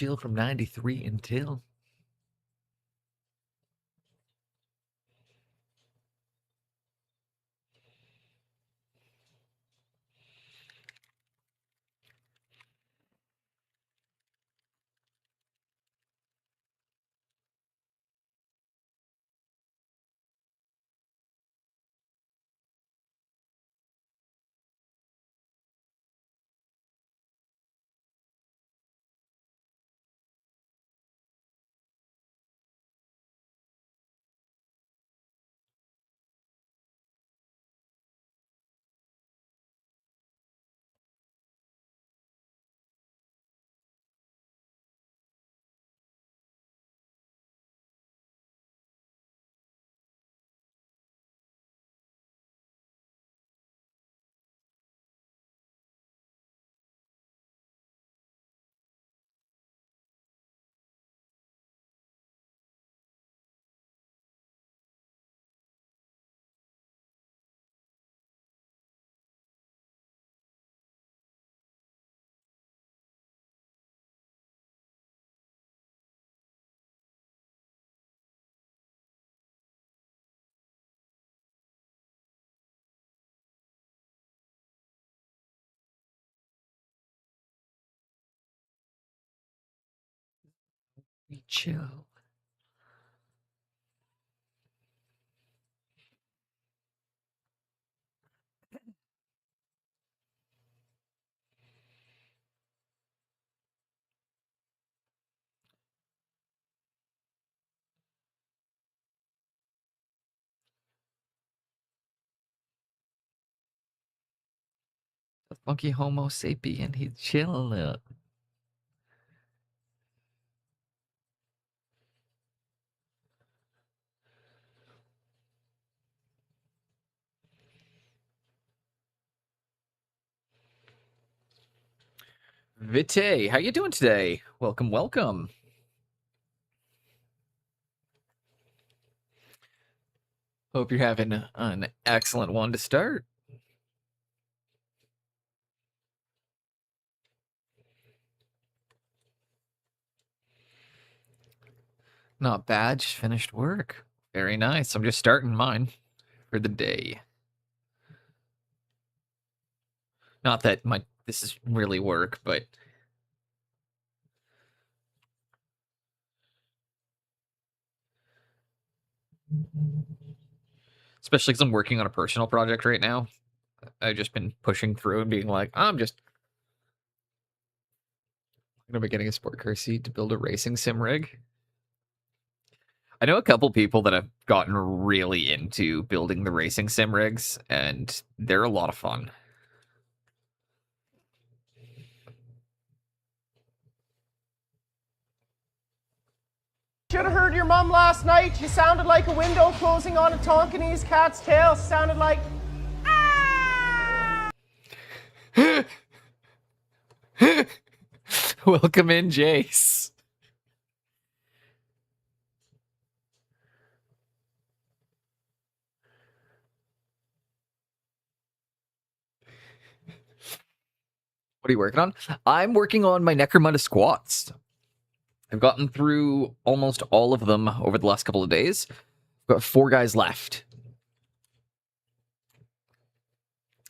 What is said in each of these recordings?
chill from 93 until... Chill. The funky Homo sapien, he's chilling. Vite, how you doing today? Welcome, welcome. Hope you're having an excellent one to start. Not bad, just finished work. Very nice. I'm just starting mine for the day. Not that this is really work, but especially because I'm working on a personal project right now. I've just been pushing through and being like, I'm gonna be getting a sport car seat to build a racing sim rig. I know a couple people that have gotten really into building the racing sim rigs, and they're a lot of fun. Should have heard your mum last night. You sounded like a window closing on a Tonkinese cat's tail. Sounded like... Ah! Welcome in, Jace. What are you working on? I'm working on my Necromunda squats. I've gotten through almost all of them over the last couple of days. I've got 4 guys left.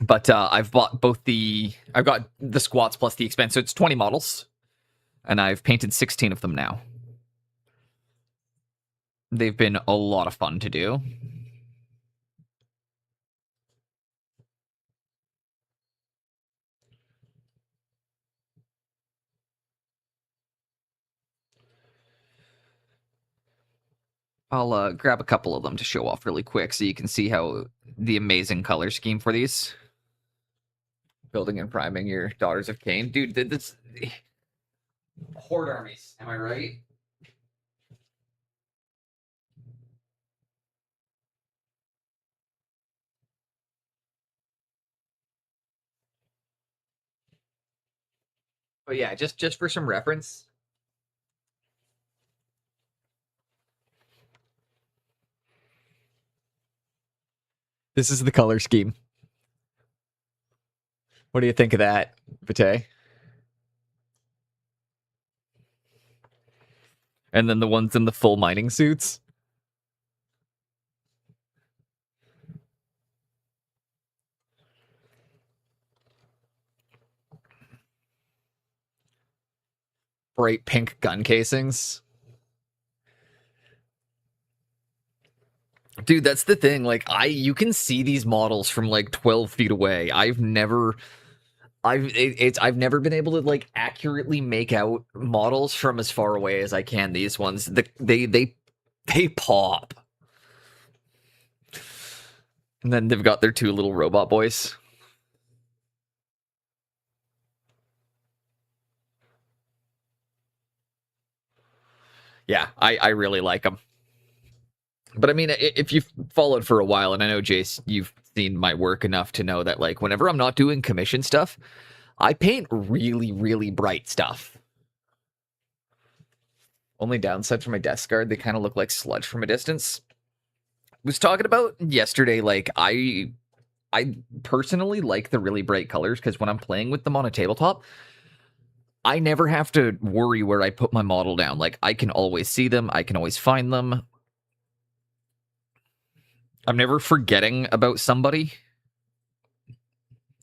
But I've bought I've got the squats plus the expense, so it's 20 models. And I've painted 16 of them now. They've been a lot of fun to do. I'll grab a couple of them to show off really quick so you can see how the amazing color scheme for these. Building and priming your Daughters of Cain. Dude, this... Horde armies, am I right? But yeah, just for some reference. This is the color scheme. What do you think of that, Vite? And then the ones in the full mining suits. Bright pink gun casings. Dude, that's the thing. Like, you can see these models from like 12 feet away. I've never been able to like accurately make out models from as far away as I can. These ones, they pop. And then they've got their two little robot boys. Yeah, I really like them. But I mean, if you've followed for a while, and I know, Jace, you've seen my work enough to know that, like, whenever I'm not doing commission stuff, I paint really, really bright stuff. Only downside for my desk guard, they kind of look like sludge from a distance. Was talking about yesterday, like, I personally like the really bright colors because when I'm playing with them on a tabletop, I never have to worry where I put my model down. Like, I can always see them, I can always find them. I'm never forgetting about somebody,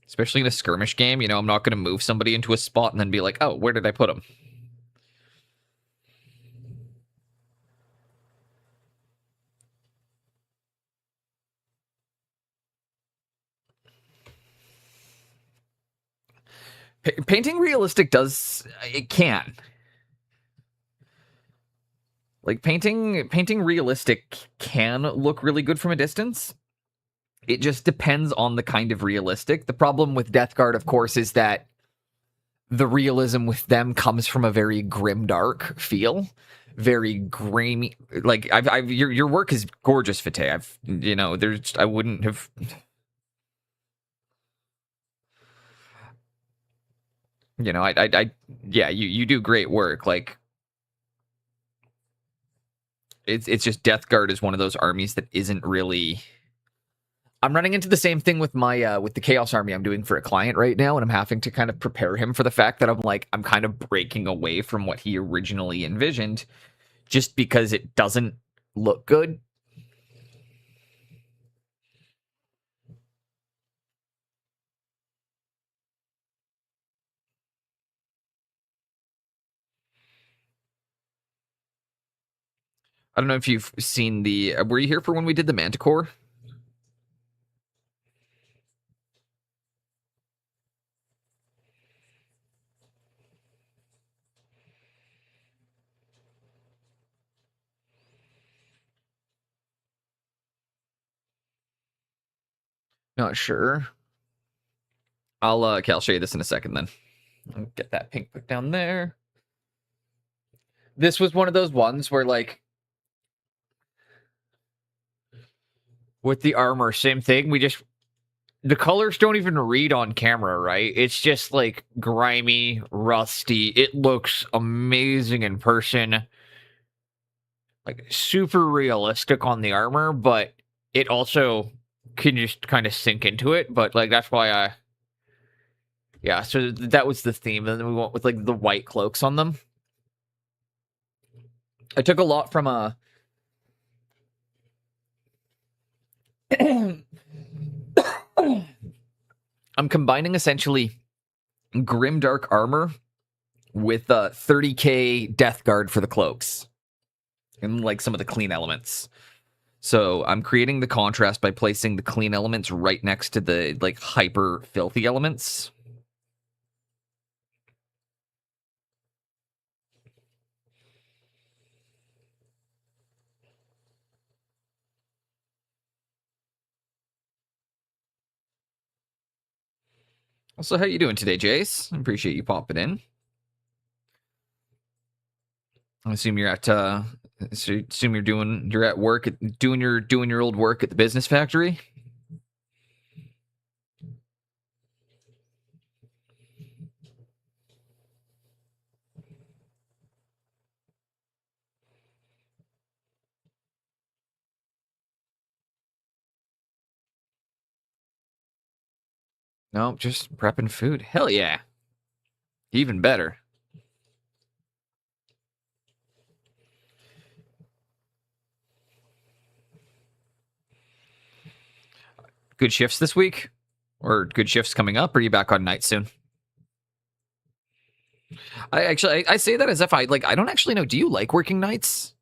especially in a skirmish game. You know, I'm not going to move somebody into a spot and then be like, oh, where did I put them? Painting realistic it can. Like, painting realistic can look really good from a distance. It just depends on the kind of realistic. The problem with Death Guard, of course, is that the realism with them comes from a very grim dark feel, very grimy. Like, your work is gorgeous, Fate. I wouldn't have. Yeah, you do great work. Like, it's just Death Guard is one of those armies that isn't really. I'm running into the same thing with my with the Chaos Army I'm doing for a client right now, and I'm having to kind of prepare him for the fact that I'm kind of breaking away from what he originally envisioned, just because it doesn't look good. I don't know if you've seen the. Were you here for when we did the Manticore? Not sure. I'll show you this in a second. Then I'll get that pink put down there. This was one of those ones where, like, with the armor, same thing. The colors don't even read on camera, right? It's just like grimy, rusty. It looks amazing in person. Like, super realistic on the armor, but it also can just kind of sink into it. But like, that's why yeah, so that was the theme. And then we went with like the white cloaks on them. I took a lot from I'm combining essentially grimdark armor with 30k Death Guard for the cloaks and like some of the clean elements. So I'm creating the contrast by placing the clean elements right next to the like hyper filthy elements. So how you doing today, Jace? I appreciate you popping in. I assume you're at you're at work doing your old work at the business factory. No, just prepping food. Hell yeah. Even better. good shifts this week? Or good shifts coming up? Or are you back on night soon? I say that as if I don't actually know. Do you like working nights?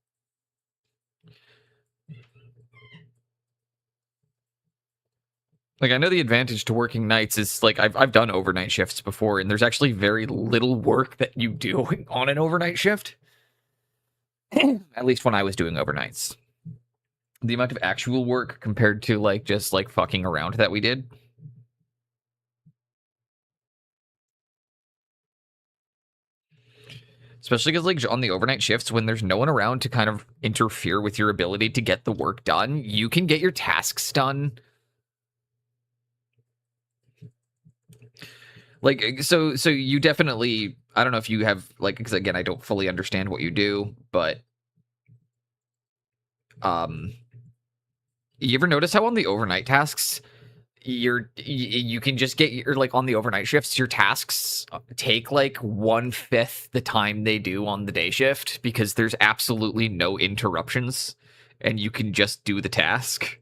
Like, I know the advantage to working nights is, like, I've done overnight shifts before, and there's actually very little work that you do on an overnight shift. At least when I was doing overnights. The amount of actual work compared to, like, just, like, fucking around that we did. Especially because, like, on the overnight shifts, when there's no one around to kind of interfere with your ability to get the work done, you can get your tasks done. Like, so you definitely, I don't know if you have, like, because again, I don't fully understand what you do, but you ever notice how on the overnight tasks, you can just get your, like, on the overnight shifts, your tasks take like 1/5 the time they do on the day shift because there's absolutely no interruptions and you can just do the task.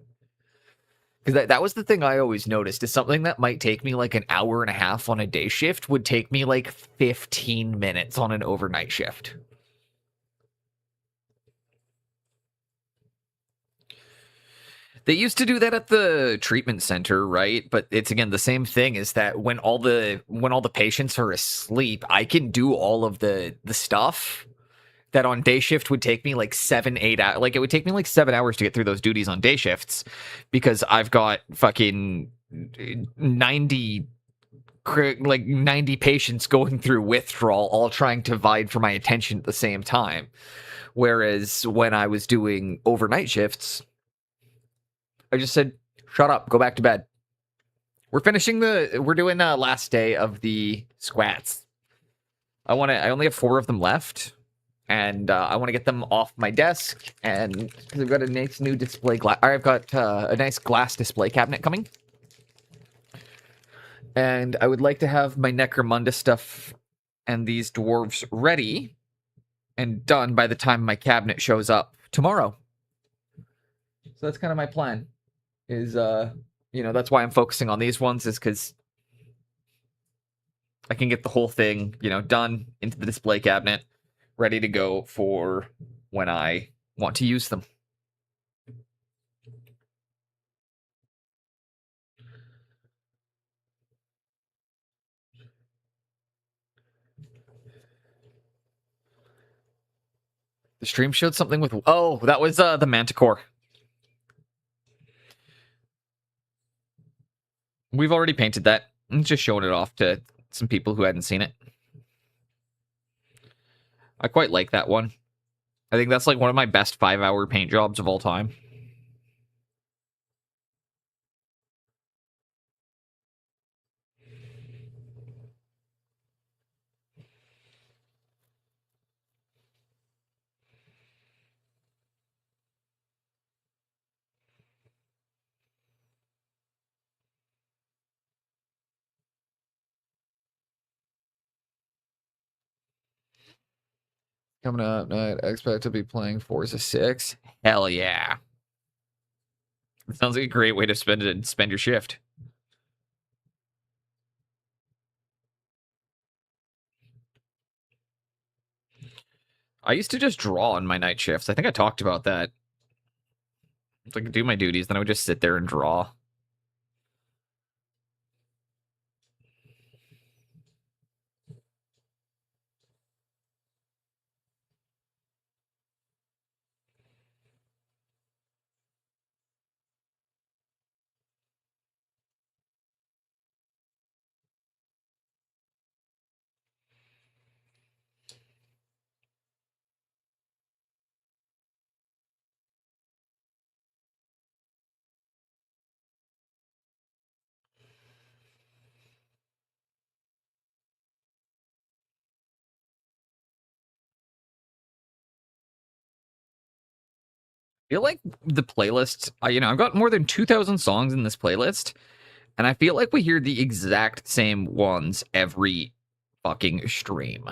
Because that was the thing I always noticed, is something that might take me like an hour and a half on a day shift would take me like 15 minutes on an overnight shift. They used to do that at the treatment center, right? But it's, again, the same thing, is that when all the patients are asleep, I can do all of the stuff that on day shift would take me like 7-8 hours. Like, it would take me like 7 hours to get through those duties on day shifts because I've got fucking 90 patients going through withdrawal, all trying to vie for my attention at the same time. Whereas when I was doing overnight shifts, I just said, shut up, go back to bed. We're doing the last day of the squats. I only have 4 of them left, and I want to get them off my desk, and because I've got a nice new display I've got a nice glass display cabinet coming. And I would like to have my Necromunda stuff and these dwarves ready and done by the time my cabinet shows up tomorrow. So that's kind of my plan. Is that's why I'm focusing on these ones, is because I can get the whole thing, done into the display cabinet, ready to go for when I want to use them. The stream showed something with, oh, that was the Manticore. We've already painted that. I'm just showing it off to some people who hadn't seen it. I quite like that one. I think that's like one of my best 5-hour paint jobs of all time. Coming up, I expect to be playing Forza 6. Hell yeah. It sounds like a great way to spend your shift. I used to just draw on my night shifts. I think I talked about that. So I could do my duties, then I would just sit there and draw. I feel like the playlist, I've got more than 2,000 songs in this playlist, and I feel like we hear the exact same ones every fucking stream.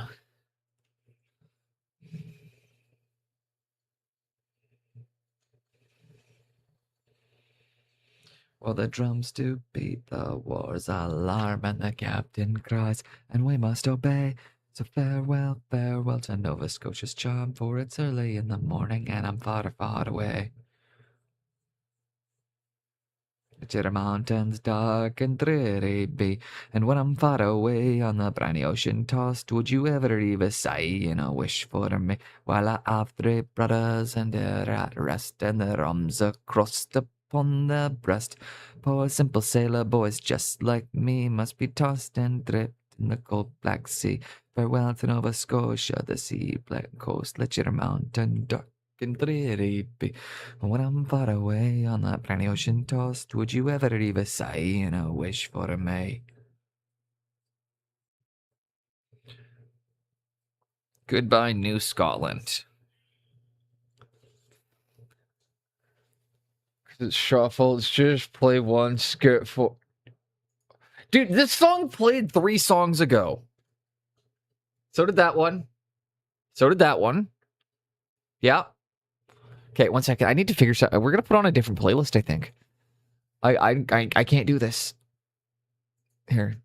While the drums do beat the war's alarm, and the captain cries, and we must obey. So farewell, farewell to Nova Scotia's charm, for it's early in the morning, and I'm far, far away. To the mountains dark and dreary be, and when I'm far away on the briny ocean tossed, would you ever leave a sigh and a wish for me? While I have 3 brothers and they're at rest, and their arms are crossed upon their breast. Poor simple sailor boys just like me must be tossed and drift in the cold black sea. Farewell to Nova Scotia, the sea black coast, let your mountain dark and dreary be. When I'm far away on that briny ocean tossed, would you ever leave a sigh and a wish for me? Goodbye, New Scotland. It's shuffle. It's just play one, skip for. Dude, this song played 3 songs ago. So did that one. So did that one. Yeah. Okay, 1 second. I need to figure something. We're gonna put on a different playlist, I think. I can't do this. Here.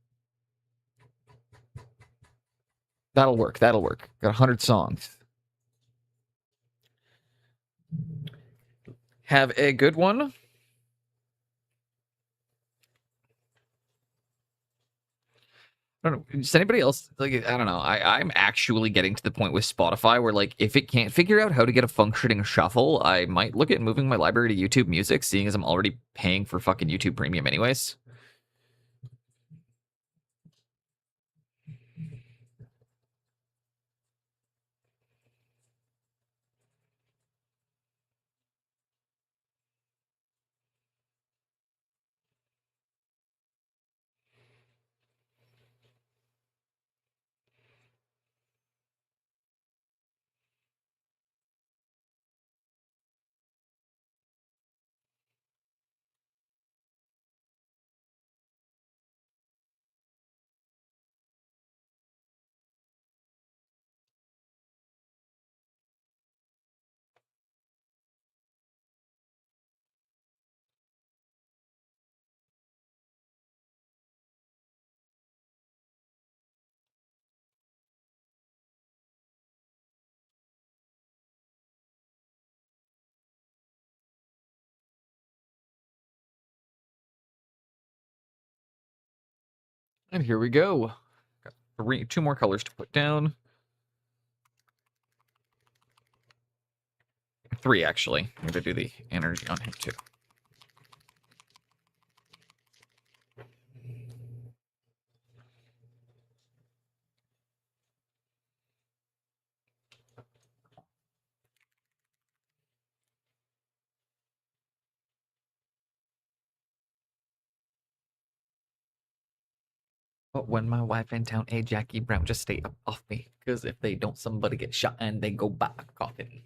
That'll work. That'll work. Got 100 songs. Have a good one. I don't know. Does anybody else like? I don't know. I'm actually getting to the point with Spotify where like if it can't figure out how to get a functioning shuffle, I might look at moving my library to YouTube Music, seeing as I'm already paying for fucking YouTube Premium anyways. And here we go. Got 2 more colors to put down. 3 actually. I'm gonna do the energy on him too. But when my wife in town, hey Jackie Brown, just stay up off me, because if they don't, somebody get shot and they go back coughing.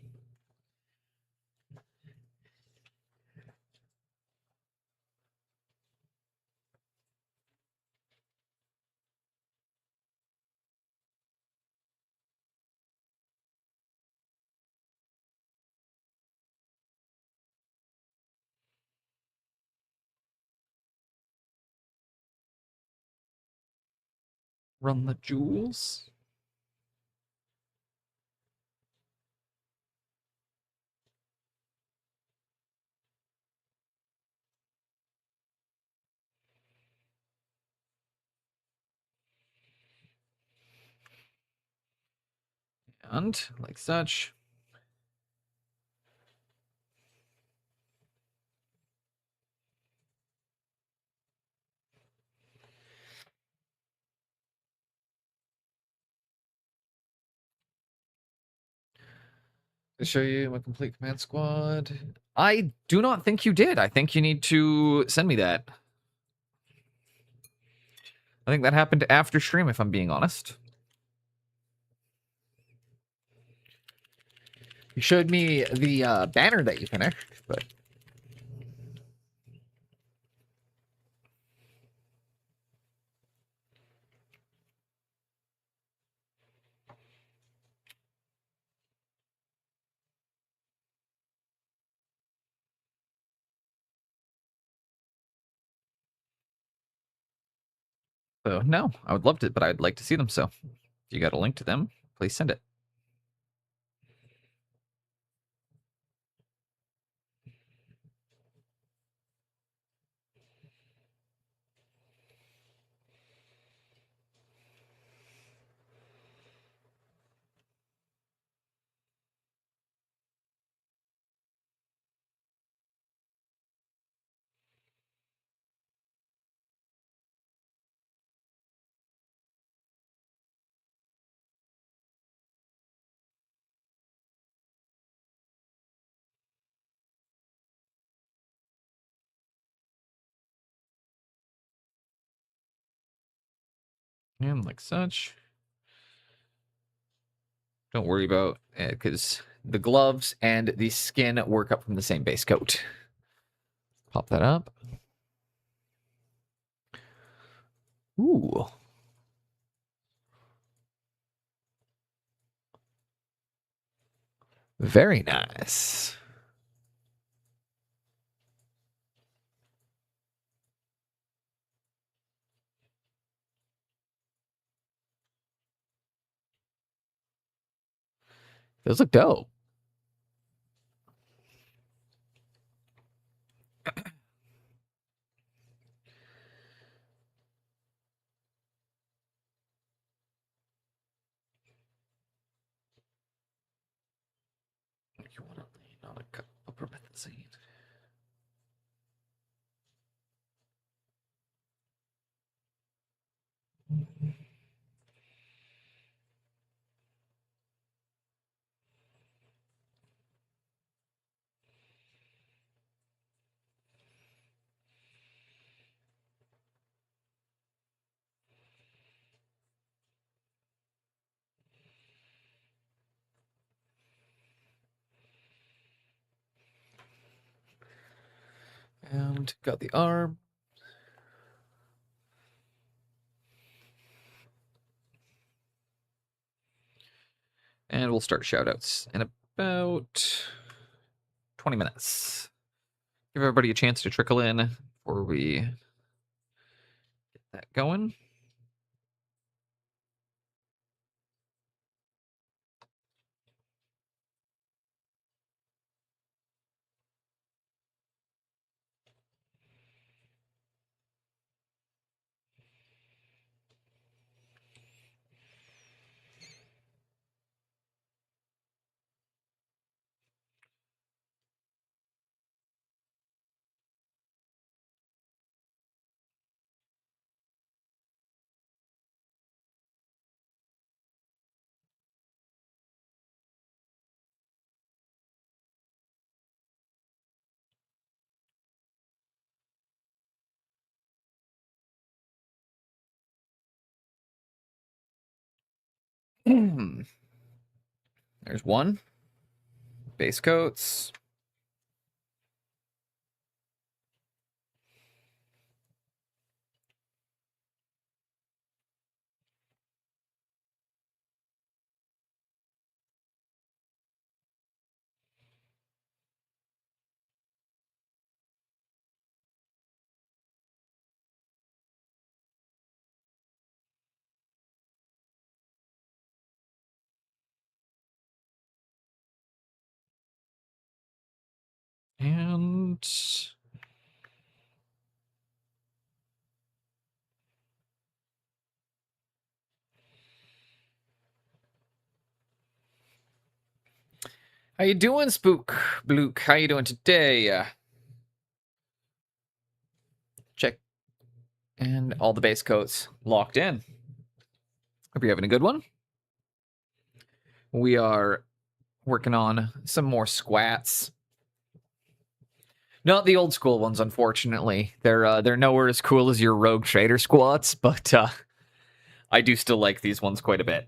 Run the jewels. And like such. To show you my complete command squad. I do not think you did. I think you need to send me that. I think that happened after stream, if I'm being honest. You showed me the banner that you finished, but though. No, I would love to, but I'd like to see them. So, if you got a link to them, please send it. And like such. Don't worry about it, because the gloves and the skin work up from the same base coat. Pop that up. Ooh. Very nice. Those look dope. You want to lean on a cup of promethazine. And got the arm. And we'll start shoutouts in about 20 minutes. Give everybody a chance to trickle in before we get that going. There's one. Base coats. And how you doing, Spook Blook? How you doing today? Check. And all the base coats locked in. Hope you're having a good one. We are working on some more squats. Not the old school ones, unfortunately. They're nowhere as cool as your Rogue Trader squats, but I do still like these ones quite a bit.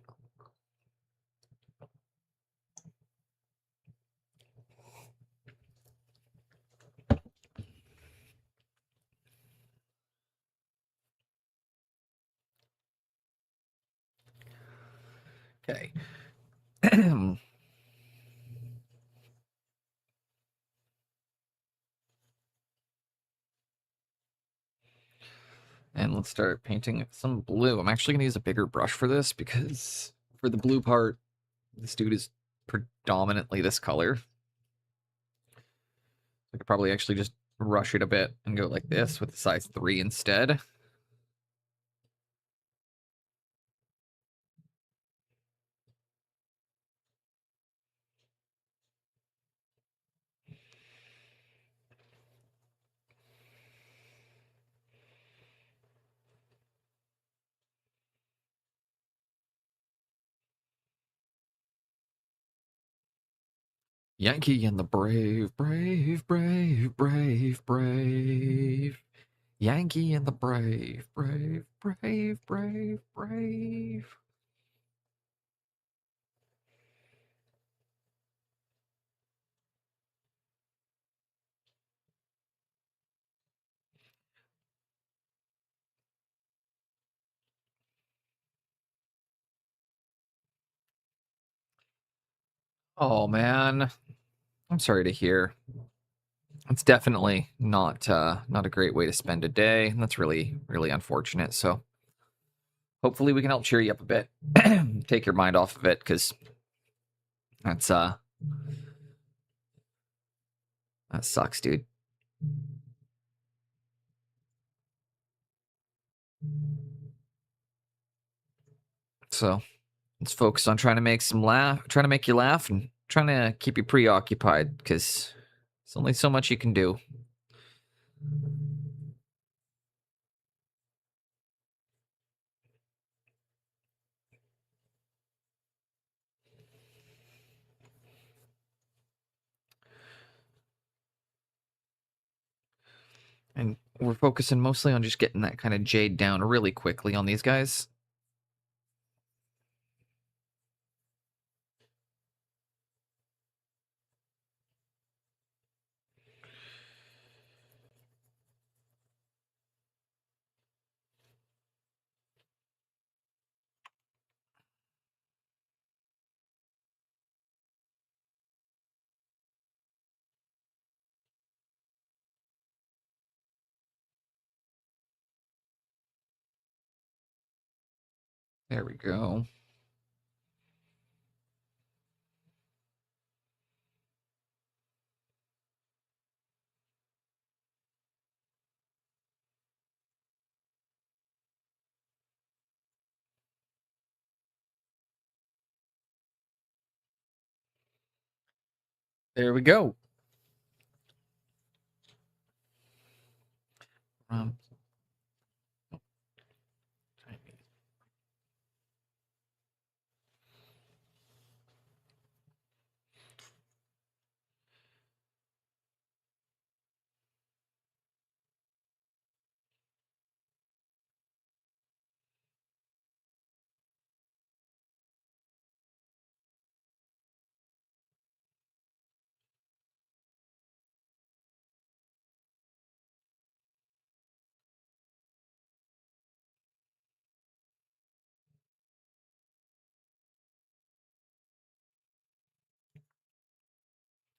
Okay. And let's start painting some blue. I'm actually going to use a bigger brush for this because for the blue part, this dude is predominantly this color. I could probably actually just rush it a bit and go like this with the size 3 instead. Yankee and the brave, brave, brave, brave, brave. Yankee and the brave, brave, brave, brave, brave. Oh man, I'm sorry to hear. It's definitely not a great way to spend a day, and that's really unfortunate. So hopefully we can help cheer you up a bit, take your mind off of it, because that's that sucks, dude. So let's focus on trying to trying to make you laugh, and trying to keep you preoccupied, because there's only so much you can do. And we're focusing mostly on just getting that kind of jade down really quickly on these guys. There we go. There we go. Um,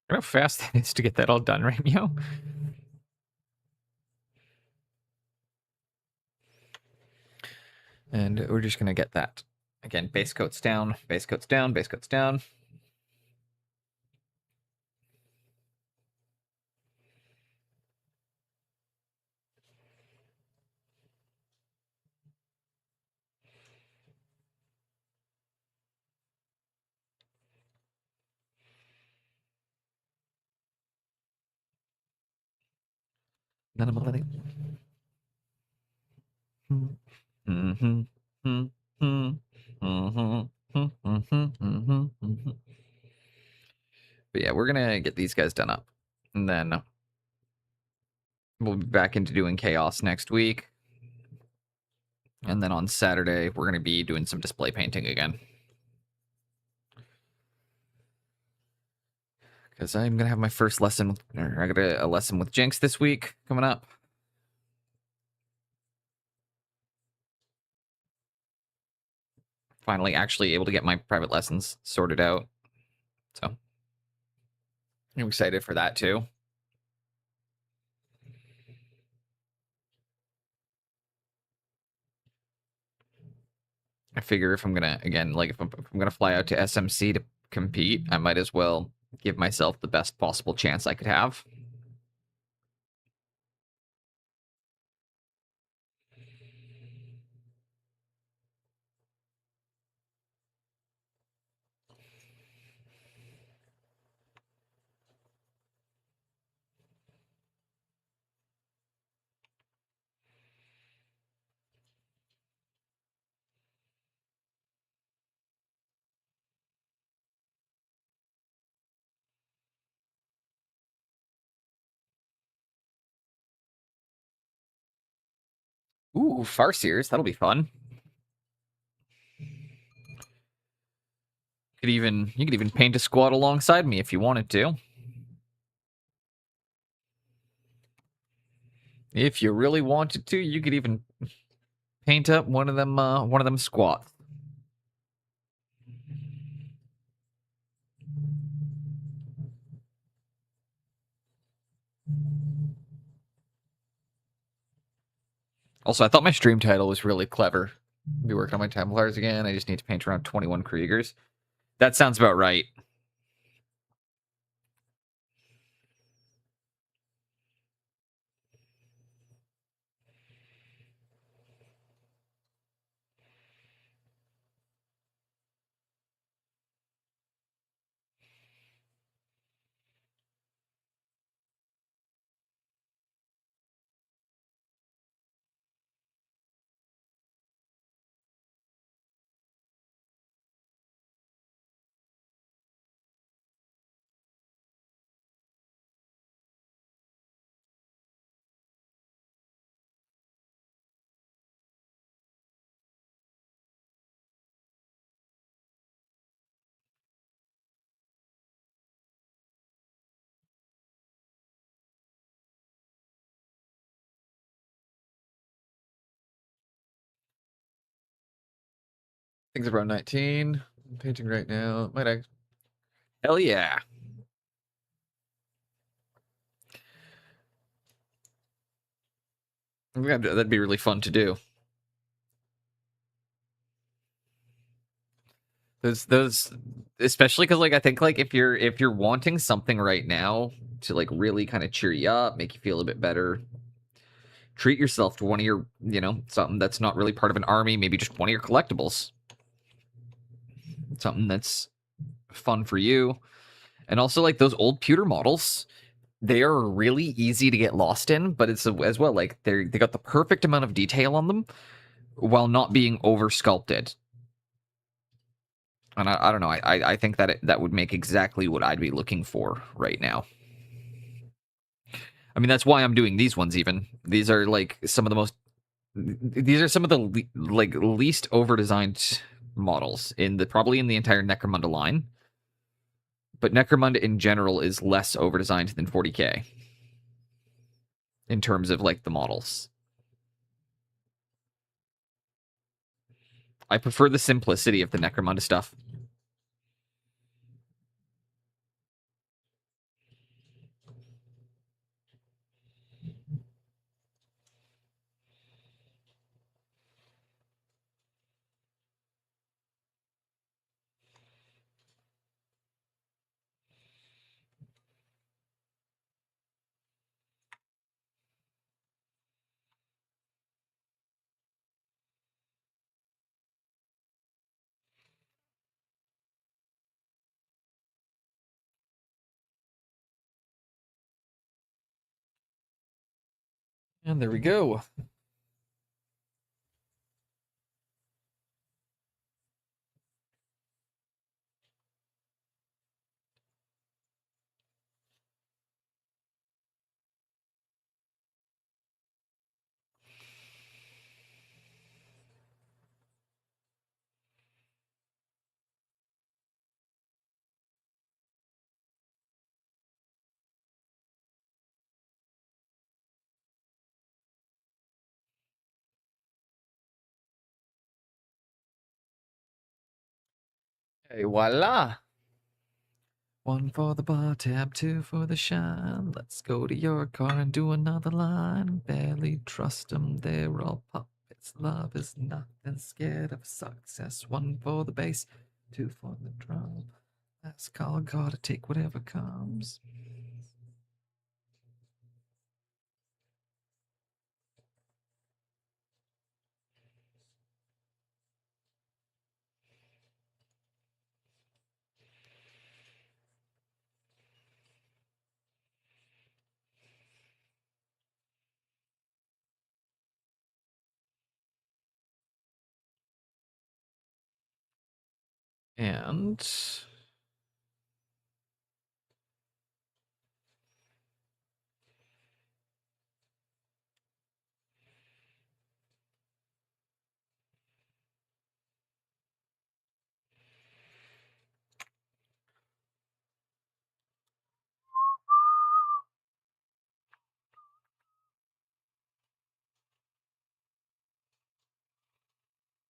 how fast it is to get that all done, right, Meow? And we're just gonna get that. Again, base coats down, base coats down, base coats down. Then I'm gonna let it. But yeah, we're gonna get these guys done up, and then we'll be back into doing chaos next week. And then on Saturday, we're gonna be doing some display painting again. Because I'm gonna have my first lesson. I got a lesson with Jinx this week coming up. Finally, actually able to get my private lessons sorted out. So I'm excited for that too. I figure if I'm gonna, again, like if I'm gonna fly out to SMC to compete, I might as well give myself the best possible chance I could have. Ooh, Farseers, that'll be fun. You could even paint a squad alongside me if you wanted to. If you really wanted to, you could even paint up one of them squats. Also, I thought my stream title was really clever. Be working on my Templars again. I just need to paint around 21 Kriegers. That sounds about right. Things around 19. I'm painting right now. Might I? Hell yeah. That'd be really fun to do. Those, especially because like I think like if you're wanting something right now to like really kind of cheer you up, make you feel a bit better, treat yourself to one of your, something that's not really part of an army, maybe just one of your collectibles, something that's fun for you. And also like those old pewter models, they are really easy to get lost in, but it's as well like they got the perfect amount of detail on them while not being over sculpted. And I don't know. I think that that would make exactly what I'd be looking for right now. I mean, that's why I'm doing these ones. Even these are like some of the most. These are some of the like least over designed models in the probably in the entire Necromunda line. But Necromunda in general is less over designed than 40k in terms of like the models. I prefer the simplicity of the Necromunda stuff. And there we go. Hey, voila. One for the bar tab, two for the shine. Let's go to your car and do another line. Barely trust them, they're all puppets. Love is nothing, scared of success. 1 for the bass, 2 for the drum. Let's call God to take whatever comes. And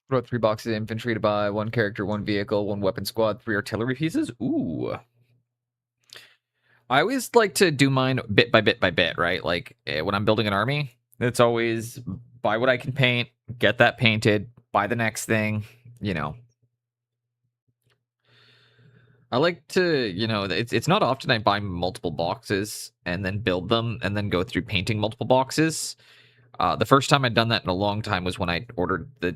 throw 3 boxes of infantry to buy 1 character, 1 vehicle, 1 weapon squad, 3 artillery pieces. Ooh. I always like to do mine bit by bit by bit, right? Like when I'm building an army, it's always buy what I can paint, get that painted, buy the next thing, you know. I like to, it's not often I buy multiple boxes and then build them and then go through painting multiple boxes. The first time I'd done that in a long time was when I ordered the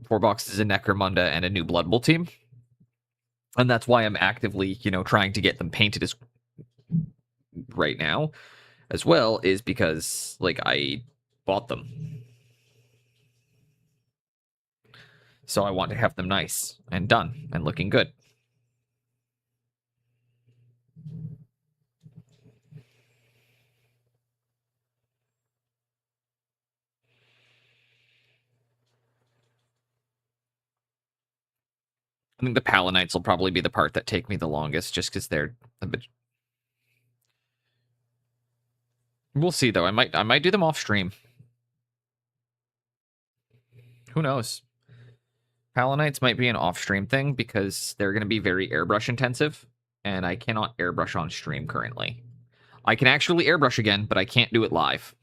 4 boxes of Necromunda and a new Blood Bowl team. And that's why I'm actively, trying to get them painted as right now as well, is because like I bought them. So I want to have them nice and done and looking good. I think the Palinites will probably be the part that take me the longest, just because they're a bit. We'll see though. I might do them off stream. Who knows? Palinites might be an off stream thing because they're going to be very airbrush intensive, and I cannot airbrush on stream currently. I can actually airbrush again, but I can't do it live.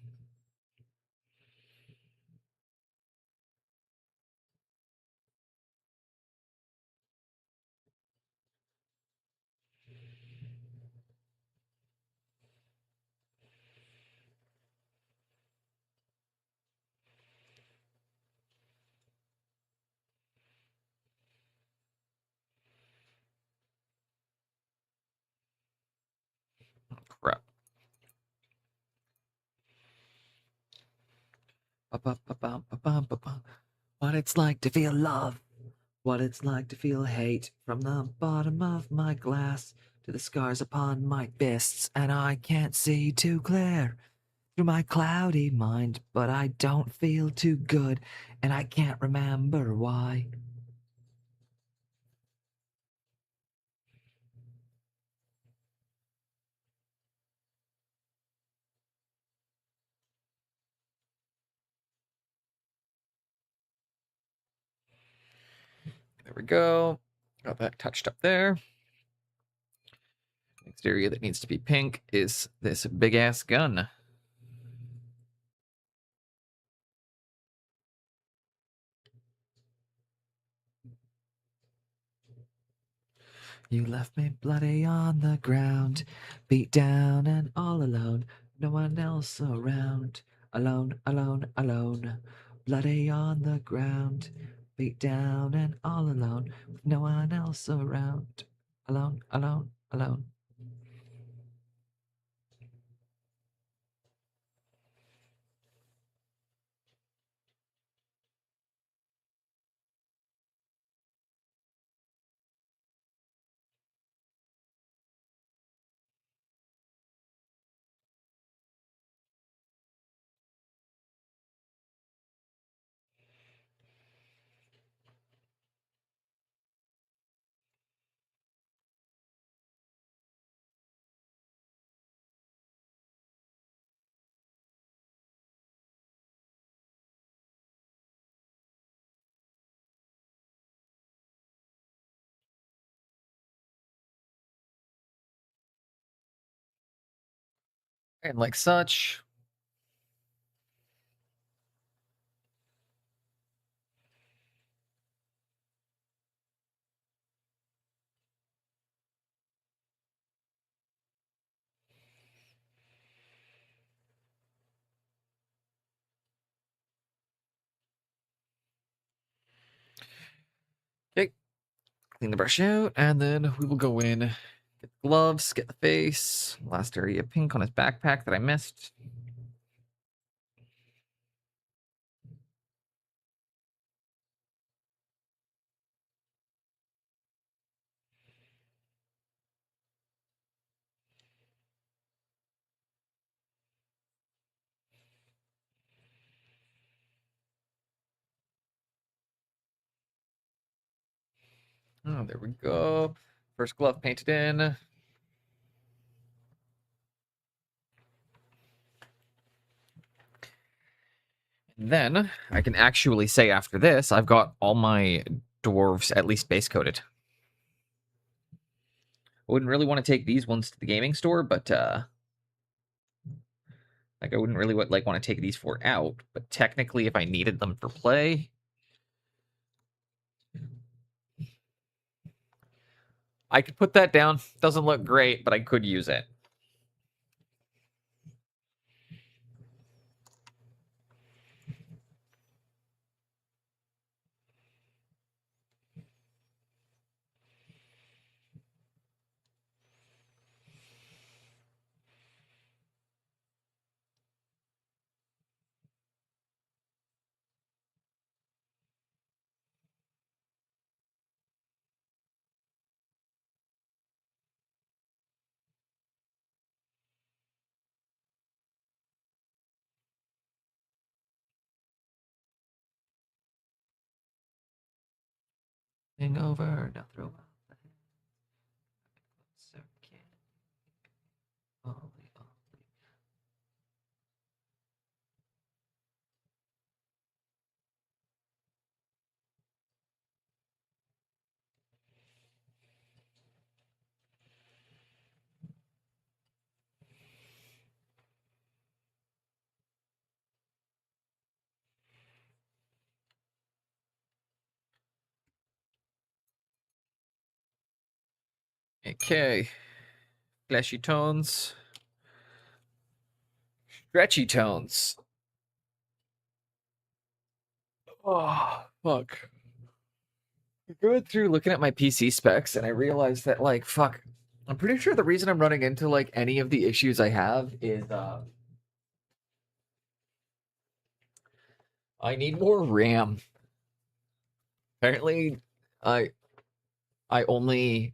Crap. What it's like to feel love. What it's like to feel hate from the bottom of my glass to the scars upon my fists, and I can't see too clear through my cloudy mind, but I don't feel too good, and I can't remember why. There we go. Got that touched up there. Next area that needs to be pink is this big ass gun. You left me bloody on the ground, beat down and all alone, no one else around. Alone, alone, alone, bloody on the ground, beat down and all alone, with no one else around. Alone, alone, alone. And like such, Clean the brush out, and then we will go in, get the gloves, get the face. Last area pink on his backpack that I missed. Oh, there we go. First glove painted in. Then I can actually say after this, I've got all my dwarves at least base coated. I wouldn't really want to take these ones to the gaming store, but like I wouldn't really want to take these four out. But technically, if I needed them for play, I could put that down. Doesn't look great, but I could use it. Thing over, now throw out the hand. So can ollie. Okay. Fleshy tones. Stretchy tones. Oh, fuck. Going through looking at my PC specs, and I realized that, like, fuck. I'm pretty sure the reason I'm running into, like, any of the issues I have is, I need more RAM. Apparently, I only,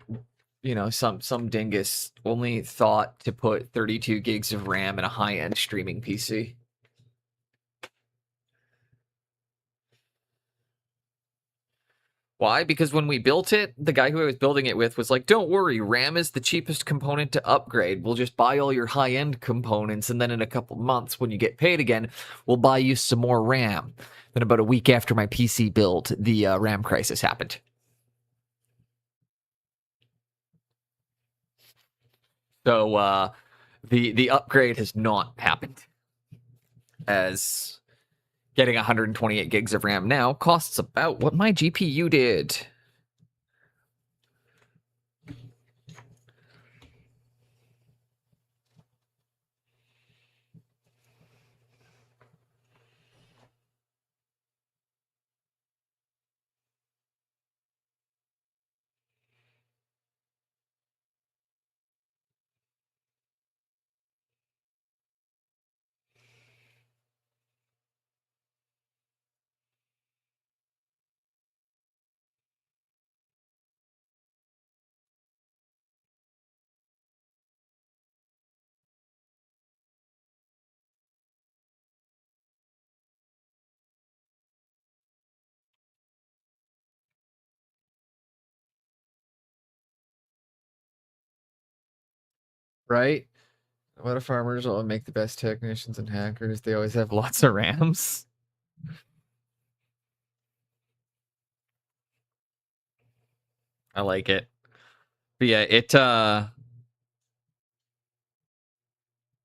some dingus only thought to put 32 gigs of RAM in a high-end streaming PC. Why? Because when we built it, the guy who I was building it with was like, don't worry, RAM is the cheapest component to upgrade. We'll just buy all your high-end components, and then in a couple months, when you get paid again, we'll buy you some more RAM. Then about a week after my PC built, the RAM crisis happened. So the upgrade has not happened, as getting 128 gigs of RAM now costs about what my GPU did. Right? A lot of farmers will make the best technicians and hackers. They always have lots of RAMs. I like it. But yeah,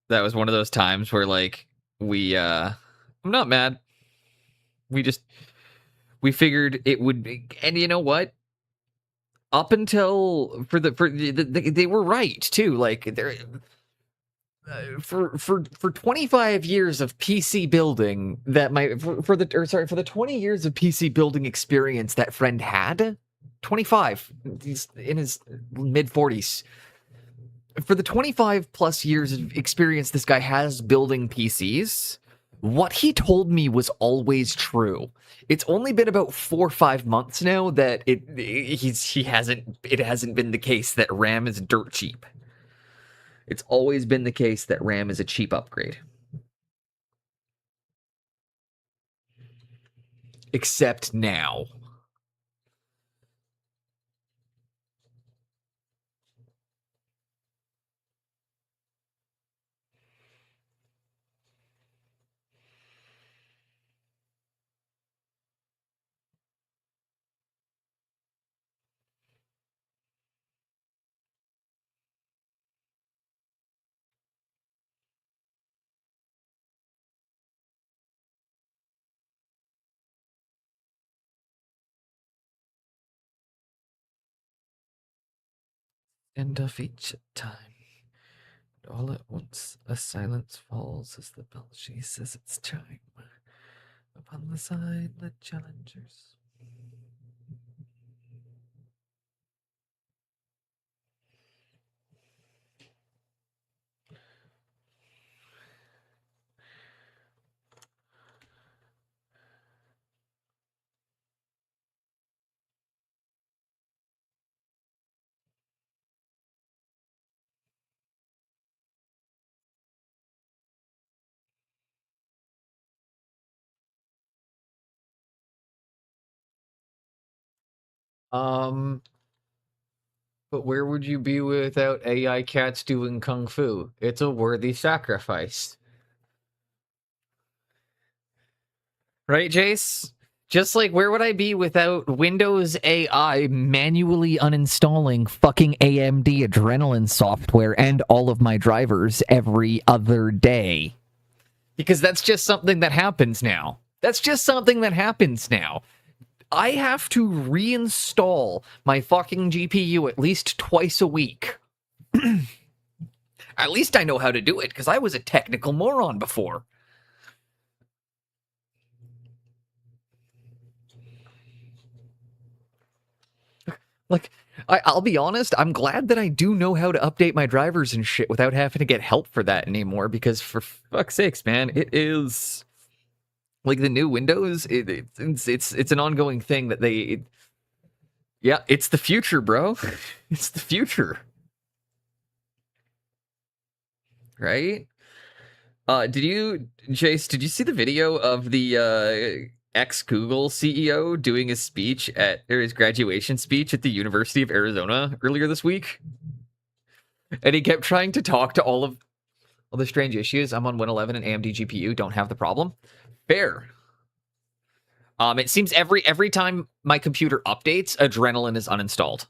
that was one of those times where, like, I'm not mad. We figured it would be, and you know what? Up until they were right too. Like, they're for 25 years of PC building that for the 20 years of PC building experience that friend had, 25. He's in his mid 40s. For the 25 plus years of experience this guy has building PCs, what he told me was always true. It's only been about 4 or 5 months now that it hasn't been the case that RAM is dirt cheap. It's always been the case that RAM is a cheap upgrade. Except now. End of each time. All at once, a silence falls as the bell she says its chime. Upon the side, the challengers. But where would you be without AI cats doing kung fu? It's a worthy sacrifice. Right, Jace? Just like, where would I be without Windows AI manually uninstalling fucking AMD Adrenalin software and all of my drivers every other day? Because that's just something that happens now. That's just something that happens now. I have to reinstall my fucking GPU at least twice a week. At least I know how to do it, because I was a technical moron before. Like, I'll be honest, I'm glad that I do know how to update my drivers and shit without having to get help for that anymore, because for fuck's sakes, man, it is... Like, the new Windows, it's an ongoing thing that they... Yeah, it's the future, bro. It's the future. Right? Jace, did you see the video of the ex-Google CEO doing his speech his graduation speech at the University of Arizona earlier this week? And he kept trying to talk to all the strange issues. I'm on Win 11 and AMD GPU, don't have the problem. Fair. It seems every time my computer updates, Adrenalin is uninstalled.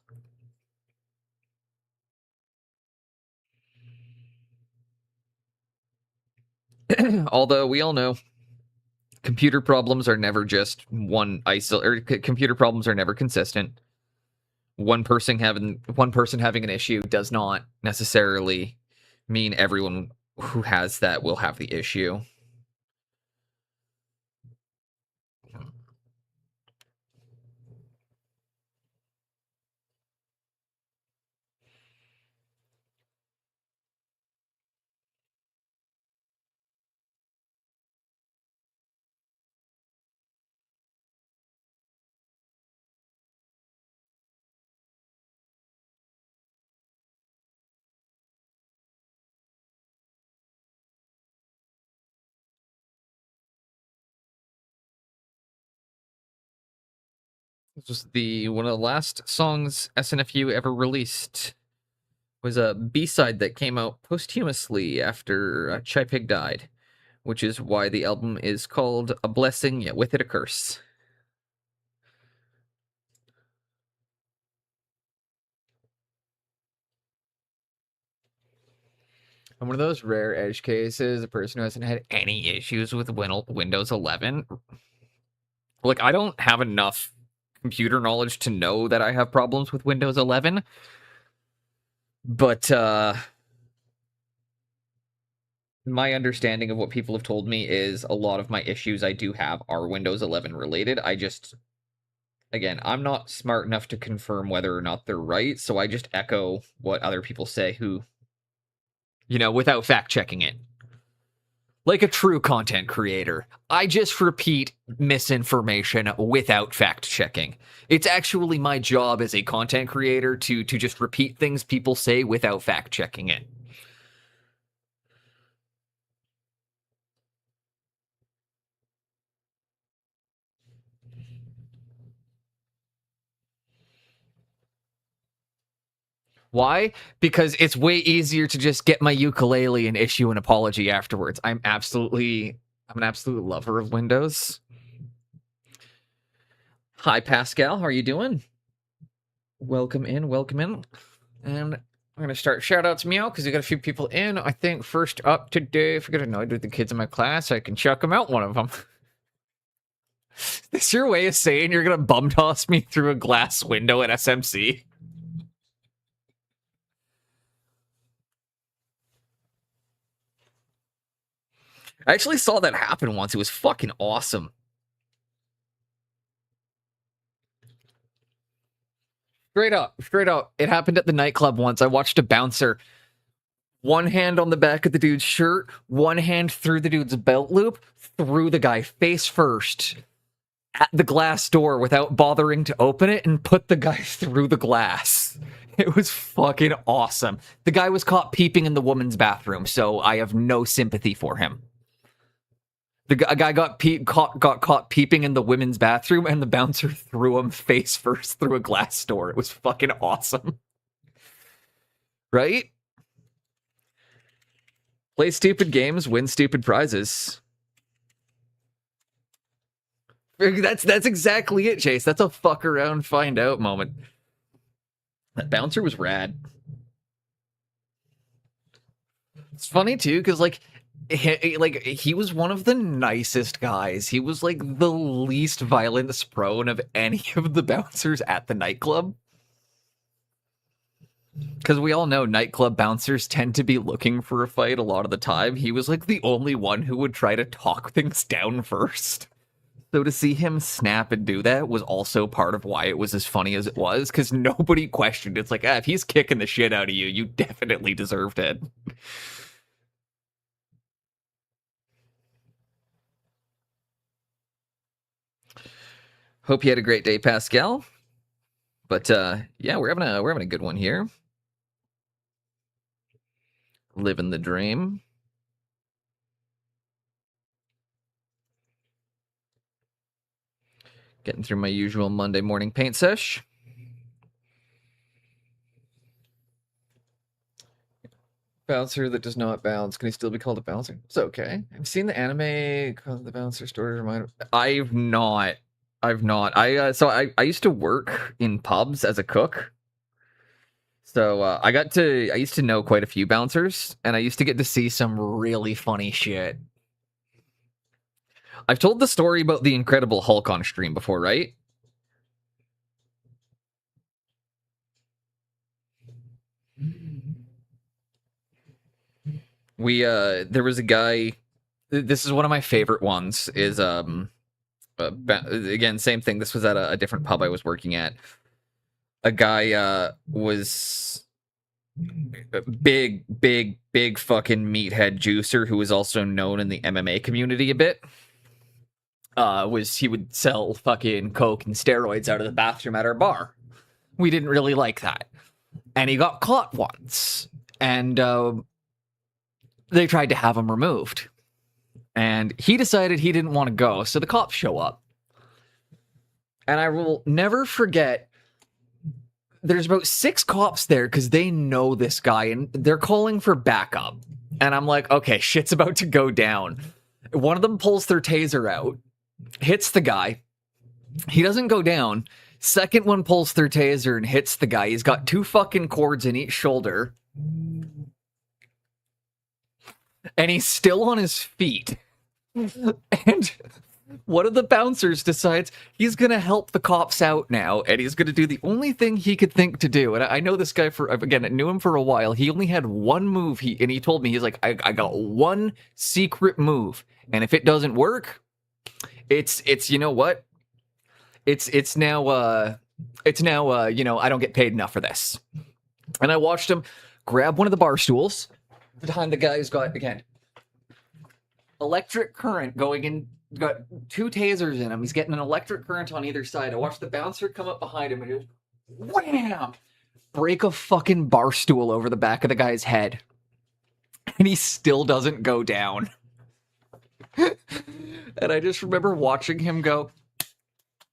Although we all know computer problems are never just computer problems are never consistent. One person having an issue does not necessarily mean everyone who has that will have the issue. This was one of the last songs SNFU ever released. Was a B-side that came out posthumously after Chai Pig died, which is why the album is called A Blessing, Yet With It a Curse. And one of those rare edge cases, a person who hasn't had any issues with Windows 11. Like, I don't have enough computer knowledge to know that I have problems with Windows 11. But, my understanding of what people have told me is a lot of my issues I do have are Windows 11 related. again, I'm not smart enough to confirm whether or not they're right, so I just echo what other people say who, without fact checking it. Like a true content creator, I just repeat misinformation without fact checking. It's actually my job as a content creator to just repeat things people say without fact checking it. Why? Because it's way easier to just get my ukulele and issue an apology afterwards. I'm an absolute lover of Windows. Hi, Pascal. How are you doing? Welcome in, welcome in. And I'm going to start shout-outs meow because we got a few people in. I think first up today, if I get annoyed with the kids in my class, I can chuck them out one of them. Is this your way of saying you're going to bum toss me through a glass window at SMC? I actually saw that happen once. It was fucking awesome. Straight up. It happened at the nightclub once. I watched a bouncer, one hand on the back of the dude's shirt, one hand through the dude's belt loop, threw the guy face first at the glass door without bothering to open it, and put the guy through the glass. It was fucking awesome. The guy was caught peeping in the woman's bathroom, so I have no sympathy for him. The guy got caught peeping in the women's bathroom, and the bouncer threw him face first through a glass door. It was fucking awesome. Right? Play stupid games, win stupid prizes. That's exactly it, Chase. That's a fuck around, find out moment. That bouncer was rad. It's funny, too, because, he was one of the nicest guys. He was like the least violence prone of any of the bouncers at the nightclub. Because we all know nightclub bouncers tend to be looking for a fight a lot of the time. He was like the only one who would try to talk things down first. So to see him snap and do that was also part of why it was as funny as it was, because nobody questioned. It's like, if he's kicking the shit out of you, you definitely deserved it. Hope you had a great day, Pascal. But yeah, we're having a good one here. Living the dream. Getting through my usual Monday morning paint sesh. Bouncer that does not bounce. Can he still be called a bouncer? It's okay. Have you seen the anime called The Bouncer Story Reminder? I've not. I used to work in pubs as a cook. So I used to know quite a few bouncers, and I used to get to see some really funny shit. I've told the story about the Incredible Hulk on stream before, right? There was a guy, this is one of my favorite ones, is, again, same thing, this was at a different pub I was working at. A guy, was a big fucking meathead juicer who was also known in the MMA community a bit. He would sell fucking coke and steroids out of the bathroom at our bar. We didn't really like that. And he got caught once. And, they tried to have him removed. And he decided he didn't want to go, so the cops show up. And I will never forget, there's about 6 cops there because they know this guy, and they're calling for backup. And I'm like, okay, shit's about to go down. One of them pulls their taser out, hits the guy. He doesn't go down. Second one pulls their taser and hits the guy. He's got 2 fucking cords in each shoulder. And he's still on his feet. And one of the bouncers decides he's going to help the cops out now. And he's going to do the only thing he could think to do. And I know this guy I knew him for a while. He only had one move. He told me, he's like, I got one secret move. And if it doesn't work, it's you know what? it's now you know, I don't get paid enough for this. And I watched him grab one of the bar stools behind the guy who's got, again, electric current going in, got 2 tasers in him. He's getting an electric current on either side. I watched the bouncer come up behind him and just wham! Break a fucking bar stool over the back of the guy's head. And he still doesn't go down. And I just remember watching him go,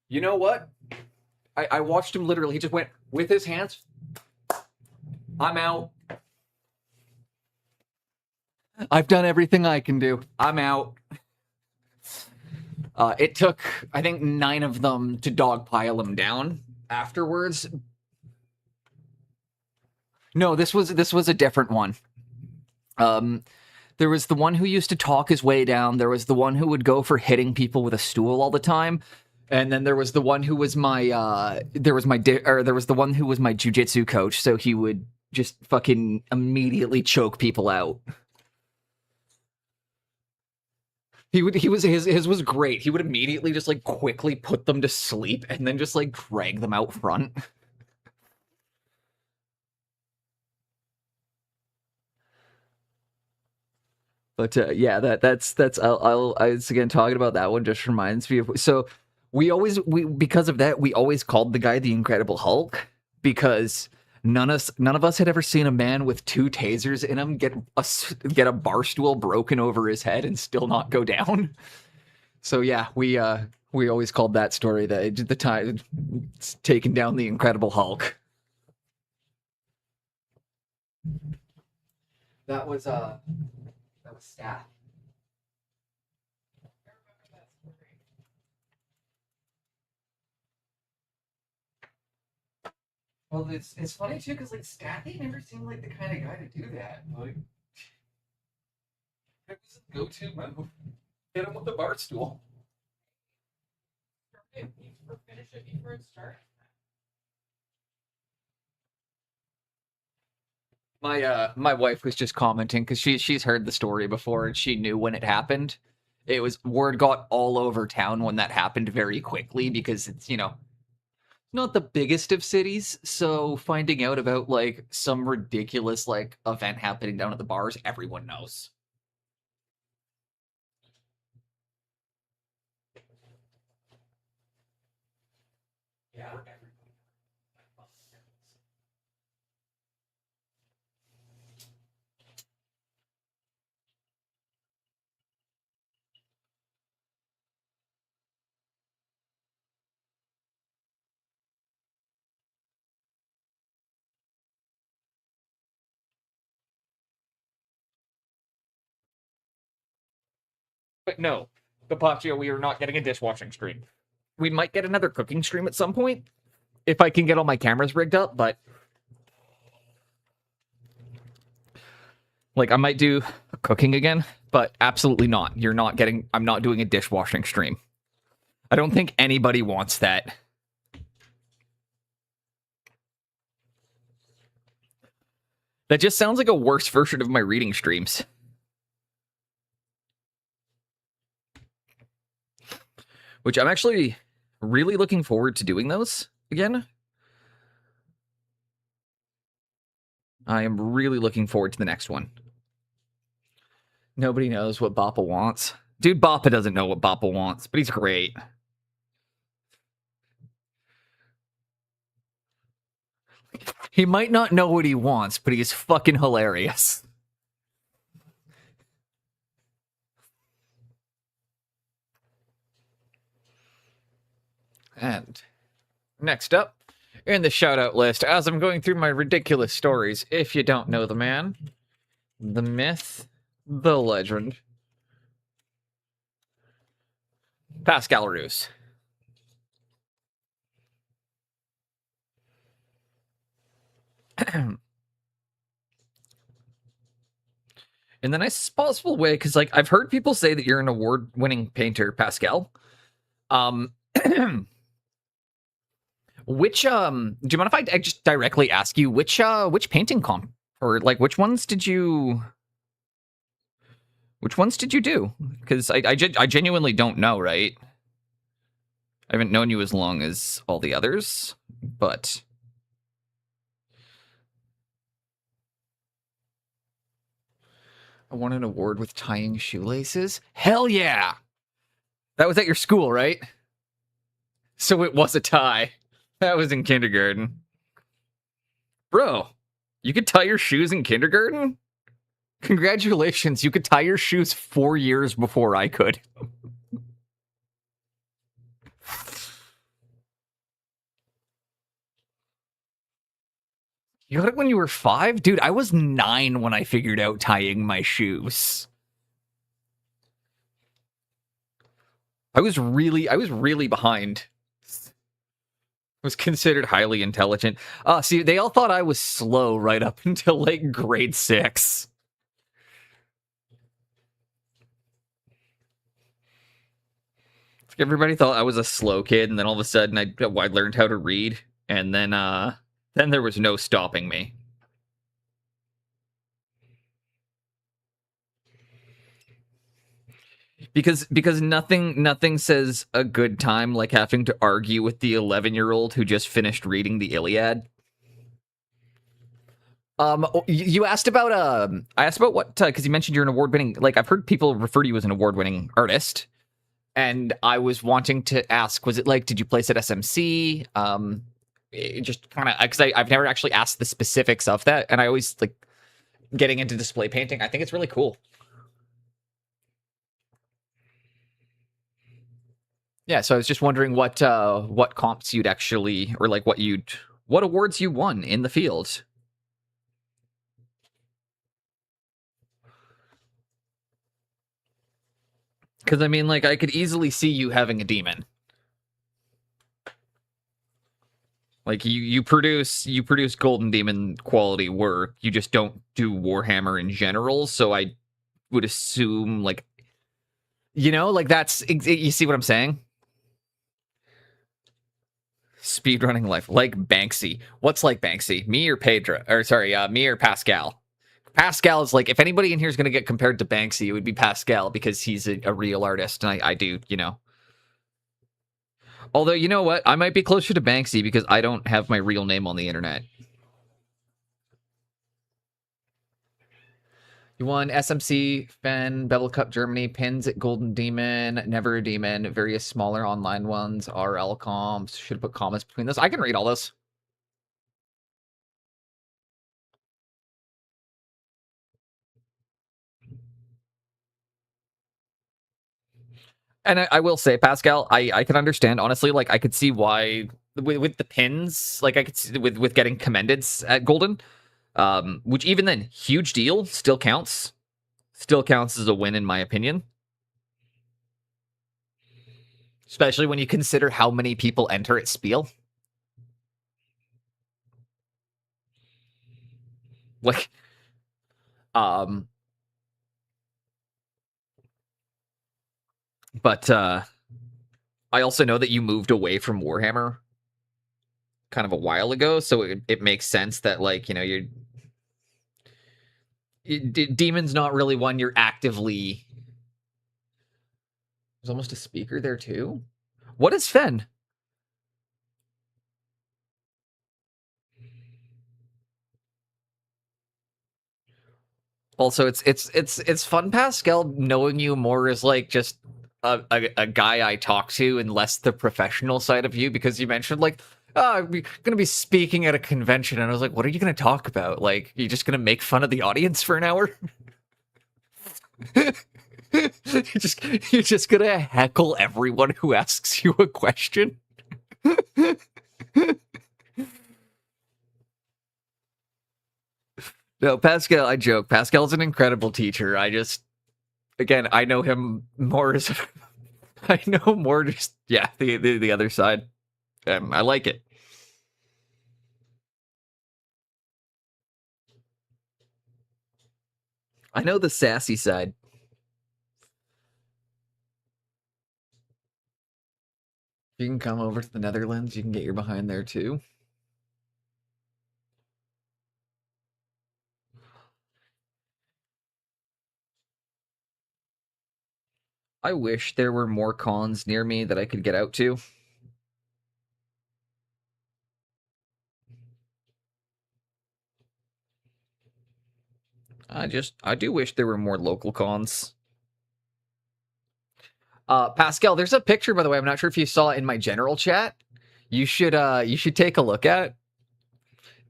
you know what? I watched him literally, he just went with his hands, I'm out. I've done everything I can do. I'm out. It took, I think, 9 of them to dogpile him down afterwards. No, this was a different one. There was the one who used to talk his way down. There was the one who would go for hitting people with a stool all the time. And then there was the one who was my there was the one who was my jiu-jitsu coach, so he would just fucking immediately choke people out. His was great. He would immediately just like quickly put them to sleep and then just like drag them out front. But yeah, that's I was again talking about that one just reminds me of, so we because of that we always called the guy the Incredible Hulk, because none of us had ever seen a man with 2 tasers in him get a bar stool broken over his head and still not go down. So yeah, we always called that story the time it's taking down the Incredible Hulk. That was staff. Well, it's funny too, because like Staffy never seemed like the kind of guy to do that. Like, it was a go-to move. Hit him with the bar stool. Finish it before it starts. My wife was just commenting because she's heard the story before and she knew when it happened. It was, word got all over town when that happened very quickly, because it's, you know, not the biggest of cities, so finding out about like some ridiculous like event happening down at the bars, everyone knows. Yeah, everybody. But no, Papaccio, we are not getting a dishwashing stream. We might get another cooking stream at some point if I can get all my cameras rigged up, but like I might do cooking again, but absolutely not. I'm not doing a dishwashing stream. I don't think anybody wants that. That just sounds like a worse version of my reading streams. Which I'm actually really looking forward to doing those again. I am really looking forward to the next one. Nobody knows what Bappa wants. Dude, Bappa doesn't know what Bappa wants, but he's great. He might not know what he wants, but he's fucking hilarious. And next up in the shout-out list, as I'm going through my ridiculous stories, if you don't know the man, the myth, the legend, Pascal Roos. In the nicest possible way, because like I've heard people say that you're an award-winning painter, Pascal. Which do you mind if I just directly ask you which painting comp, or like which ones did you do? Because I genuinely don't know, right? I haven't known you as long as all the others, but I won an award with tying shoelaces. Hell yeah! That was at your school, right? So it was a tie. That was in kindergarten. Bro, you could tie your shoes in kindergarten? Congratulations, you could tie your shoes 4 years before I could. You got it when you were 5? Dude, I was 9 when I figured out tying my shoes. I was really behind. Was considered highly intelligent. See, they all thought I was slow right up until like grade 6. Everybody thought I was a slow kid, and then all of a sudden I learned how to read, and then there was no stopping me. Because nothing says a good time like having to argue with the 11-year-old who just finished reading the Iliad. You asked about I asked about what because you mentioned you're an award-winning, like I've heard people refer to you as an award-winning artist, and I was wanting to ask, was it like, did you place at SMC? Just kind of because I've never actually asked the specifics of that, and I always like getting into display painting. I think it's really cool. Yeah, so I was just wondering what comps you'd actually, or like what awards you won in the field. Because I mean, like, I could easily see you having a demon. Like you produce Golden Demon quality work. You just don't do Warhammer in general. So I would assume, like, like that's you see what I'm saying? Speedrunning life like Banksy. What's like Banksy? Me or Pedro? Or sorry, me or Pascal? Pascal is like, if anybody in here is going to get compared to Banksy, it would be Pascal because he's a real artist, and I do, Although, you know what? I might be closer to Banksy because I don't have my real name on the internet. You won SMC, Fen, Bevel Cup Germany, pins at Golden Demon, Never a Demon, various smaller online ones, RL comps. Should have put comments between this. I can read all this. And I will say, Pascal, I can understand, honestly, like, I could see why, with the pins, like, I could see with getting commended at Golden, which even then, huge deal, still counts. Still counts as a win, in my opinion. Especially when you consider how many people enter at Spiel. Like, but I also know that you moved away from Warhammer kind of a while ago, so it makes sense that, like, Demon's not really one you're actively. There's almost a speaker there too. What is Fen? Also, it's fun, Pascal, knowing you more as like just a guy I talk to and less the professional side of you, because you mentioned like, oh, I'm gonna be speaking at a convention, and I was like, what are you gonna talk about? Like, you just gonna make fun of the audience for an hour? You're just gonna heckle everyone who asks you a question? No, Pascal, I joke. Pascal's an incredible teacher. Again, I know him more as I know more just the other side. I like it. I know the sassy side. If you can come over to the Netherlands, you can get your behind there too. I wish there were more cons near me that I could get out to. I do wish there were more local cons. Pascal, there's a picture, by the way. I'm not sure if you saw it in my general chat. You should take a look at,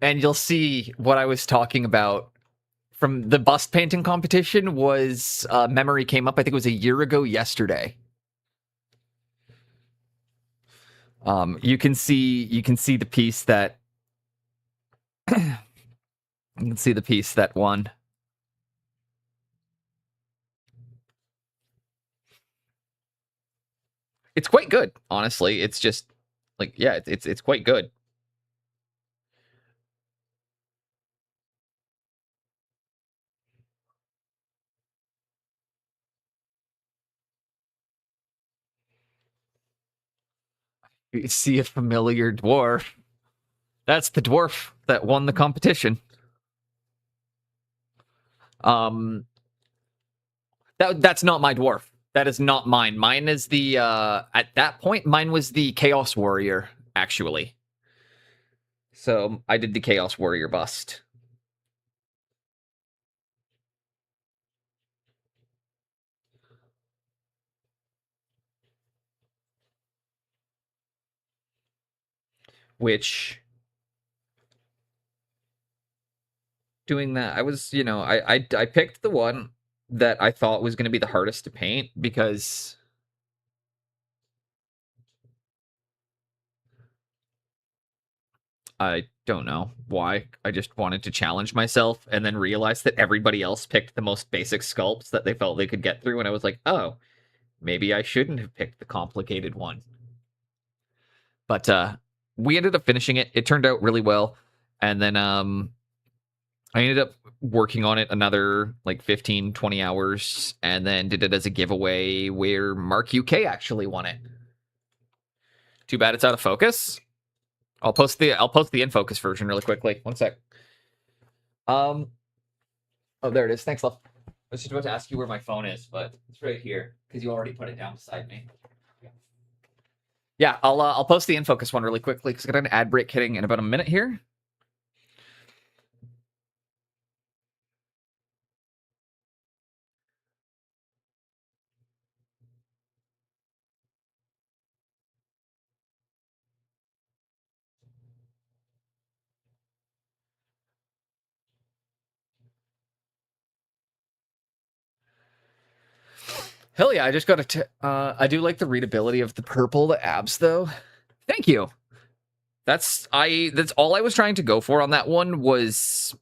and you'll see what I was talking about from the bust painting competition. Was memory came up? I think it was a year ago yesterday. You can see the piece that you can see the piece that won. It's quite good, honestly. It's just like, yeah, it's quite good. You see a familiar dwarf. That's the dwarf that won the competition. That's not my dwarf. That is not mine. Mine is the at that point, mine was the Chaos Warrior, actually. So I did the Chaos Warrior bust. Which, doing that, I was, I picked the one that I thought was going to be the hardest to paint because I don't know why. I just wanted to challenge myself and then realized that everybody else picked the most basic sculpts that they felt they could get through. And I was like, oh, maybe I shouldn't have picked the complicated one. But we ended up finishing it. It turned out really well. And then I ended up working on it another like 15, 20 hours and then did it as a giveaway where Mark UK actually won it. Too bad it's out of focus. I'll post the in focus version really quickly. One sec. Oh, there it is. Thanks, love. I was just about to ask you where my phone is, but it's right here because you already put it down beside me. Yeah, I'll post the in focus one really quickly because I got an ad break hitting in about a minute here. Hell yeah, I just got I do like the readability of the purple, the abs, though. Thank you. That's all I was trying to go for on that one was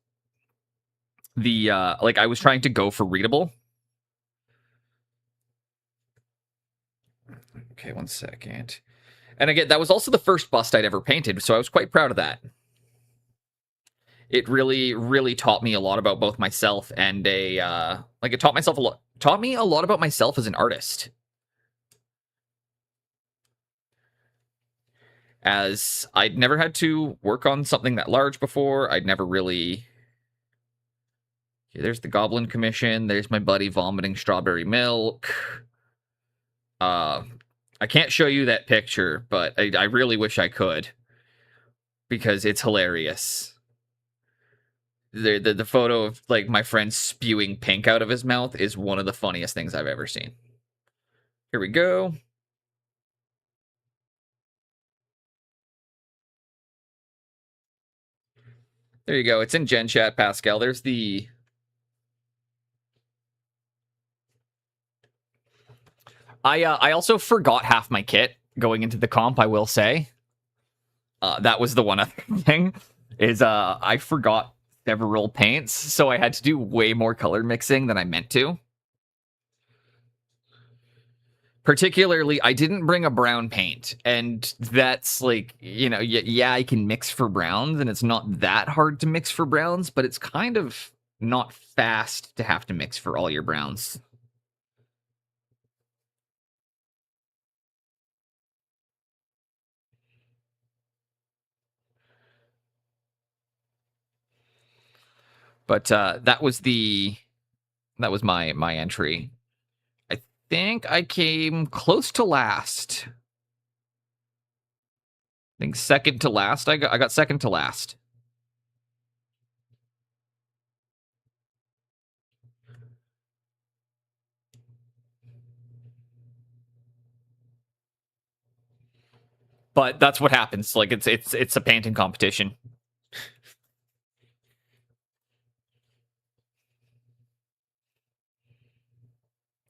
the I was trying to go for readable. Okay, one second. And again, that was also the first bust I'd ever painted, so I was quite proud of that. It really, really taught me a lot about both myself and it taught me a lot about myself as an artist. As I'd never had to work on something that large before. I'd never really... Okay, there's the Goblin Commission. There's my buddy vomiting strawberry milk. I can't show you that picture, but I really wish I could. Because it's hilarious. The photo of like my friend spewing pink out of his mouth is one of the funniest things I've ever seen. Here we go. There you go. It's in Gen Chat, Pascal. There's the... I also forgot half my kit going into the comp, I will say. That was the one other thing, is I forgot several paints, so I had to do way more color mixing than I meant to. Particularly, I didn't bring a brown paint, and that's like, yeah, I can mix for browns, and it's not that hard to mix for browns, but it's kind of not fast to have to mix for all your browns. But that was my entry. I think I came close to last. I think second to last. I got second to last. But that's what happens. Like it's a painting competition.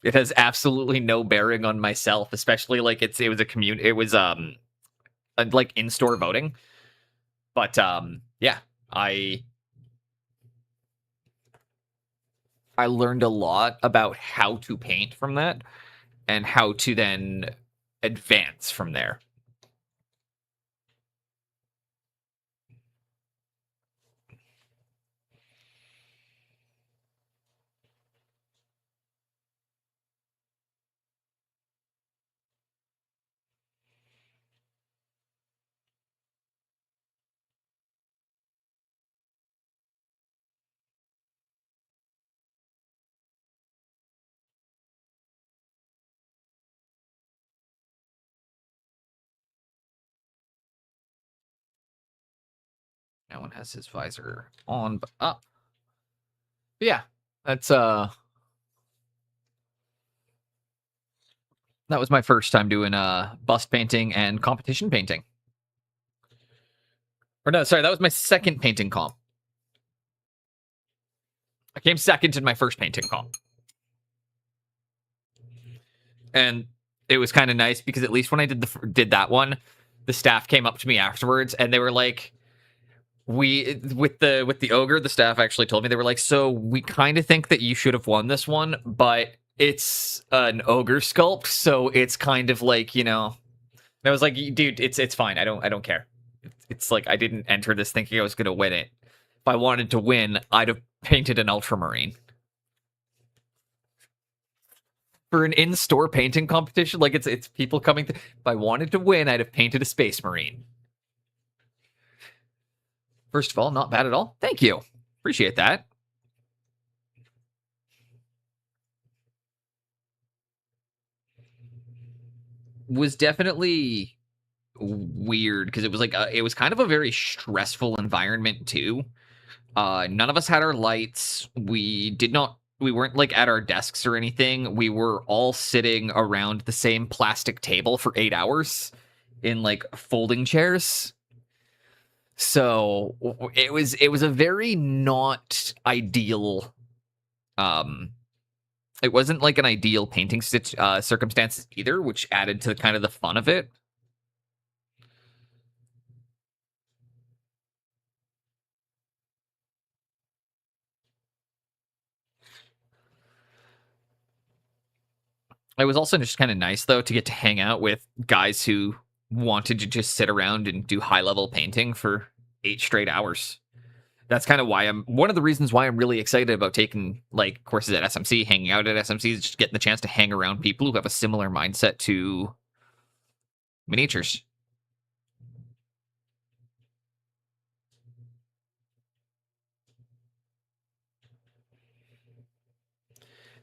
It has absolutely no bearing on myself, especially like it was a community. It was like in-store voting. But yeah, I I learned a lot about how to paint from that and how to then advance from there. That one has his visor on, but up. But yeah, that's that was my first time doing bust painting and competition painting. Or no, sorry, that was my second painting comp. I came second in my first painting comp. And it was kind of nice because at least when I did that one, the staff came up to me afterwards and they were like, with the ogre, the staff actually told me, they were like, so we kind of think that you should have won this one, but it's an ogre sculpt, so it's kind of like, you know. And I was like, dude, it's fine. I don't care. It's like I didn't enter this thinking I was gonna win it. If I wanted to win, I'd have painted an ultramarine. For an in-store painting competition, like it's people coming. If I wanted to win, I'd have painted a space marine. First of all, not bad at all. Thank you. Appreciate that. Was definitely weird because it was kind of a very stressful environment too. None of us had our lights. We weren't like at our desks or anything. We were all sitting around the same plastic table for 8 hours in like folding chairs. So it was a very not ideal. It wasn't like an ideal painting circumstances either, which added to kind of the fun of it. It was also just kind of nice though to get to hang out with guys who wanted to just sit around and do high level painting for 8 straight hours. That's kind of why I'm one of the reasons why I'm really excited about taking like courses at SMC, hanging out at SMC, is just getting the chance to hang around people who have a similar mindset to miniatures.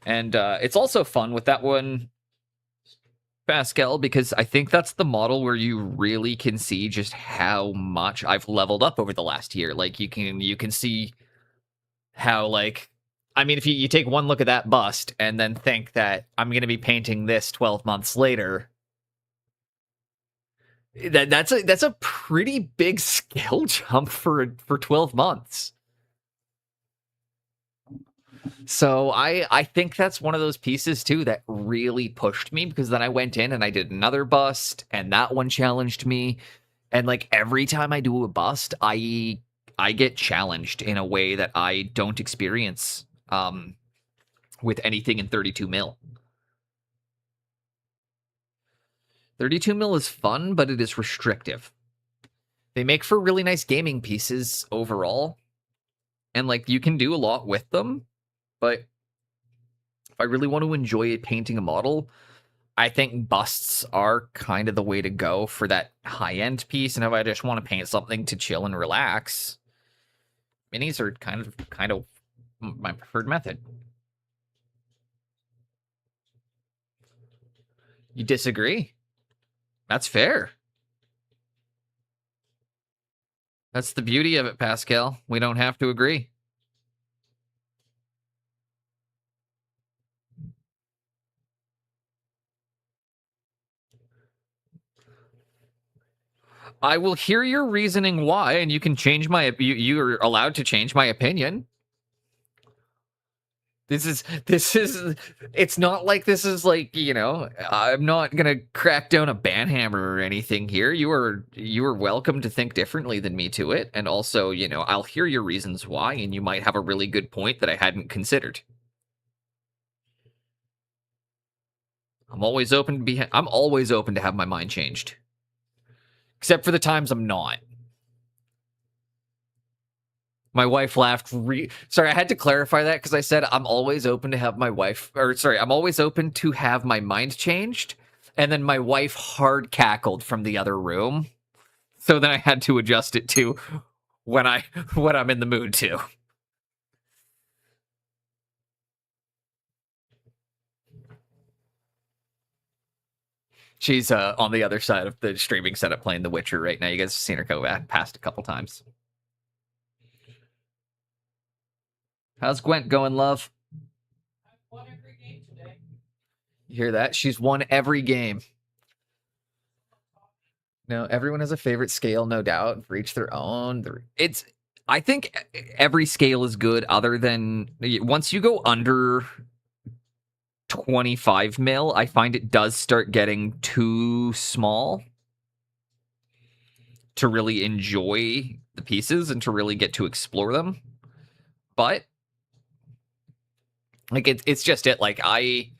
And it's also fun with that one, Pascal, because I think that's the model where you really can see just how much I've leveled up over the last year. Like you can see how like I mean if you take one look at that bust and then think that I'm gonna be painting this 12 months later, that's a pretty big skill jump for 12 months. So I think that's one of those pieces too that really pushed me, because then I went in and I did another bust and that one challenged me. And like every time I do a bust, I get challenged in a way that I don't experience with anything in 32 mil. 32 mil is fun, but it is restrictive. They make for really nice gaming pieces overall, and like you can do a lot with them, but if I really want to enjoy painting a model, I think busts are kind of the way to go for that high-end piece. And if I just want to paint something to chill and relax, minis are kind of my preferred method. You disagree? That's fair. That's the beauty of it, Pascal. We don't have to agree. I will hear your reasoning why, and you can change my. You're allowed to change my opinion. This is. It's not like this is like, I'm not gonna crack down a banhammer or anything here. You are welcome to think differently than me to it, and also, I'll hear your reasons why, and you might have a really good point that I hadn't considered. I'm always open to have my mind changed. Except for the times I'm not. My wife laughed. Sorry, I had to clarify that because I said I'm always open to have I'm always open to have my mind changed. And then my wife hard cackled from the other room. So then I had to adjust it to when I'm in the mood to. She's on the other side of the streaming setup playing The Witcher right now. You guys have seen her go past a couple times. How's Gwent going, love? I've won every game today. You hear that? She's won every game. No, everyone has a favorite scale, no doubt, for each their own. I think every scale is good other than once you go under 25 mil, I find it does start getting too small to really enjoy the pieces and to really get to explore them. But like it's just it. Like I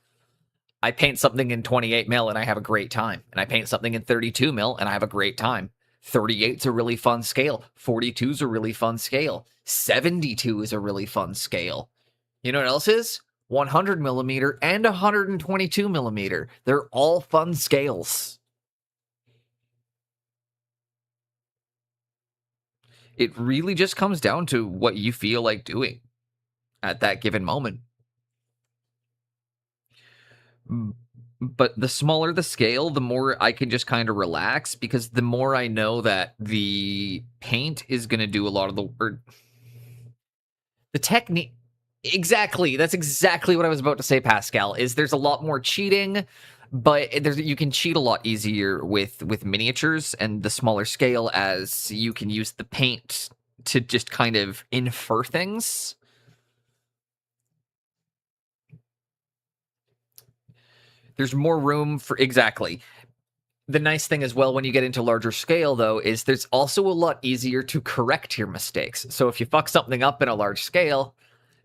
paint something in 28 mil and I have a great time, and I paint something in 32 mil and I have a great time. 38's a really fun scale. 42's a really fun scale. 72 is a really fun scale. You know what else is? 100 millimeter and 122 millimeter. They're all fun scales. It really just comes down to what you feel like doing at that given moment. But the smaller the scale, the more I can just kind of relax, because the more I know that the paint is going to do a lot of the work. The technique. Exactly. That's exactly what I was about to say, Pascal, is there's a lot more cheating, but you can cheat a lot easier with miniatures and the smaller scale, as you can use the paint to just kind of infer things. There's more room for... Exactly. The nice thing as well when you get into larger scale, though, is there's also a lot easier to correct your mistakes. So if you fuck something up in a large scale,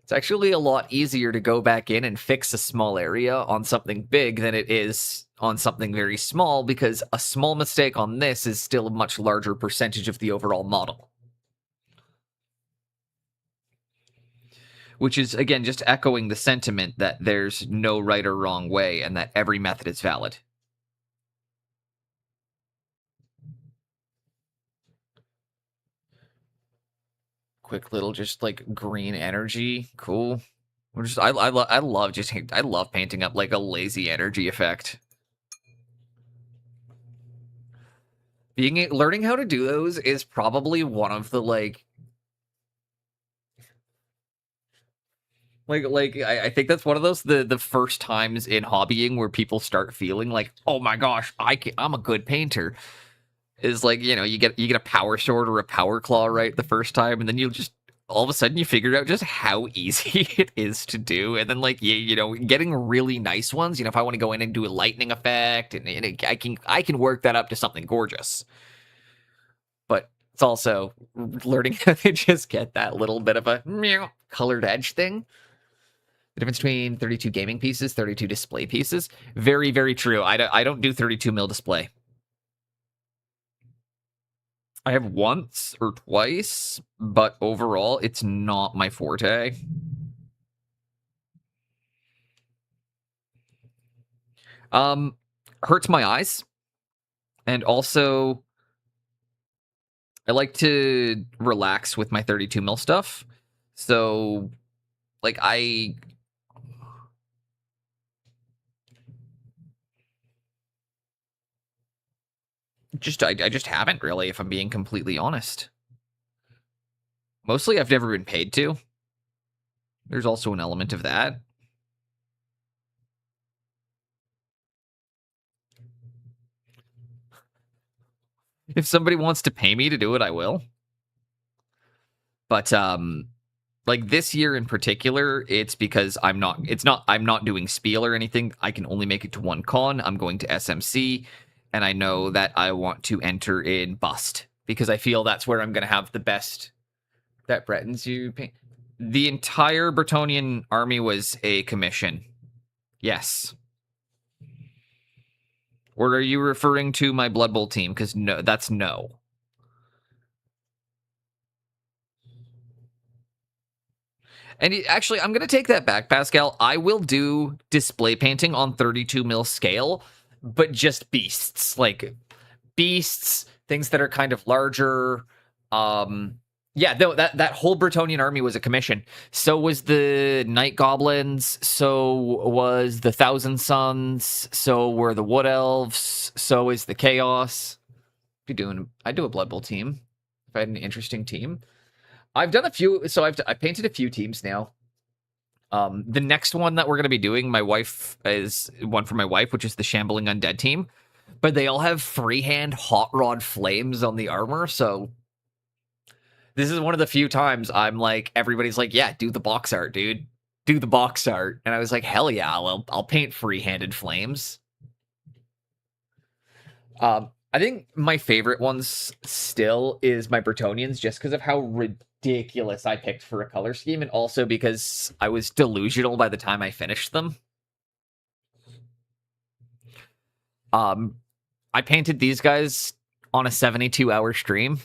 it's actually a lot easier to go back in and fix a small area on something big than it is on something very small, because a small mistake on this is still a much larger percentage of the overall model. Which is, again, just echoing the sentiment that there's no right or wrong way and that every method is valid. Quick little just like green energy. Cool. I love painting up like a lazy energy effect. Learning how to do those is probably one of the I think that's one of those the first times in hobbying where people start feeling like, oh my gosh, I'm a good painter. Is like, you get a power sword or a power claw right the first time, and then you just all of a sudden you figured out just how easy it is to do, and then getting really nice ones. If I want to go in and do a lightning effect, and I can work that up to something gorgeous. But it's also learning how to just get that little bit of a colored edge thing. The difference between 32 gaming pieces, 32 display pieces. Very, very true. I don't do 32 mil display. I have once or twice, but overall, it's not my forte. Hurts my eyes. And also, I like to relax with my 32 mil stuff. So, like, I just haven't really, if I'm being completely honest. Mostly I've never been paid to. There's also an element of that. If somebody wants to pay me to do it, I will. But like this year in particular, it's because I'm not doing Spiel or anything. I can only make it to one con. I'm going to SMC, and I know that I want to enter in Bust because I feel that's where I'm going to have the best. That Bretons you paint. The entire Bretonnian army was a commission. Yes. Or are you referring to my Blood Bowl team? Because no, that's no. And actually, I'm going to take that back, Pascal. I will do display painting on 32 mil scale, but just beasts. Like beasts, things that are kind of larger. Yeah, that whole Bretonnian army was a commission. So was the Night Goblins. So was the Thousand Suns. So were the Wood Elves. So is the Chaos. I'd do a Blood Bowl team if I had an interesting team. I've done a few, so I painted a few teams now. The next one that we're going to be doing, my wife is one for my wife, which is the Shambling Undead team. But they all have freehand hot rod flames on the armor, so this is one of the few times I'm like, everybody's like, yeah, do the box art, dude. Do the box art. And I was like, hell yeah, I'll paint free-handed flames. I think my favorite ones still is my Bretonnians, just because of how ridiculous I picked for a color scheme, and also because I was delusional by the time I finished them. I painted these guys on a 72-hour stream.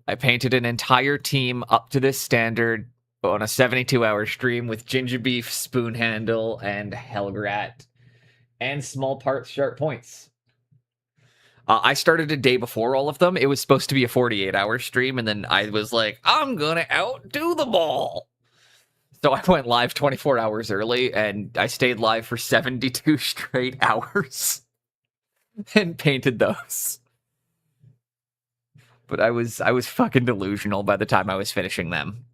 I painted an entire team up to this standard on a 72-hour stream with Ginger Beef, Spoon Handle, and Hellgrat, and small parts, sharp points. I started a day before all of them. It was supposed to be a 48-hour stream, and then I was like, I'm gonna outdo them all. So I went live 24 hours early, and I stayed live for 72 straight hours and painted those. But I was fucking delusional by the time I was finishing them.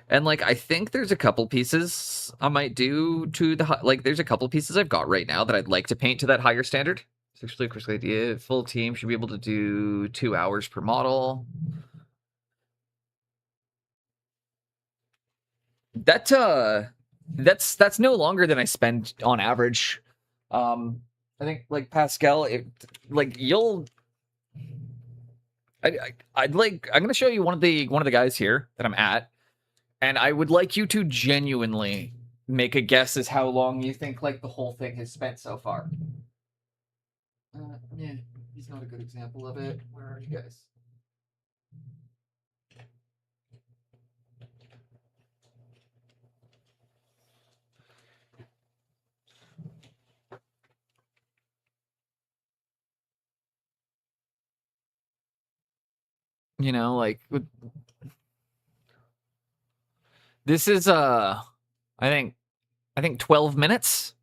And, like, I think there's a couple pieces I might do to the... Like, there's a couple pieces I've got right now that I'd like to paint to that higher standard. It's actually a quick idea. Full team should be able to do 2 hours per model. That's no longer than I spend on average. I think, like, Pascal, I'm gonna show you one of the guys here that I'm at, and I would like you to genuinely make a guess as how long you think like the whole thing has spent so far. Yeah, he's not a good example of it. Where are you guys? You know, like, this is I think 12 minutes.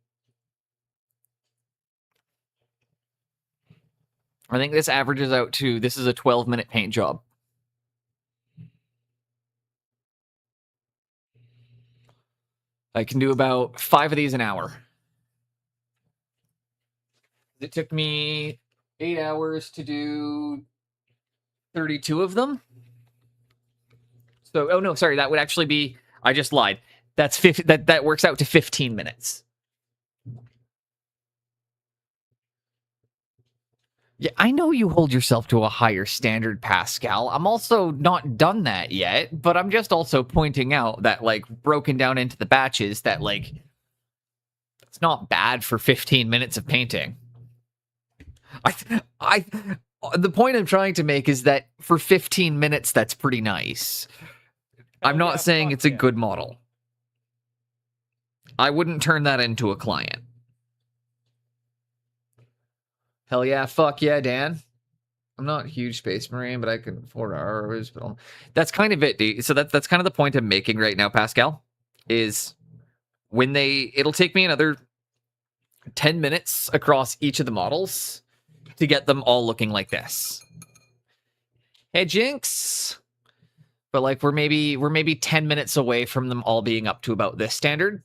I think this averages out to, this is a 12-minute paint job. I can do about 5 of these an hour. It took me 8 hours to do 32 of them. So, oh no, sorry, that would actually be, I just lied. That's that works out to 15 minutes. Yeah, I know you hold yourself to a higher standard, Pascal. I'm also not done that yet, but I'm just also pointing out that, like, broken down into the batches, that, like, it's not bad for 15 minutes of painting. The point I'm trying to make is that for 15 minutes, that's pretty nice. I'm not saying it's a good model. I wouldn't turn that into a client. Hell yeah, fuck yeah, Dan. I'm not a huge Space Marine, but I can afford hours. But that's kind of it, dude. So that's kind of the point I'm making right now, Pascal. Is when it'll take me another 10 minutes across each of the models to get them all looking like this. Hey, Jinx. But like we're maybe 10 minutes away from them all being up to about this standard.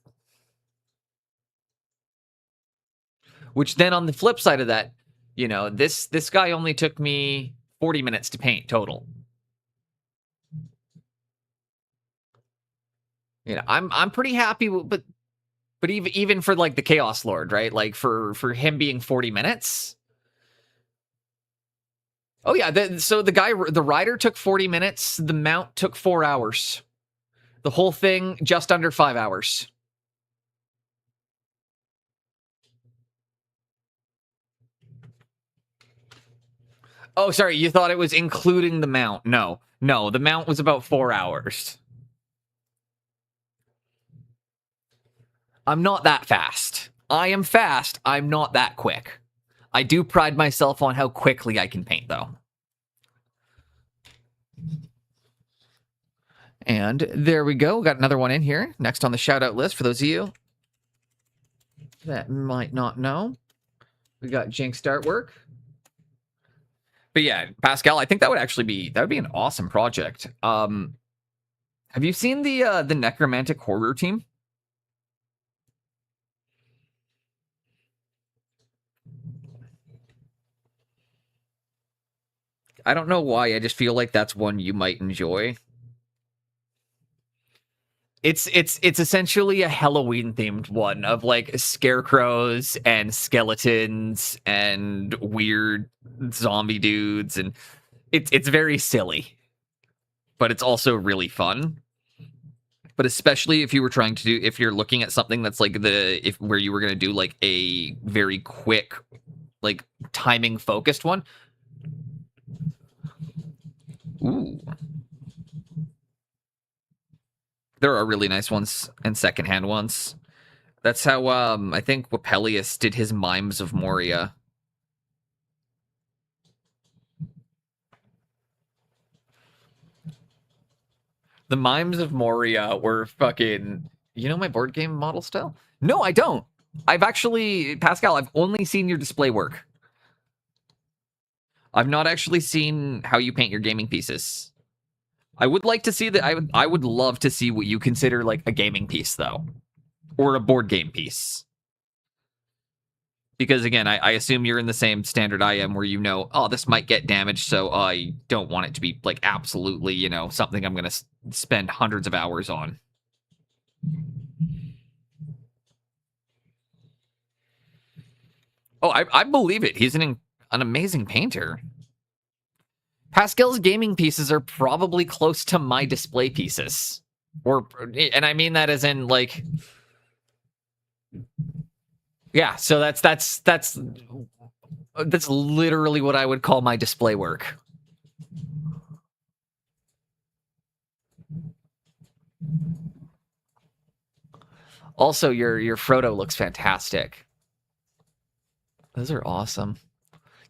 Which then on the flip side of that, you know, this guy only took me 40 minutes to paint total. You know, I'm pretty happy, but even for like the Chaos Lord, right? Like for him being 40 minutes. Oh yeah, so the rider took 40 minutes, the mount took 4 hours. The whole thing just under 5 hours. Oh, sorry, you thought it was including the mount. No, the mount was about 4 hours. I'm not that fast. I am fast. I'm not that quick. I do pride myself on how quickly I can paint, though. And there we go. Got another one in here. Next on the shout-out list, for those of you that might not know, we got Jinx artwork. But yeah, Pascal, I think that would be an awesome project. Have you seen the Necromantic Horror team? I don't know why. I just feel like that's one you might enjoy. It's essentially a Halloween themed one of like scarecrows and skeletons and weird zombie dudes, and it's very silly, but it's also really fun. But especially if you're looking at something that's like where you were gonna do like a very quick, like timing focused one. Ooh. There are really nice ones and secondhand ones. That's how I think Wapelius did his Mimes of Moria. The Mimes of Moria were fucking... You know my board game model style? No, I don't. Pascal, I've only seen your display work. I've not actually seen how you paint your gaming pieces. I would like to see that. I would love to see what you consider like a gaming piece, though, or a board game piece. Because again, I assume you're in the same standard I am, where you know, oh, this might get damaged, so I don't want it to be like absolutely, you know, something I'm going to spend hundreds of hours on. Oh, I believe it. He's an amazing painter. Pascal's gaming pieces are probably close to my display pieces. And I mean that as in like, yeah, so that's literally what I would call my display work. Also, your Frodo looks fantastic. Those are awesome.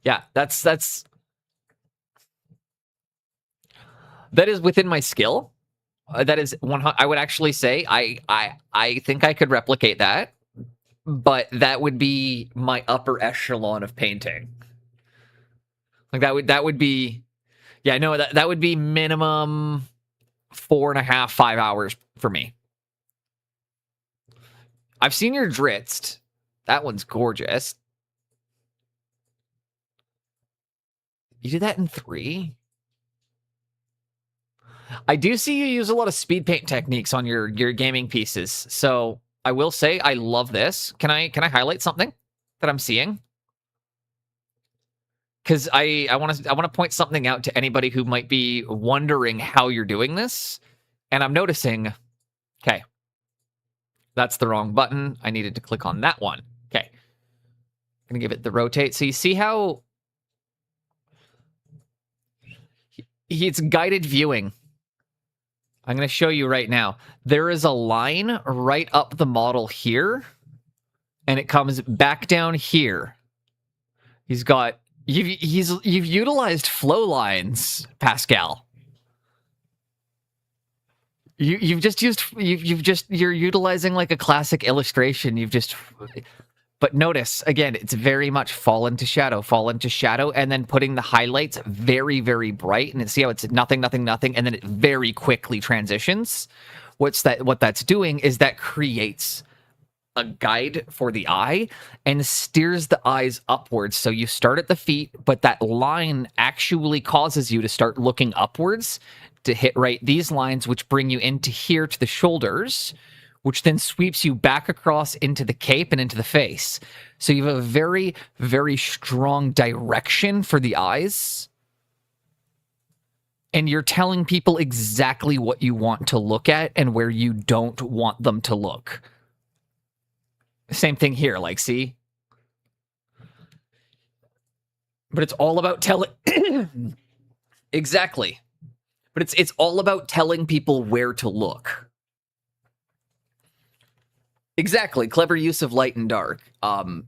Yeah, that is within my skill. That is I would actually say I think I could replicate that, but that would be my upper echelon of painting. Like that would be, yeah, no, that would be minimum 4.5, 5 hours for me. I've seen your Dritz. That one's gorgeous. You did that in 3? I do see you use a lot of speed paint techniques on your gaming pieces. So I will say I love this. Can I highlight something that I'm seeing? Because I want to point something out to anybody who might be wondering how you're doing this. And I'm noticing, okay, that's the wrong button. I needed to click on that one. Okay. I'm going to give it the rotate. So you see how it's guided viewing. I'm going to show you right now. There is a line right up the model here, and it comes back down here. He's got you've utilized flow lines, Pascal. You're utilizing like a classic illustration. But notice, again, it's very much fall into shadow, and then putting the highlights very, very bright. And see how it's nothing, nothing, nothing, and then it very quickly transitions. What that's doing is that creates a guide for the eye and steers the eyes upwards. So you start at the feet, but that line actually causes you to start looking upwards to hit right these lines, which bring you into here to the shoulders, which then sweeps you back across into the cape and into the face. So you have a very, very strong direction for the eyes. And you're telling people exactly what you want to look at and where you don't want them to look. Same thing here, like, see? But it's all about telling... Exactly. But it's all about telling people where to look. Exactly. Clever use of light and dark. And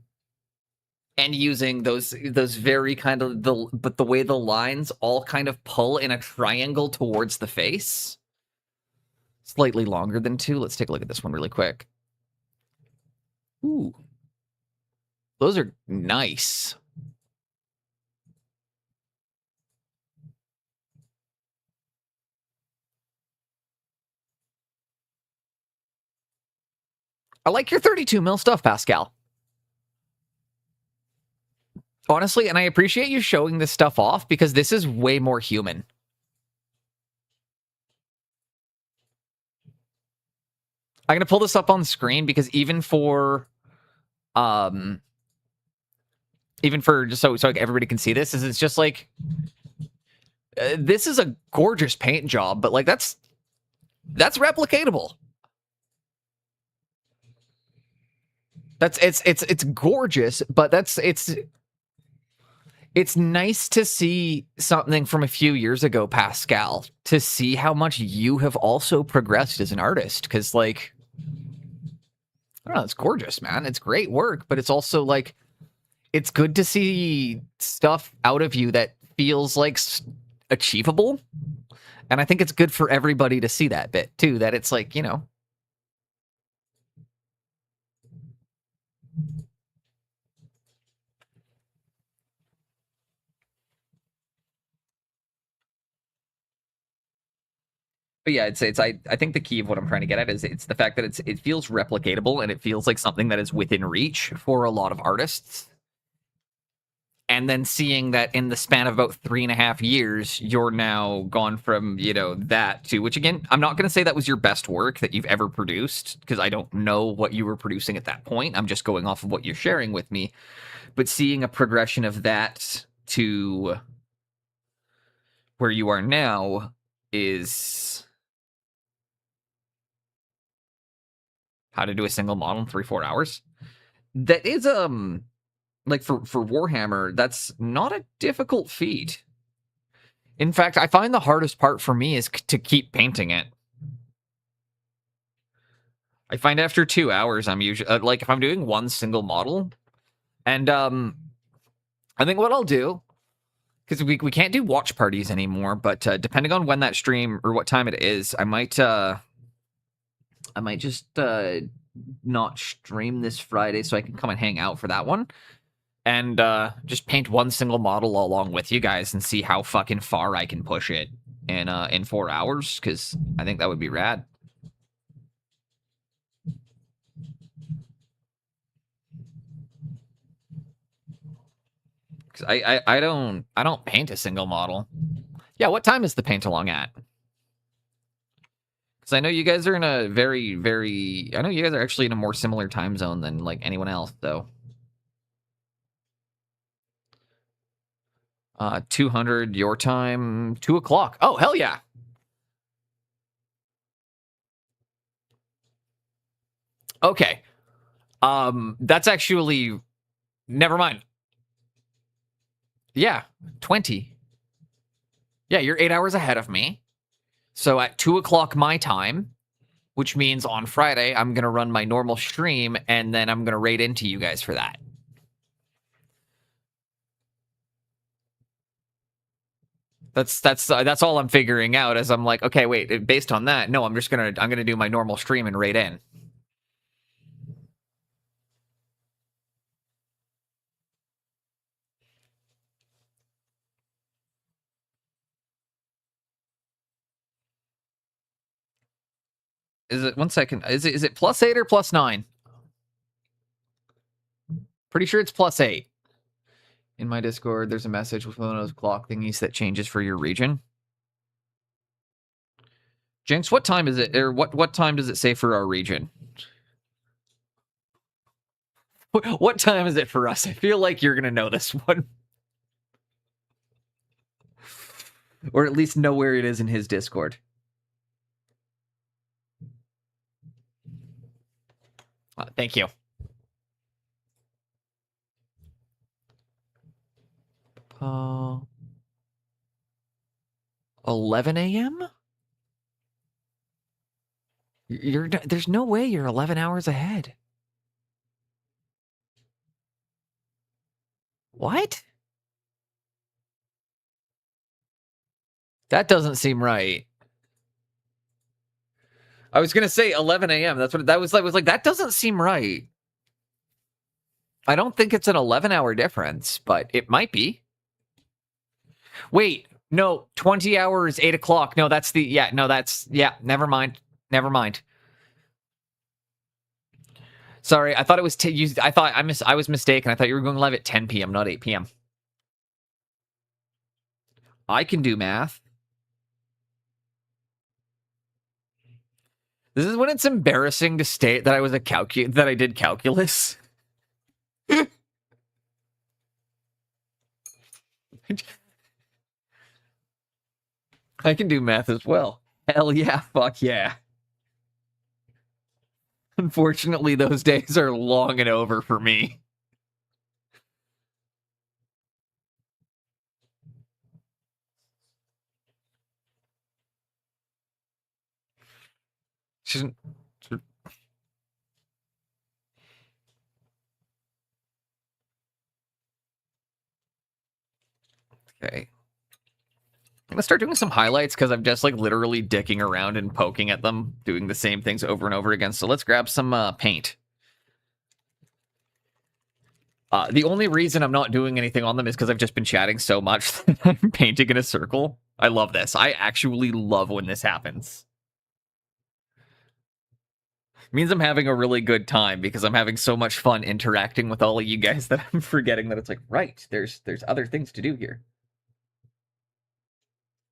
using those very kind of... But the way the lines all kind of pull in a triangle towards the face. Slightly longer than 2. Let's take a look at this one really quick. Ooh. Those are nice. I like your 32 mil stuff, Pascal. Honestly, and I appreciate you showing this stuff off because this is way more human. I'm going to pull this up on the screen because even for just so everybody can see this, is it's just like this is a gorgeous paint job, but like that's replicatable. It's gorgeous, but it's nice to see something from a few years ago, Pascal, to see how much you have also progressed as an artist. Because, like, I don't know, it's gorgeous, man. It's great work, but it's also, like, it's good to see stuff out of you that feels, like, achievable. And I think it's good for everybody to see that bit, too, that it's, like, you know... But yeah, I think the key of what I'm trying to get at is it's the fact that it feels replicatable and it feels like something that is within reach for a lot of artists. And then seeing that in the span of about 3.5 years, you're now gone from, you know, that to, which again, I'm not going to say that was your best work that you've ever produced, because I don't know what you were producing at that point. I'm just going off of what you're sharing with me. But seeing a progression of that to where you are now is... How to do a single model in 3-4 hours. That is like for Warhammer, that's not a difficult feat. In fact, I find the hardest part for me is to keep painting it. I find after 2 hours, I'm usually like if I'm doing one single model, and I think what I'll do, because we can't do watch parties anymore, but depending on when that stream or what time it is, I might just not stream this Friday so I can come and hang out for that one. And just paint one single model along with you guys and see how fucking far I can push it in 4 hours, because I think that would be rad. Because I don't paint a single model. Yeah, what time is the paint along at? Because I know you guys are in a very, very... I know you guys are actually in a more similar time zone than, like, anyone else, though. 200 your time, 2 o'clock. Oh, hell yeah. Okay. That's actually... Never mind. Yeah, 20. Yeah, you're 8 hours ahead of me. So at 2 o'clock my time, which means on Friday, I'm going to run my normal stream, and then I'm going to raid into you guys for that. That's all I'm figuring out, as I'm like, okay, wait, based on that, no, I'm going to do my normal stream and raid in. Is it 1 second? Is it +8 or +9? Pretty sure it's +8. In my Discord, there's a message with one of those clock thingies that changes for your region. Jinx, what time is it? Or what time does it say for our region? What time is it for us? I feel like you're gonna know this one. Or at least know where it is in his Discord. Thank you. Uh, 11 a.m.? There's no way you're 11 hours ahead. What? That doesn't seem right. I was gonna say 11 a.m. That's what that was like. Was like that doesn't seem right. I don't think it's an 11-hour difference, but it might be. Wait, no, 20 hours, 8 o'clock. No, that's the never mind. Never mind. Sorry, I thought it was I was mistaken. I thought you were going live at 10 p.m., not 8 p.m. I can do math. This is when it's embarrassing to state that I was that I did calculus. I can do math as well. Hell yeah, fuck yeah. Unfortunately, those days are long and over for me. Okay. I'm gonna start doing some highlights because I'm just like literally dicking around and poking at them, doing the same things over and over again. So let's grab some paint. The only reason I'm not doing anything on them is because I've just been chatting so much that I'm painting in a circle. I love this. I actually love when this happens. It means I'm having a really good time because I'm having so much fun interacting with all of you guys that I'm forgetting that it's like, right, there's other things to do here.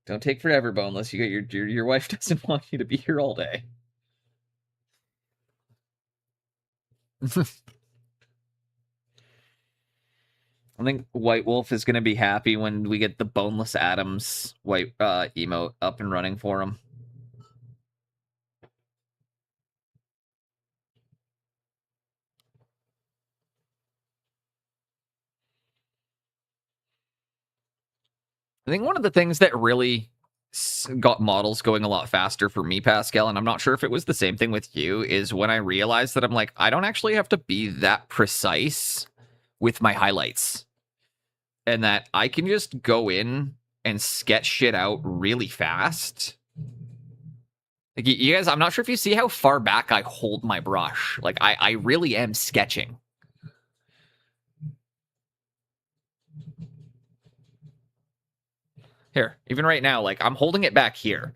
Don't take forever, Boneless. You got your wife doesn't want you to be here all day. I think White Wolf is going to be happy when we get the Boneless Adams white emote up and running for him. I think one of the things that really got models going a lot faster for me, Pascal, and I'm not sure if it was the same thing with you, is when I realized that I'm like, I don't actually have to be that precise with my highlights. And that I can just go in and sketch shit out really fast. Like, you guys, I'm not sure if you see how far back I hold my brush. Like, I really am sketching. Here, even right now, like, I'm holding it back here.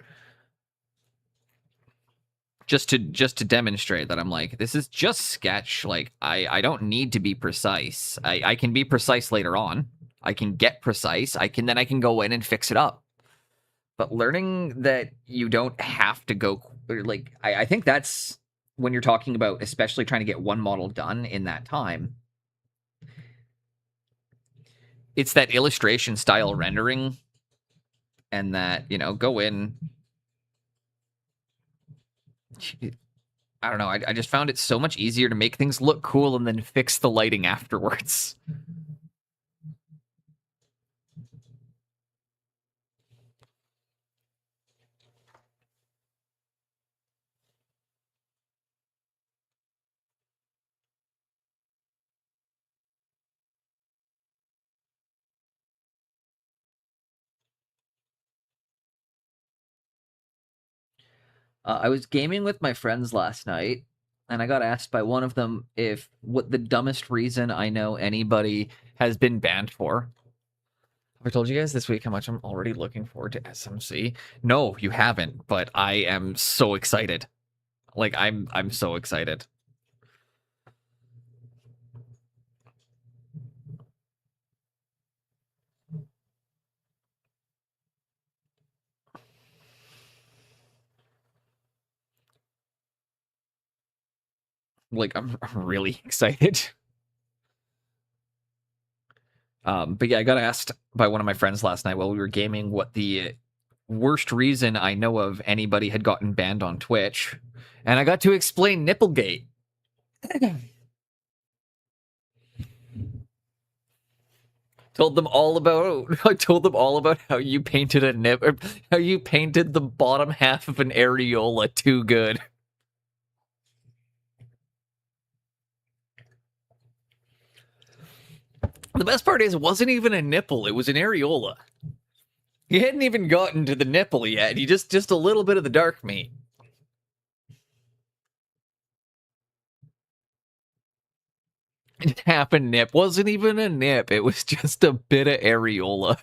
Just to demonstrate that I'm like, this is just sketch. Like, I don't need to be precise. I can be precise later on. I can get precise. Then I can go in and fix it up. But learning that you don't have to go, like, I think that's when you're talking about especially trying to get one model done in that time. It's that illustration style rendering and that, you know, go in. I don't know. I just found it so much easier to make things look cool and then fix the lighting afterwards. I was gaming with my friends last night, and I got asked by one of them if what the dumbest reason I know anybody has been banned for. Have I told you guys this week how much I'm already looking forward to SMC? No, you haven't, but I am so excited. Like, I'm so excited. Like, I'm really excited. But yeah, I got asked by one of my friends last night while we were gaming what the worst reason I know of anybody had gotten banned on Twitch, and I got to explain Nipplegate. Told them all about. I told them all about how you painted a nip, how you painted the bottom half of an areola too good. The best part is, it wasn't even a nipple; it was an areola. He hadn't even gotten to the nipple yet. He just a little bit of the dark meat. Half a nip wasn't even a nip. It was just a bit of areola.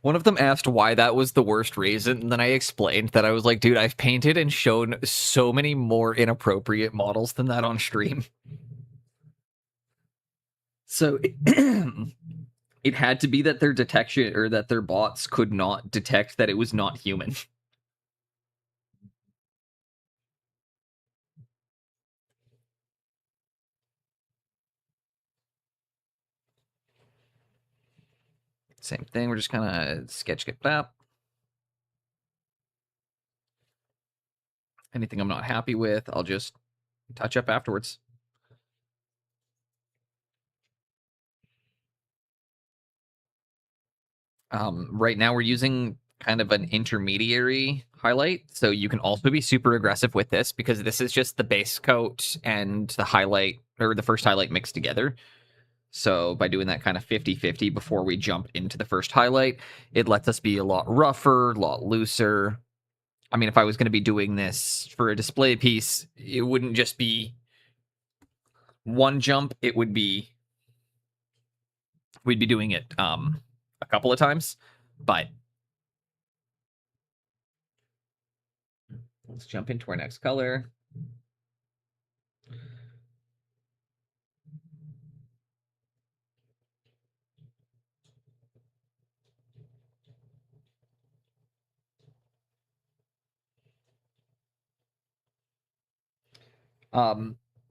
One of them asked why that was the worst reason, and then I explained that I was like, dude, I've painted and shown so many more inappropriate models than that on stream. So it had to be that their detection or that their bots could not detect that it was not human. Same thing. We're just kind of sketch get that. Anything I'm not happy with, I'll just touch up afterwards. Right now we're using kind of an intermediary highlight, so you can also be super aggressive with this because this is just the base coat and the highlight, or the first highlight mixed together. So by doing that kind of 50-50 before we jump into the first highlight, it lets us be a lot rougher, a lot looser. I mean, if I was going to be doing this for a display piece, it wouldn't just be one jump, it would be, we'd be doing it a couple of times. But let's jump into our next color.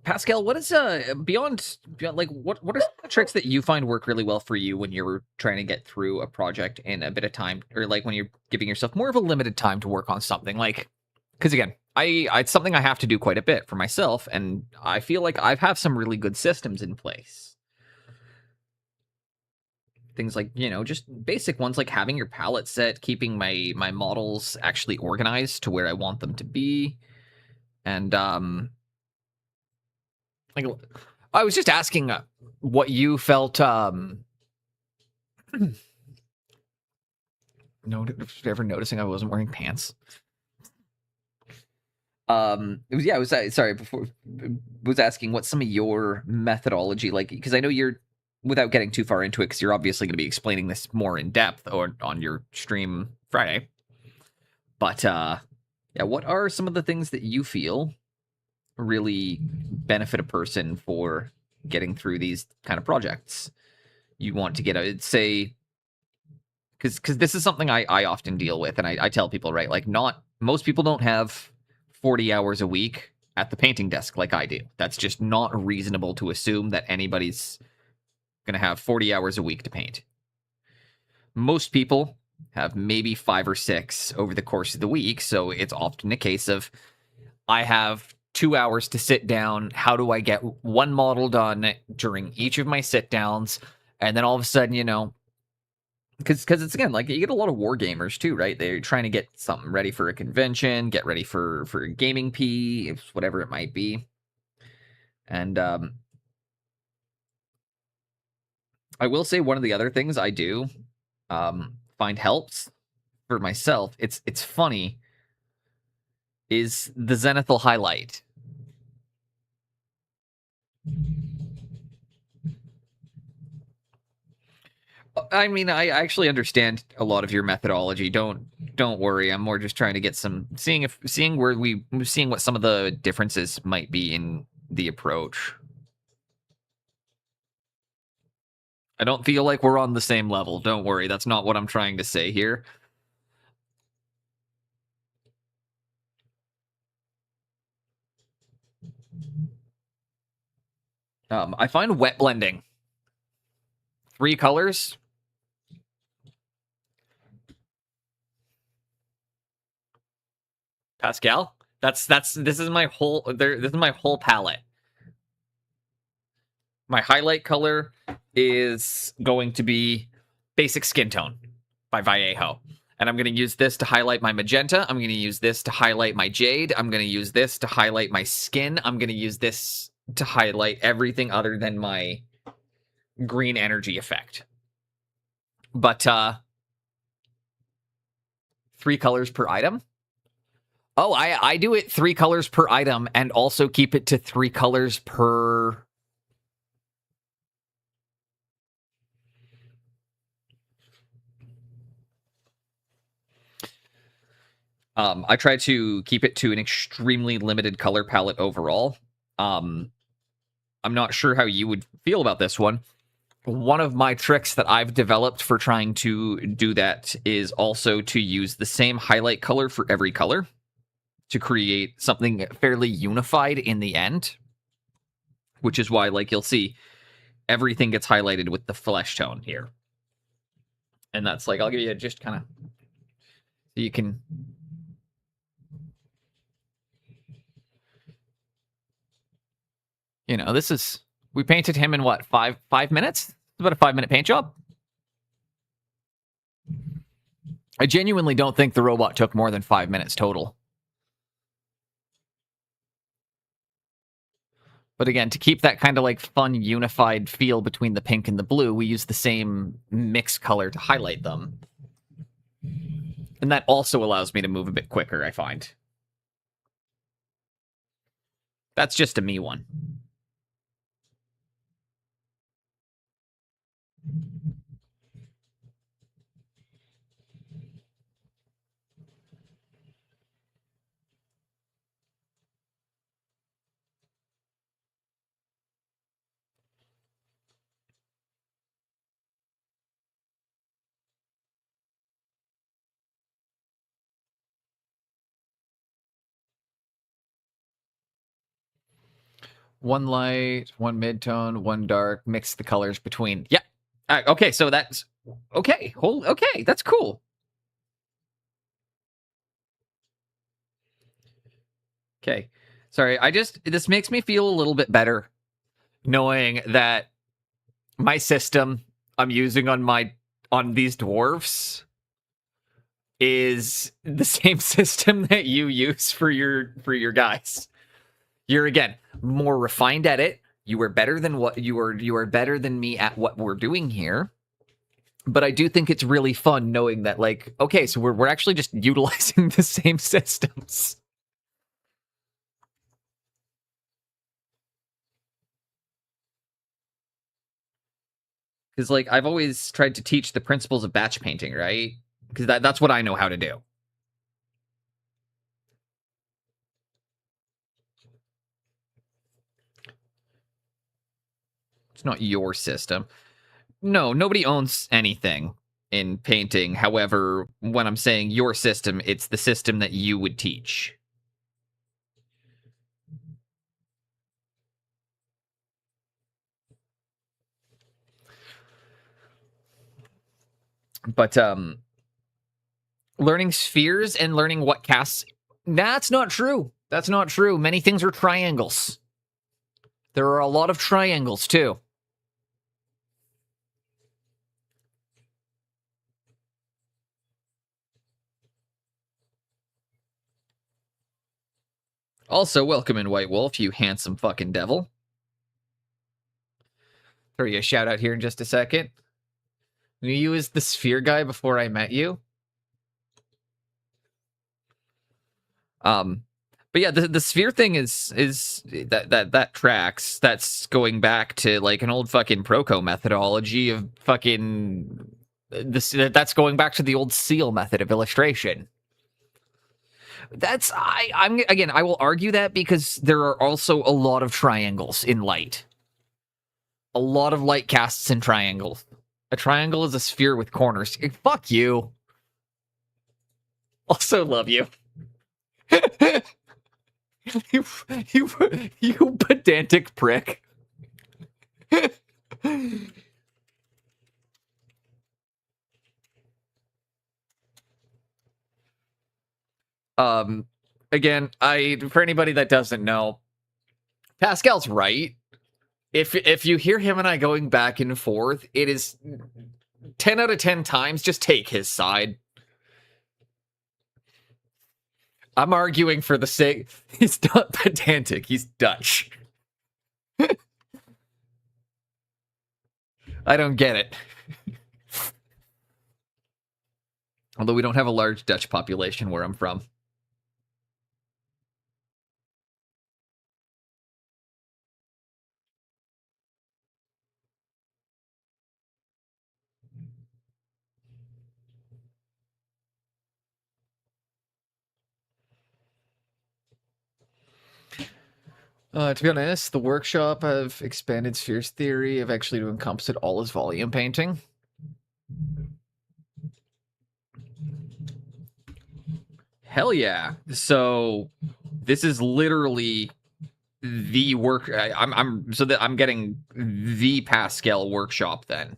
Pascal, what is beyond like what are some of the tricks that you find work really well for you when you're trying to get through a project in a bit of time, or like when you're giving yourself more of a limited time to work on something? Like, because again, I it's something I have to do quite a bit for myself, and I feel like I have some really good systems in place. Things like, you know, just basic ones like having your palette set, keeping my models actually organized to where I want them to be, and like, I was just asking what you felt. No, ever noticing I wasn't wearing pants? It was, yeah. I was sorry before. Was asking what some of your methodology like, because I know you're, without getting too far into it, because you're obviously going to be explaining this more in depth or on your stream Friday. But yeah, what are some of the things that you feel really benefit a person for getting through these kind of projects? You want to get a, say, because this is something I often deal with, and I tell people, right, like, not most people don't have 40 hours a week at the painting desk like I do. That's just not reasonable to assume that anybody's going to have 40 hours a week to paint. Most people have maybe 5 or 6 over the course of the week, so it's often a case of, I have 2 hours to sit down. How do I get one model done during each of my sit downs? And then all of a sudden, you know, because it's, again, like, you get a lot of war gamers too, right? They're trying to get something ready for a convention, get ready for gaming P, whatever it might be. And I will say one of the other things I do find helps for myself, it's funny, is the zenithal highlight. I mean, I actually understand a lot of your methodology. Don't worry. I'm more just trying to get seeing what some of the differences might be in the approach. I don't feel like we're on the same level. Don't worry. That's not what I'm trying to say here. I find wet blending. 3 colors. Pascal? This is my whole palette. My highlight color is going to be Basic Skin Tone by Vallejo. And I'm going to use this to highlight my magenta. I'm going to use this to highlight my jade. I'm going to use this to highlight my skin. I'm going to use this to highlight everything other than my green energy effect. But 3 colors per item. Oh, I do it 3 colors per item and also keep it to 3 colors per... I try to keep it to an extremely limited color palette overall. I'm not sure how you would feel about this one. One of my tricks that I've developed for trying to do that is also to use the same highlight color for every color to create something fairly unified in the end, which is why, like, you'll see everything gets highlighted with the flesh tone here. And that's like, I'll give you just kind of, so you can... You know, this is... We painted him in, what, 5 minutes? It's about a 5-minute paint job. I genuinely don't think the robot took more than 5 minutes total. But again, to keep that kind of like fun, unified feel between the pink and the blue, we use the same mix color to highlight them. And that also allows me to move a bit quicker, I find. That's just a me one. One light, one mid-tone, one dark, mix the colors between. Yeah. Okay, so that's... Okay, okay, that's cool. Okay. Sorry, this makes me feel a little bit better knowing that my system I'm using on these dwarves is the same system that you use for your guys. You're, again, more refined at it. You are better than you are better than me at what we're doing here. But I do think it's really fun knowing that, like, okay, so we're actually just utilizing the same systems. Because, like, I've always tried to teach the principles of batch painting, right? Because that's what I know how to do. It's not your system. No, nobody owns anything in painting. However, when I'm saying your system, it's the system that you would teach. But learning spheres and learning what casts... That's not true. That's not true. Many things are triangles. There are a lot of triangles, too. Also, welcome in, White Wolf, you handsome fucking devil. Throw you a shout out here in just a second. Knew you as the sphere guy before I met you. But yeah, the sphere thing is that tracks. That's going back to like an old fucking Proco methodology of fucking That's going back to the old seal method of illustration. I will argue that because there are also a lot of triangles in light. A lot of light casts in triangles. A triangle is a sphere with corners. Fuck you. Also love you. you pedantic prick. Again, for anybody that doesn't know, Pascal's right. If you hear him and I going back and forth, it is 10 out of 10 times just take his side. I'm arguing for the sake. He's not pedantic. He's Dutch. I don't get it. Although we don't have a large Dutch population where I'm from. To be honest, the workshop have expanded Sphere's theory of actually to encompass it all as volume painting. Hell yeah. So this is literally the work. I'm getting the Pascal workshop then.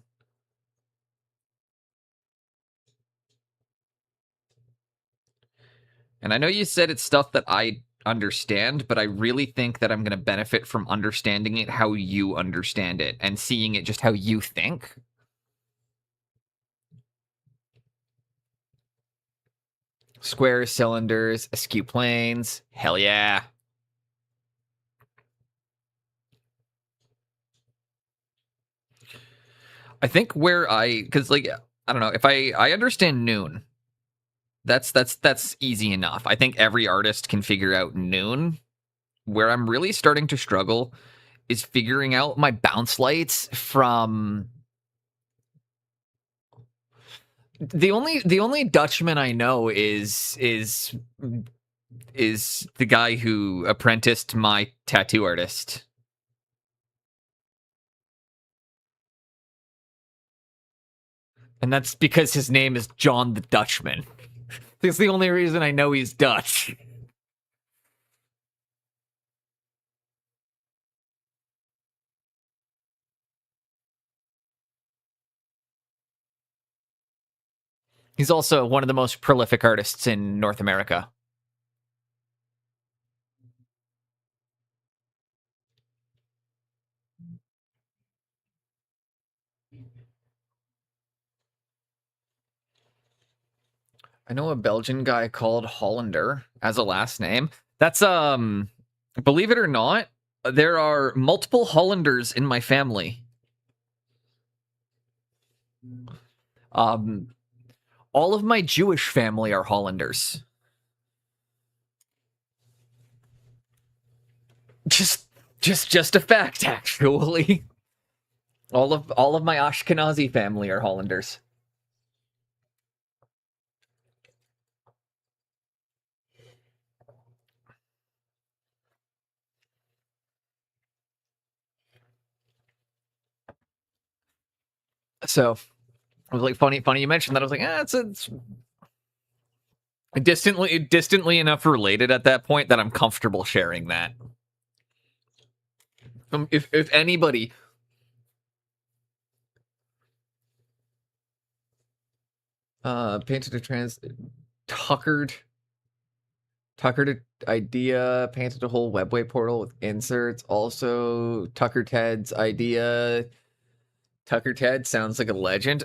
And I know you said it's stuff that I understand, but I really think that I'm going to benefit from understanding it how you understand it and seeing it just how you think. Squares, cylinders, askew planes. Hell yeah. I think because like, I don't know, if I understand noon, that's easy enough. I think every artist can figure out noon. Where I'm really starting to struggle is figuring out my bounce lights from the only Dutchman I know is the guy who apprenticed my tattoo artist. And that's because his name is John the Dutchman. That's the only reason I know he's Dutch. He's also one of the most prolific artists in North America. I know a Belgian guy called Hollander as a last name. That's believe it or not, there are multiple Hollanders in my family. All of my Jewish family are Hollanders. Just a fact, actually. All of my Ashkenazi family are Hollanders. So I was like, funny you mentioned that. I was like, it's distantly enough related at that point that I'm comfortable sharing that. If anybody painted a tuckered idea, painted a whole webway portal with inserts. Also, Tucker Ted's idea. Tucker Ted sounds like a legend.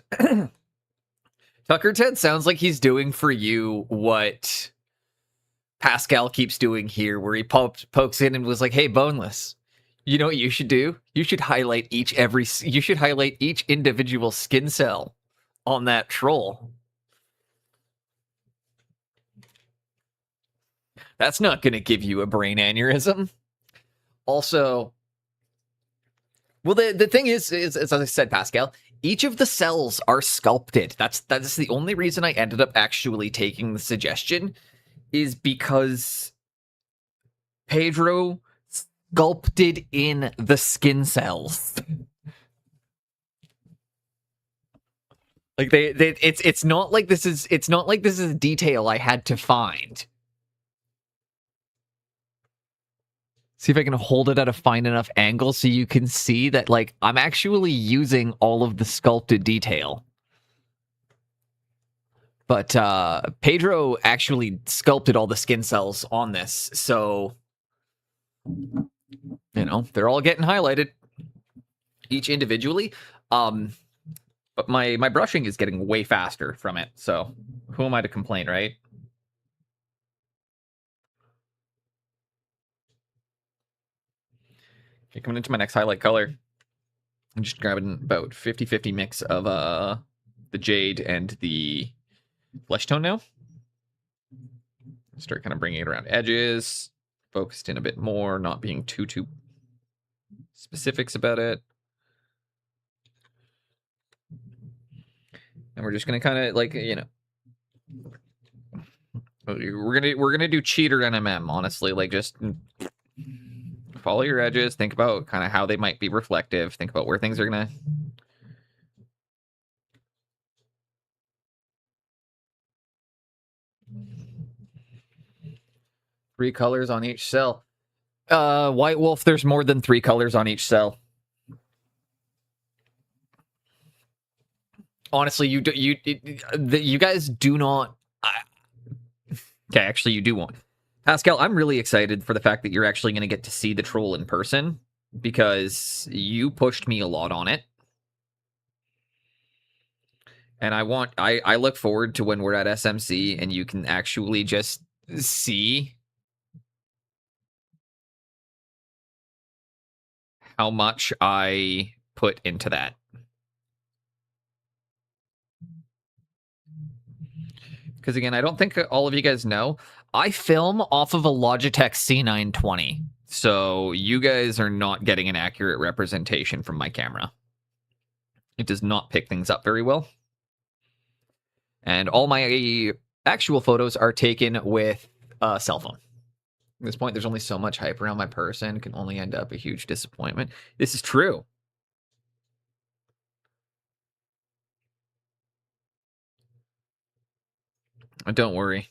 Tucker Ted sounds like he's doing for you what Pascal keeps doing here, where he pokes in and was like, "Hey, Boneless, you know what you should do? You should highlight each individual skin cell on that troll." That's not going to give you a brain aneurysm. Also, well, the thing is, as I said, Pascal, each of the cells are sculpted. That's the only reason I ended up actually taking the suggestion, is because Pedro sculpted in the skin cells. Like it's not like this is a detail I had to find. See if I can hold it at a fine enough angle so you can see that, like, I'm actually using all of the sculpted detail. But Pedro actually sculpted all the skin cells on this, so, you know, they're all getting highlighted, each individually. But my brushing is getting way faster from it, so who am I to complain, right? Okay, coming into my next highlight color. I'm just grabbing about 50-50 mix of the jade and the flesh tone now. Start kind of bringing it around edges, focused in a bit more, not being too specifics about it. And we're just gonna kind of, like, you know, we're gonna do cheater NMM, honestly. Like, just follow your edges, think about kind of how they might be reflective, think about where things are gonna. Three colors on each cell. White Wolf, there's more than 3 colors on each cell. Honestly, you guys do not. Okay, actually, you do want. Pascal, I'm really excited for the fact that you're actually going to get to see the troll in person, because you pushed me a lot on it. And I look forward to when we're at SMC and you can actually just see how much I put into that. Because, again, I don't think all of you guys know, I film off of a Logitech C920. So you guys are not getting an accurate representation from my camera. It does not pick things up very well. And all my actual photos are taken with a cell phone. At this point, there's only so much hype around my person. It can only end up a huge disappointment. This is true. Don't worry.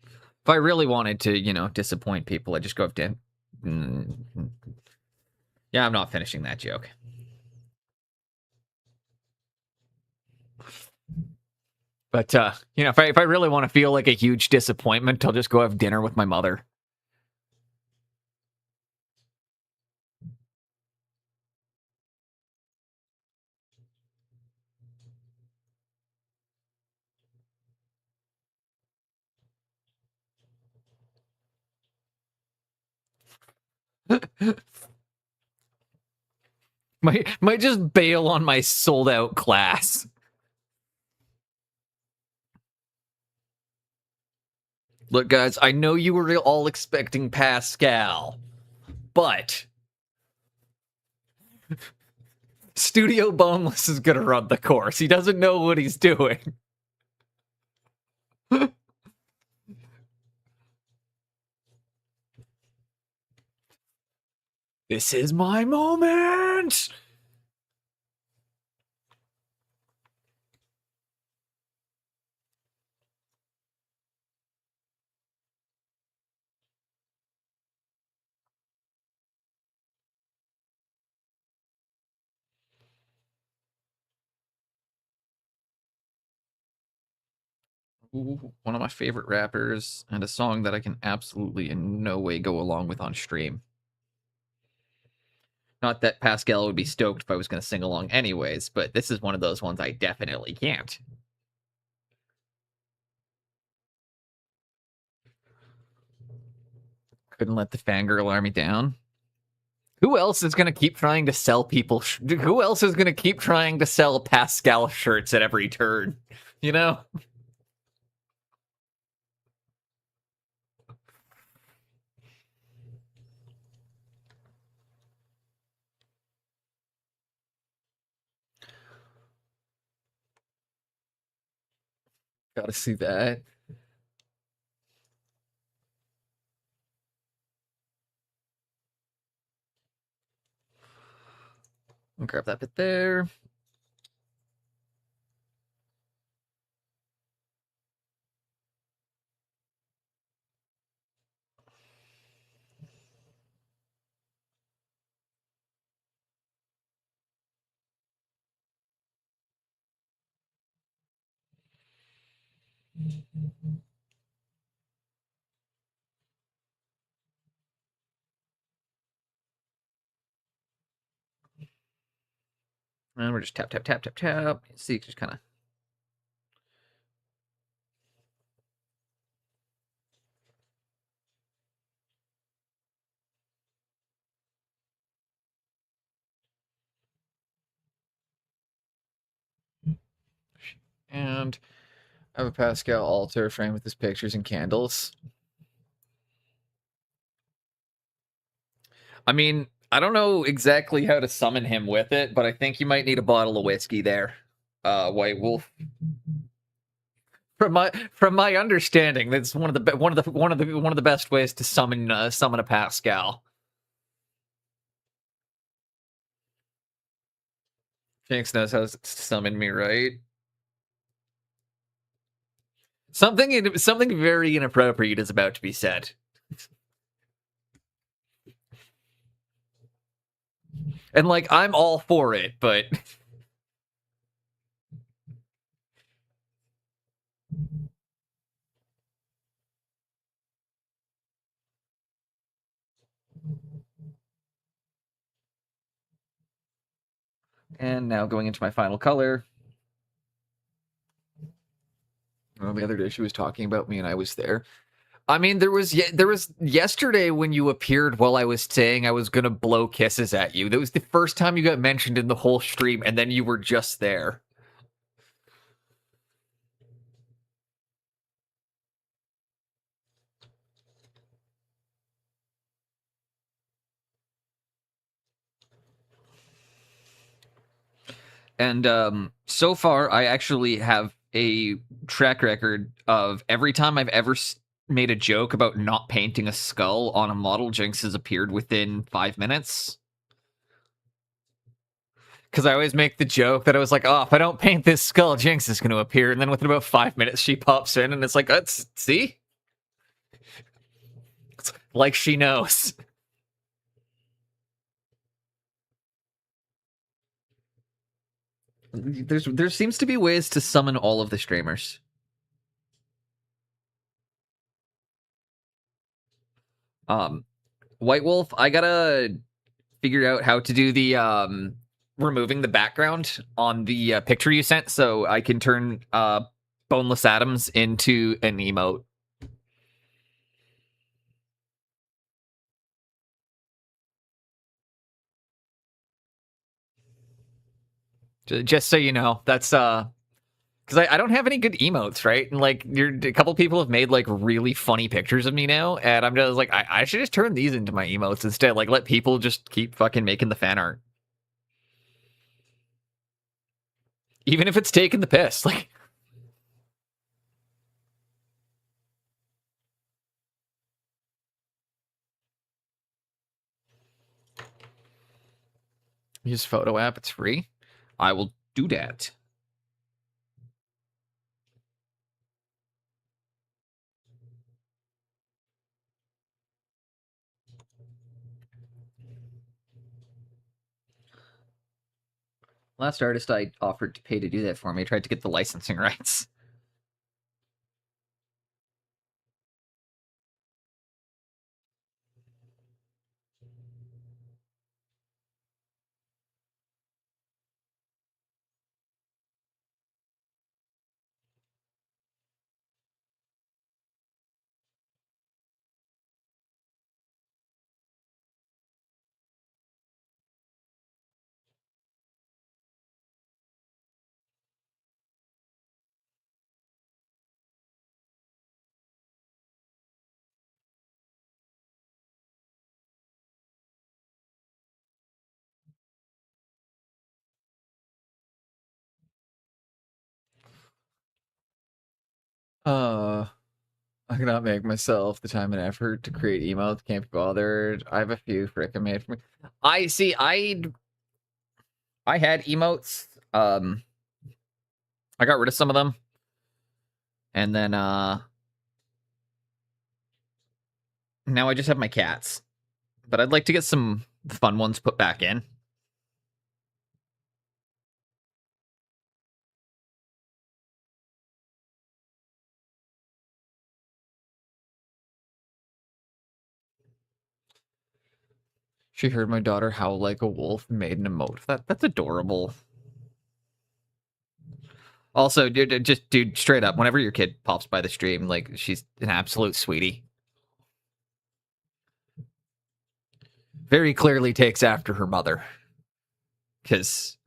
If I really wanted to, you know, disappoint people, I'd just go up to... Yeah, I'm not finishing that joke. But, you know, if I really want to feel like a huge disappointment, I'll just go have dinner with my mother. Might just bail on my sold out class. Look, guys, I know you were all expecting Pascal, but Studio Boneless is gonna run the course. He doesn't know what he's doing. This is my moment! Ooh, one of my favorite rappers, and a song that I can absolutely in no way go along with on stream. Not that Pascal would be stoked if I was going to sing along anyways, but this is one of those ones I definitely can't. Couldn't let the fangirl army down. Who else is going to keep trying to sell people? Who else is going to keep trying to sell Pascal shirts at every turn? You know? Gotta see that. I'll grab that bit there. And we're just tap, tap, tap, tap, tap. See, just kind of. And I have a Pascal altar framed with his pictures and candles. I mean, I don't know exactly how to summon him with it, but I think you might need a bottle of whiskey there, White Wolf. From my understanding, that's one of the best ways to summon a Pascal. Jinx knows how to summon me, right? Something very inappropriate is about to be said. And like I'm all for it, but and now going into my final color. Oh, the other day she was talking about me and I was there. I mean, there was yesterday when you appeared while I was saying I was gonna blow kisses at you. That was the first time you got mentioned in the whole stream, and then you were just there. And so far, I actually have a track record of every time I've ever made a joke about not painting a skull on a model, Jinx has appeared within 5 minutes. Because I always make the joke that I was like, oh, if I don't paint this skull, Jinx is going to appear. And then within about 5 minutes, she pops in, and it's like, see? It's like she knows. There seems to be ways to summon all of the streamers. White Wolf, I gotta figure out how to do the removing the background on the picture you sent, so I can turn Boneless Adams into an emote. Just so you know, that's because I don't have any good emotes, right? And like, a couple people have made like really funny pictures of me now, and I'm just like, I should just turn these into my emotes instead. Like, let people just keep fucking making the fan art, even if it's taking the piss. Like, use photo app, it's free. I will do that. Last artist I offered to pay to do that for me tried to get the licensing rights. I cannot make myself the time and effort to create emotes. Can't be bothered. I have a few frickin' made for me. I see. I had emotes. I got rid of some of them, and then now I just have my cats. But I'd like to get some fun ones put back in. She heard my daughter howl like a wolf and made an emote. That's adorable. Also, dude, straight up, whenever your kid pops by the stream, like, she's an absolute sweetie. Very clearly takes after her mother. Because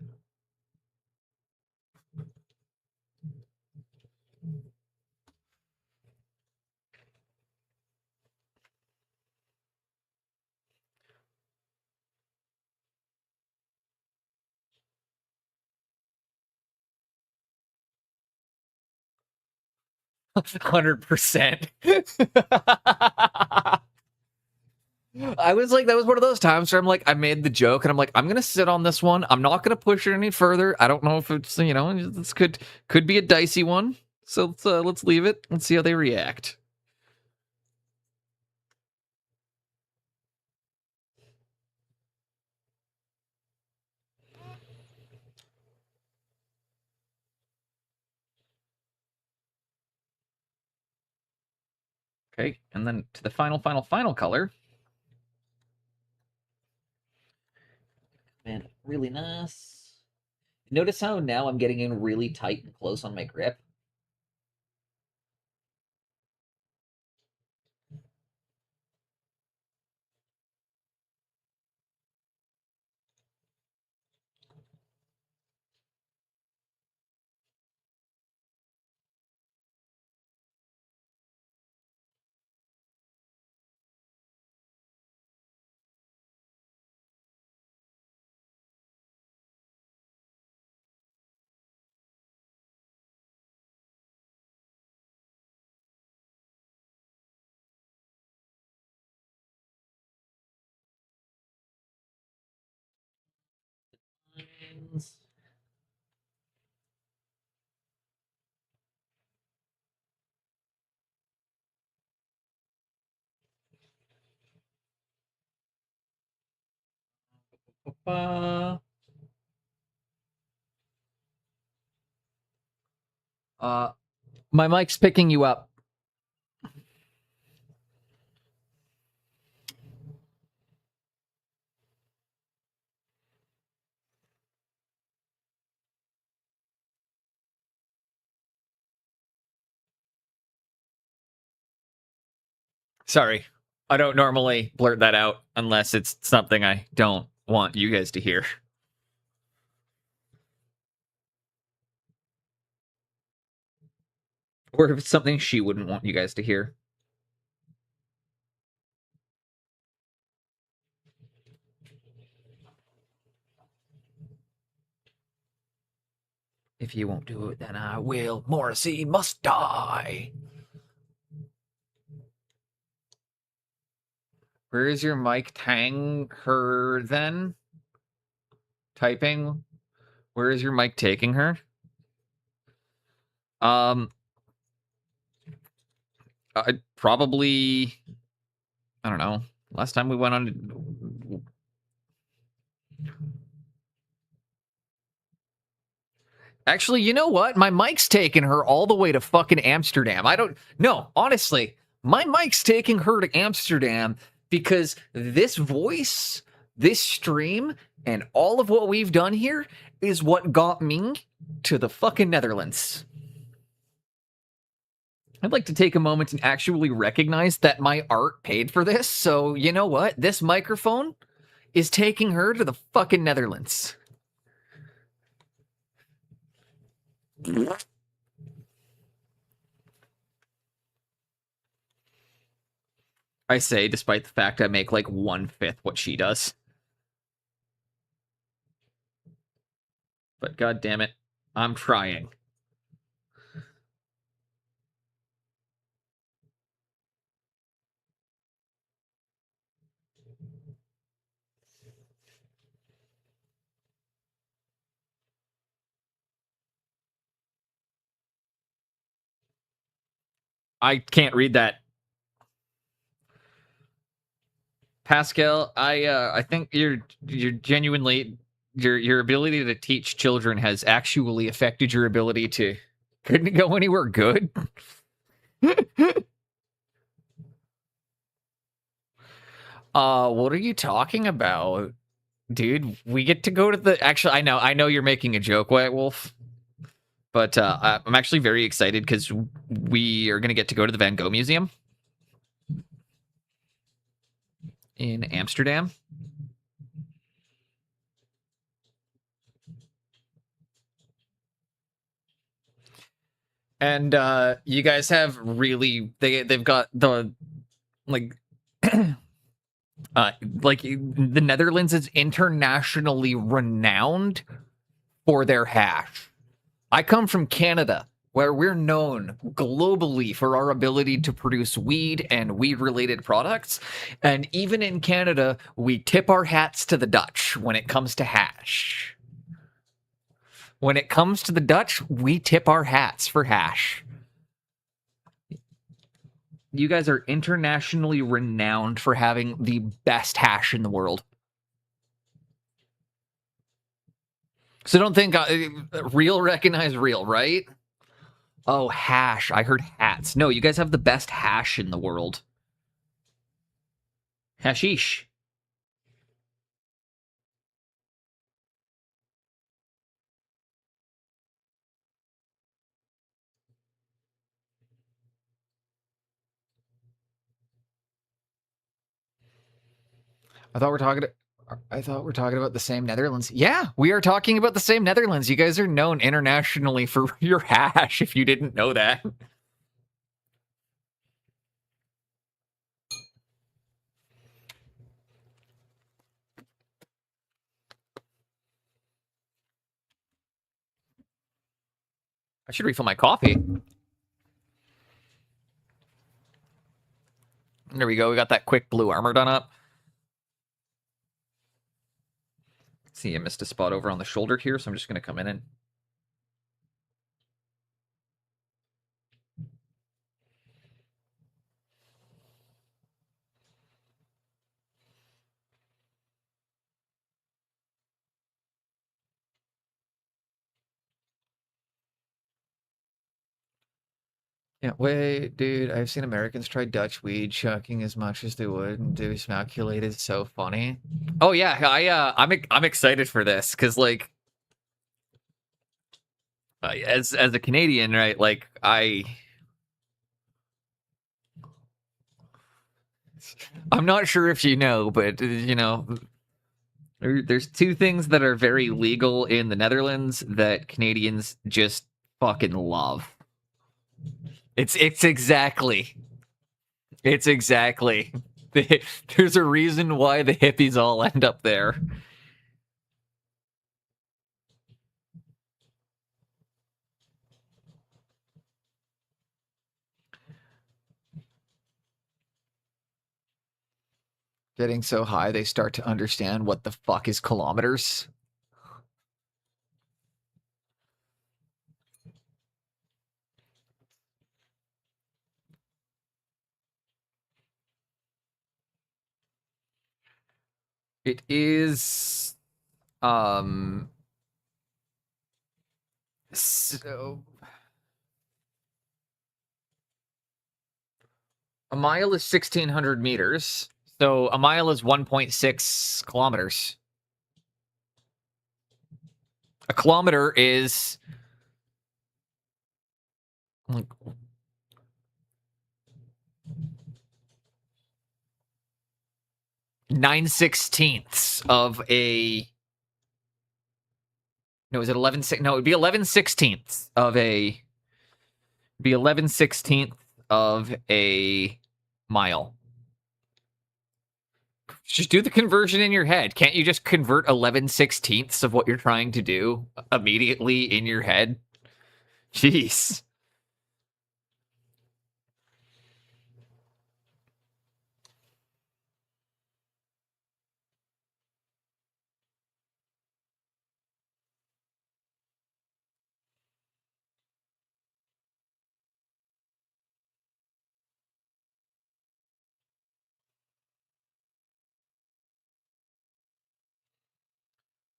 100%. I was like, that was one of those times where I'm like, I made the joke and I'm like, I'm gonna sit on this one. I'm not gonna push it any further. I don't know if it's, this could be a dicey one. So let's leave it. Let's see how they react. Okay, and then to the final color. Man, really nice. Notice how now I'm getting in really tight and close on my grip. Uh, my mic's picking you up. Sorry. I don't normally blurt that out unless it's something I don't want you guys to hear. Or if it's something she wouldn't want you guys to hear. If you won't do it, then I will. Morrissey must die. Where is your mic tang her then? Typing? Where is your mic taking her? I probably, I don't know. Last time we went on. Actually, you know what? My mic's taking her all the way to fucking Amsterdam. No, honestly, my mic's taking her to Amsterdam because this voice, this stream, and all of what we've done here is what got me to the fucking Netherlands. I'd like to take a moment and actually recognize that my art paid for this. So, you know what? This microphone is taking her to the fucking Netherlands. I say, despite the fact I make like 1/5 what she does. But god damn it, I'm trying. I can't read that. Pascal, I think you're genuinely your ability to teach children has actually affected your ability to couldn't go anywhere good. What are you talking about? Dude, we get to go to the actually I know you're making a joke, White Wolf. But I'm actually very excited because we are going to get to go to the Van Gogh Museum in Amsterdam. And you guys have really they've got the like like the Netherlands is internationally renowned for their hash. I come from Canada, where we're known globally for our ability to produce weed and weed related products. And even in Canada, we tip our hats to the Dutch when it comes to hash. When it comes to the Dutch, we tip our hats for hash. You guys are internationally renowned for having the best hash in the world. So don't think real recognize real, right? Oh, hash. I heard hats. No, you guys have the best hash in the world. Hashish. I thought we're talking. I thought we're talking about the same Netherlands. Yeah, we are talking about the same Netherlands. You guys are known internationally for your hash. If you didn't know that. I should refill my coffee. There we go. We got that quick blue armor done up. See, I missed a spot over on the shoulder here, so I'm just going to come in and. Yeah, wait, dude. I've seen Americans try Dutch weed chucking as much as they would and do smalculate. It's so funny. Oh yeah, I'm excited for this because as a Canadian, right? Like I'm not sure if you know, but there's two things that are very legal in the Netherlands that Canadians just fucking love. It's exactly. It's exactly. There's a reason why the hippies all end up there. Getting so high they start to understand what the fuck is kilometers. It is so a mile is 1,600 meters. So a mile is 1.6 kilometers. A kilometer is like 9/16 of a. No, is it 11? No, it would be 11/16 of a. Be 11/16 of a mile. Just do the conversion in your head. Can't you just convert 11/16 of what you're trying to do immediately in your head? Jeez.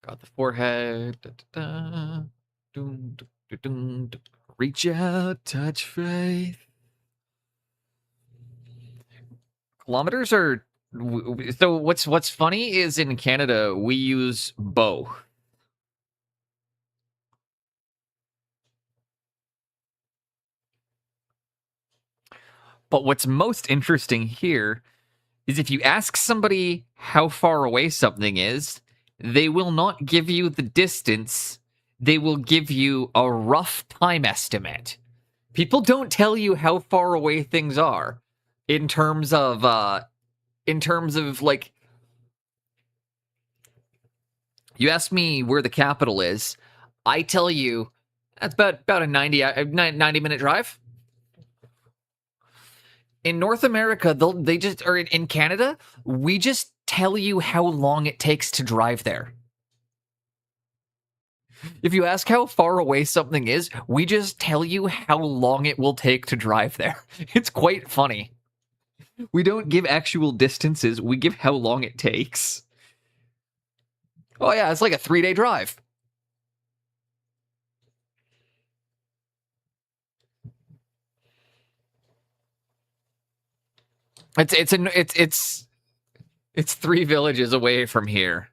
Got the forehead. Da, da, da. Dun, dun, dun, dun, dun. Reach out, touch faith. Kilometers are. So what's funny is in Canada we use bow. But what's most interesting here is if you ask somebody how far away something is, they will not give you the distance. They will give you a rough time estimate. People don't tell you how far away things are in terms of like, you ask me where the capital is, I tell you that's about a 90-minute drive. In North America, they just, or in Canada, we just tell you how long it takes to drive there. If you ask how far away something is, we just tell you how long it will take to drive there. It's quite funny. We don't give actual distances, we give how long it takes. Oh yeah, it's like a 3-day drive. It's 3 villages away from here.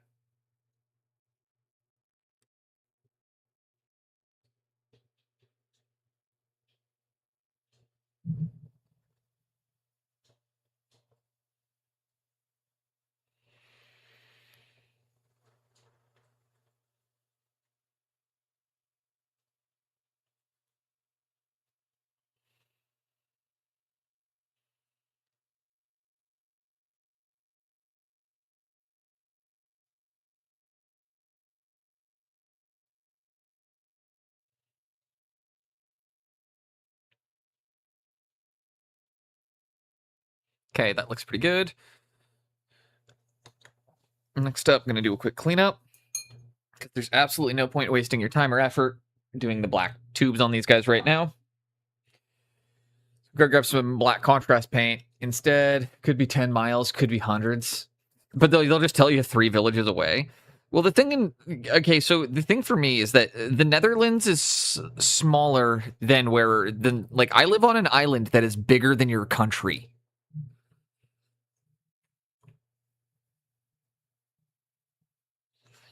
Okay, that looks pretty good. Next up, I'm going to do a quick cleanup, because there's absolutely no point wasting your time or effort doing the black tubes on these guys right now. Go grab some black contrast paint instead. Could be 10 miles, could be hundreds. But they'll just tell you 3 villages away. Well, the thing so the thing for me is that the Netherlands is smaller than like, I live on an island that is bigger than your country.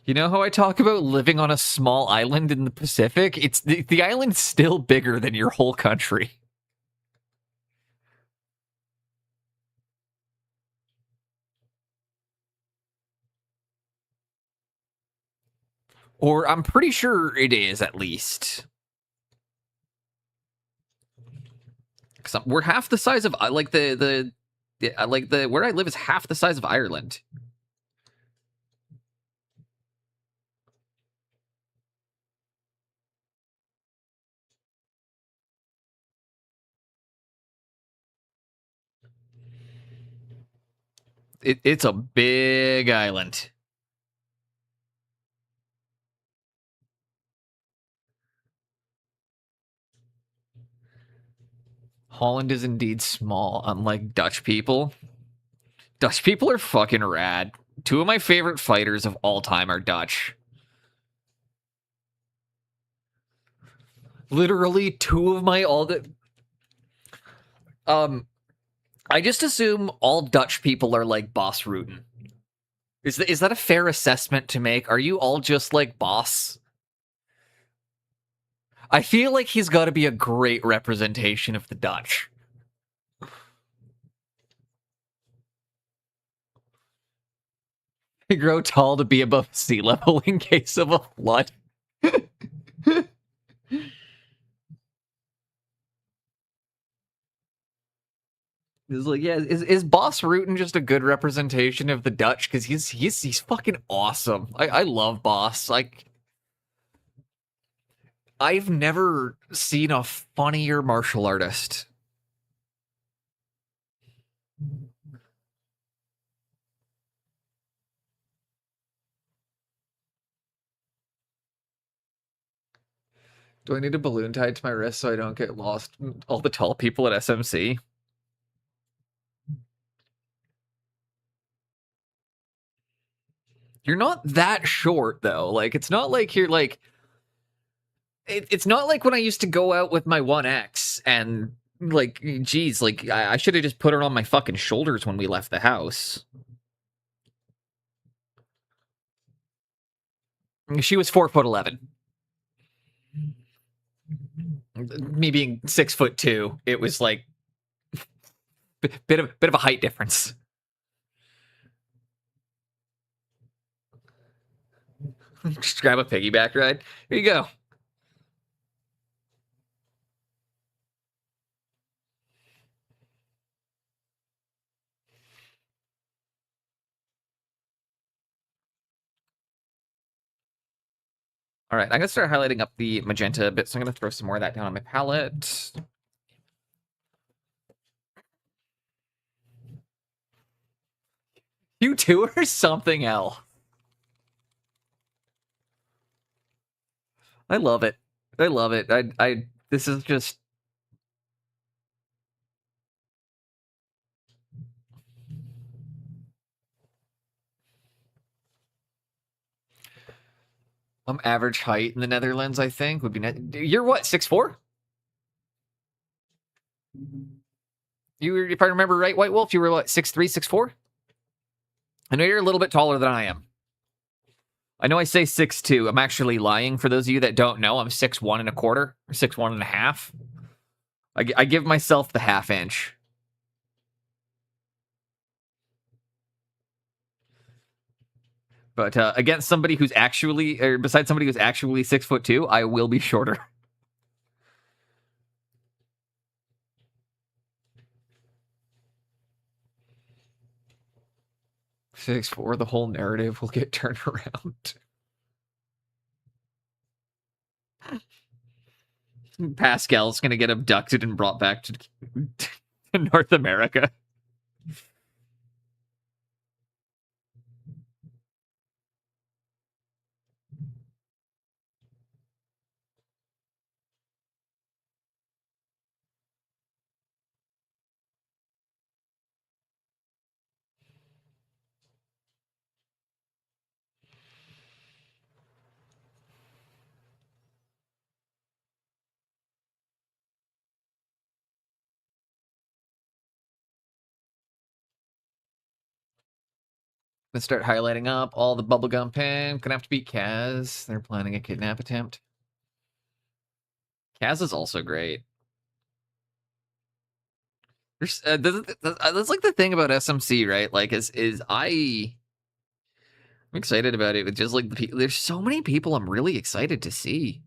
You know how I talk about living on a small island in the Pacific? It's the island's still bigger than your whole country. Or I'm pretty sure it is, at least. Because we're half the size of, like, where I live is half the size of Ireland. It's a big island. Holland is indeed small, unlike Dutch people. Dutch people are fucking rad. 2 of my favorite fighters of all time are Dutch. Literally 2 of my I just assume all Dutch people are like Boss Rutan. Is that a fair assessment to make? Are you all just like Boss? I feel like he's got to be a great representation of the Dutch. They grow tall to be above sea level in case of a flood. It's like, yeah, is Boss Rutan just a good representation of the Dutch? Because he's fucking awesome. I love Boss. Like, I've never seen a funnier martial artist. Do I need a balloon tied to my wrist so I don't get lost? All the tall people at SMC. You're not that short though. Like it's not like you're like it's not like when I used to go out with my 1X and like geez, like I should have just put her on my fucking shoulders when we left the house. She was 4'11". Me being 6'2", it was like bit of a height difference. Just grab a piggyback ride. Here you go. All right, I'm gonna start highlighting up the magenta a bit, so I'm gonna throw some more of that down on my palette. You two are something else. I love it. I love it. This is just. Average height in the Netherlands, I think, would be. You're what, 6'4"? You were, if I remember right, White Wolf, you were what, 6'3", 6'4"? I know you're a little bit taller than I am. I know I say 6'2". I'm actually lying. For those of you that don't know, I'm 6'1" and a quarter, or 6'1" and a half. I give myself the half inch. But against somebody who's actually, or besides somebody who's actually 6'2", I will be shorter. 6'4", the whole narrative will get turned around. Pascal's gonna get abducted and brought back to North America. Let's start highlighting up all the bubblegum pen. Gonna have to beat Kaz. They're planning a kidnap attempt. Kaz is also great. There's that's like the thing about SMC, right? Like, I'm excited about it. With just like there's so many people I'm really excited to see.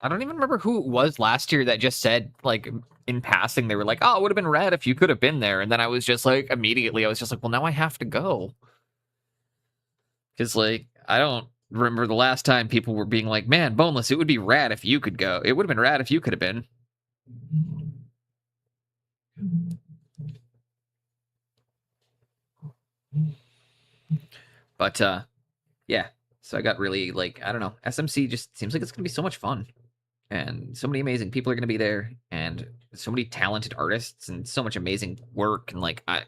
I don't even remember who it was last year that just said, like, in passing, they were like, oh, it would have been rad if you could have been there. And then I was just like, immediately, I was just like, well, now I have to go. Because, like, I don't remember the last time people were being like, man, Boneless, it would be rad if you could go. It would have been rad if you could have been. But, yeah. So I got really, like, I don't know. SMC just seems like it's going to be so much fun. And so many amazing people are going to be there. And so many talented artists and so much amazing work. And, like, I'm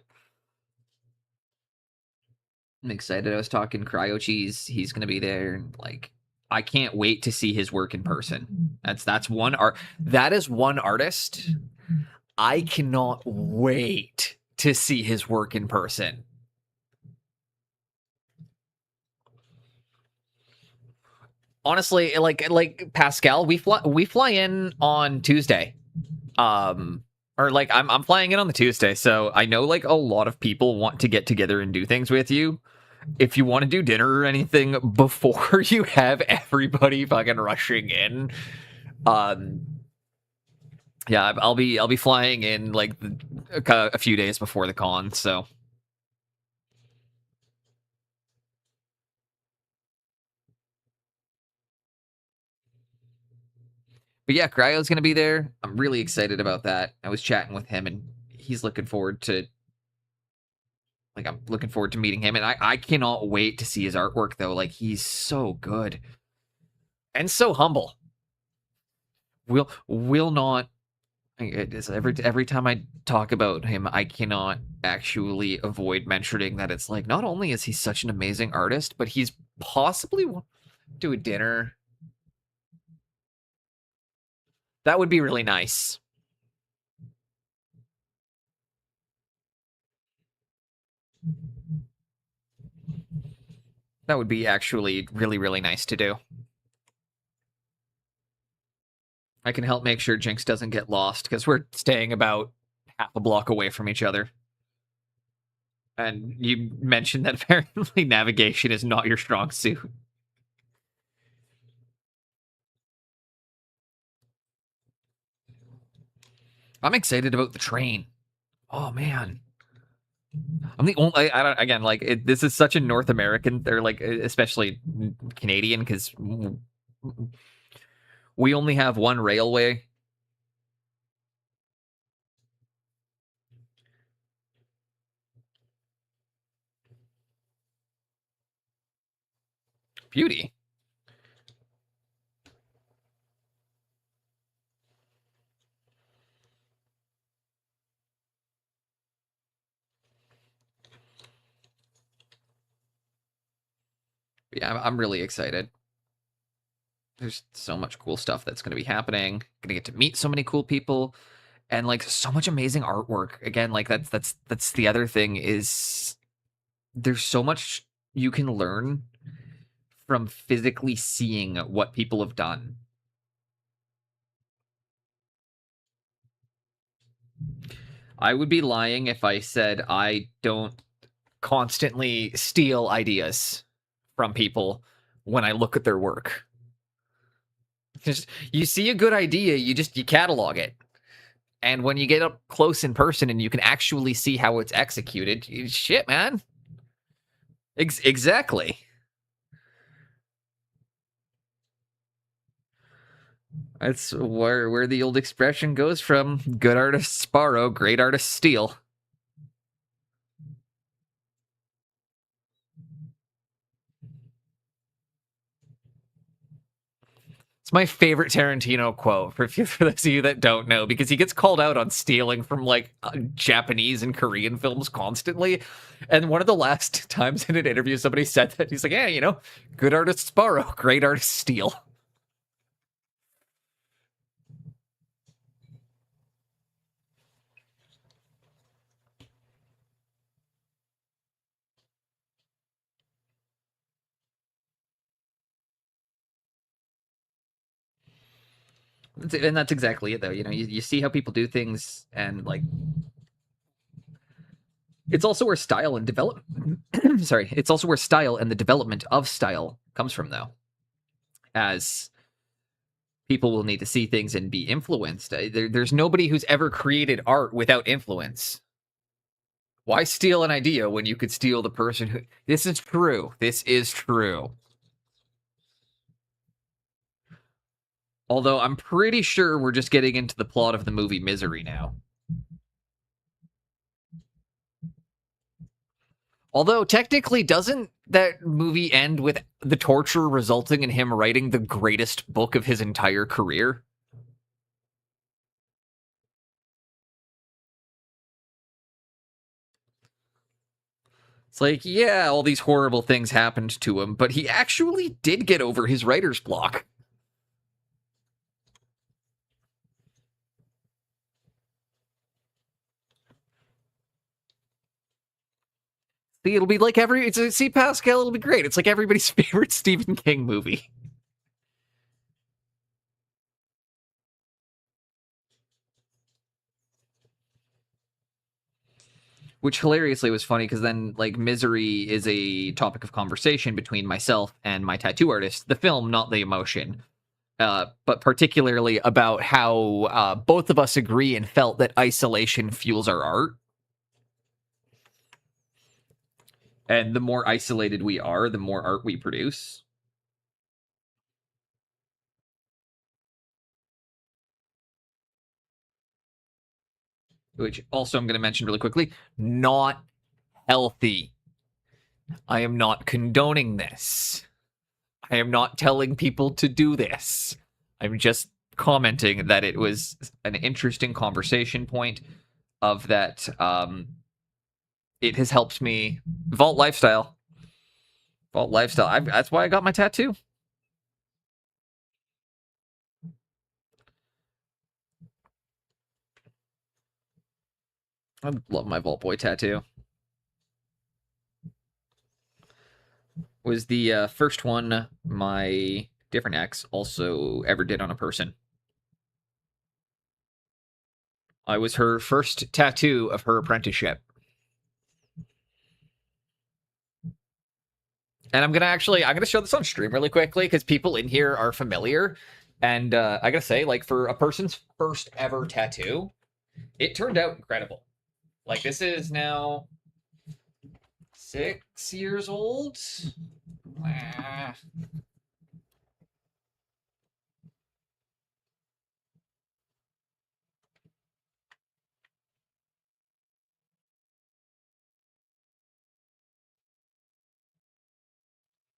excited. I was talking Cryo Cheese. He's going to be there. And, like, I can't wait to see his work in person. That's one art. That is one artist. I cannot wait to see his work in person. Honestly, like Pascal, we fly in on Tuesday. Or like I'm flying in on the Tuesday, so I know like a lot of people want to get together and do things with you. If you want to do dinner or anything before you have everybody fucking rushing in, yeah, I'll be flying in like a few days before the con, so. But yeah, Cryo's going to be there. I'm really excited about that. I was chatting with him, and he's looking forward to. Like, I'm looking forward to meeting him, and I cannot wait to see his artwork, though. Like, he's so good and so humble. Will not. It is every time I talk about him, I cannot actually avoid mentioning that it's like not only is he such an amazing artist, but he's possibly do a dinner. That would be really nice. That would be actually really, really nice to do. I can help make sure Jinx doesn't get lost because we're staying about half a block away from each other. And you mentioned that apparently navigation is not your strong suit. I'm excited about the train. Oh man, I'm the only. I don't. Again, like this is such a North American. They're like, especially Canadian, because we only have one railway. Beauty. Yeah, I'm really excited. There's so much cool stuff that's going to be happening. Going to get to meet so many cool people, and like so much amazing artwork. Again, like that's the other thing is there's so much you can learn from physically seeing what people have done. I would be lying if I said I don't constantly steal ideas from people when I look at their work. Just you see a good idea, you catalog it. And when you get up close in person and you can actually see how it's executed, shit, man. Exactly. That's where the old expression goes from. Good artists borrow, great artists steal. It's my favorite Tarantino quote for those of you that don't know, because he gets called out on stealing from like Japanese and Korean films constantly. And one of the last times in an interview, somebody said that he's like, "Yeah, you know, good artists borrow, great artists steal." And that's exactly it, though. You know, you see how people do things, and like, it's also where style and development. Sorry, it's also where style and the development of style comes from, though. As people will need to see things and be influenced. There's nobody who's ever created art without influence. Why steal an idea when you could steal the person who... This is true. This is true. Although I'm pretty sure we're just getting into the plot of the movie Misery now. Although, technically, doesn't that movie end with the torture resulting in him writing the greatest book of his entire career? It's like, yeah, all these horrible things happened to him, but he actually did get over his writer's block. See, it'll be like see, Pascal, it'll be great. It's like everybody's favorite Stephen King movie. Which hilariously was funny because then, like, Misery is a topic of conversation between myself and my tattoo artist. The film, not the emotion. But particularly about how both of us agree and felt that isolation fuels our art. And the more isolated we are, the more art we produce. which also I'm going to mention really quickly, not healthy. I am not condoning this. I am not telling people to do this. I'm just commenting that it was an interesting conversation point of that it has helped me vault lifestyle. That's why I got my tattoo. I love my Vault Boy tattoo. Was the first one my different ex also ever did on a person. I was her first tattoo of her apprenticeship. And I'm gonna show this on stream really quickly because people in here are familiar. And I gotta say, like, for a person's first ever tattoo, it turned out incredible. Like, this is now 6 years old.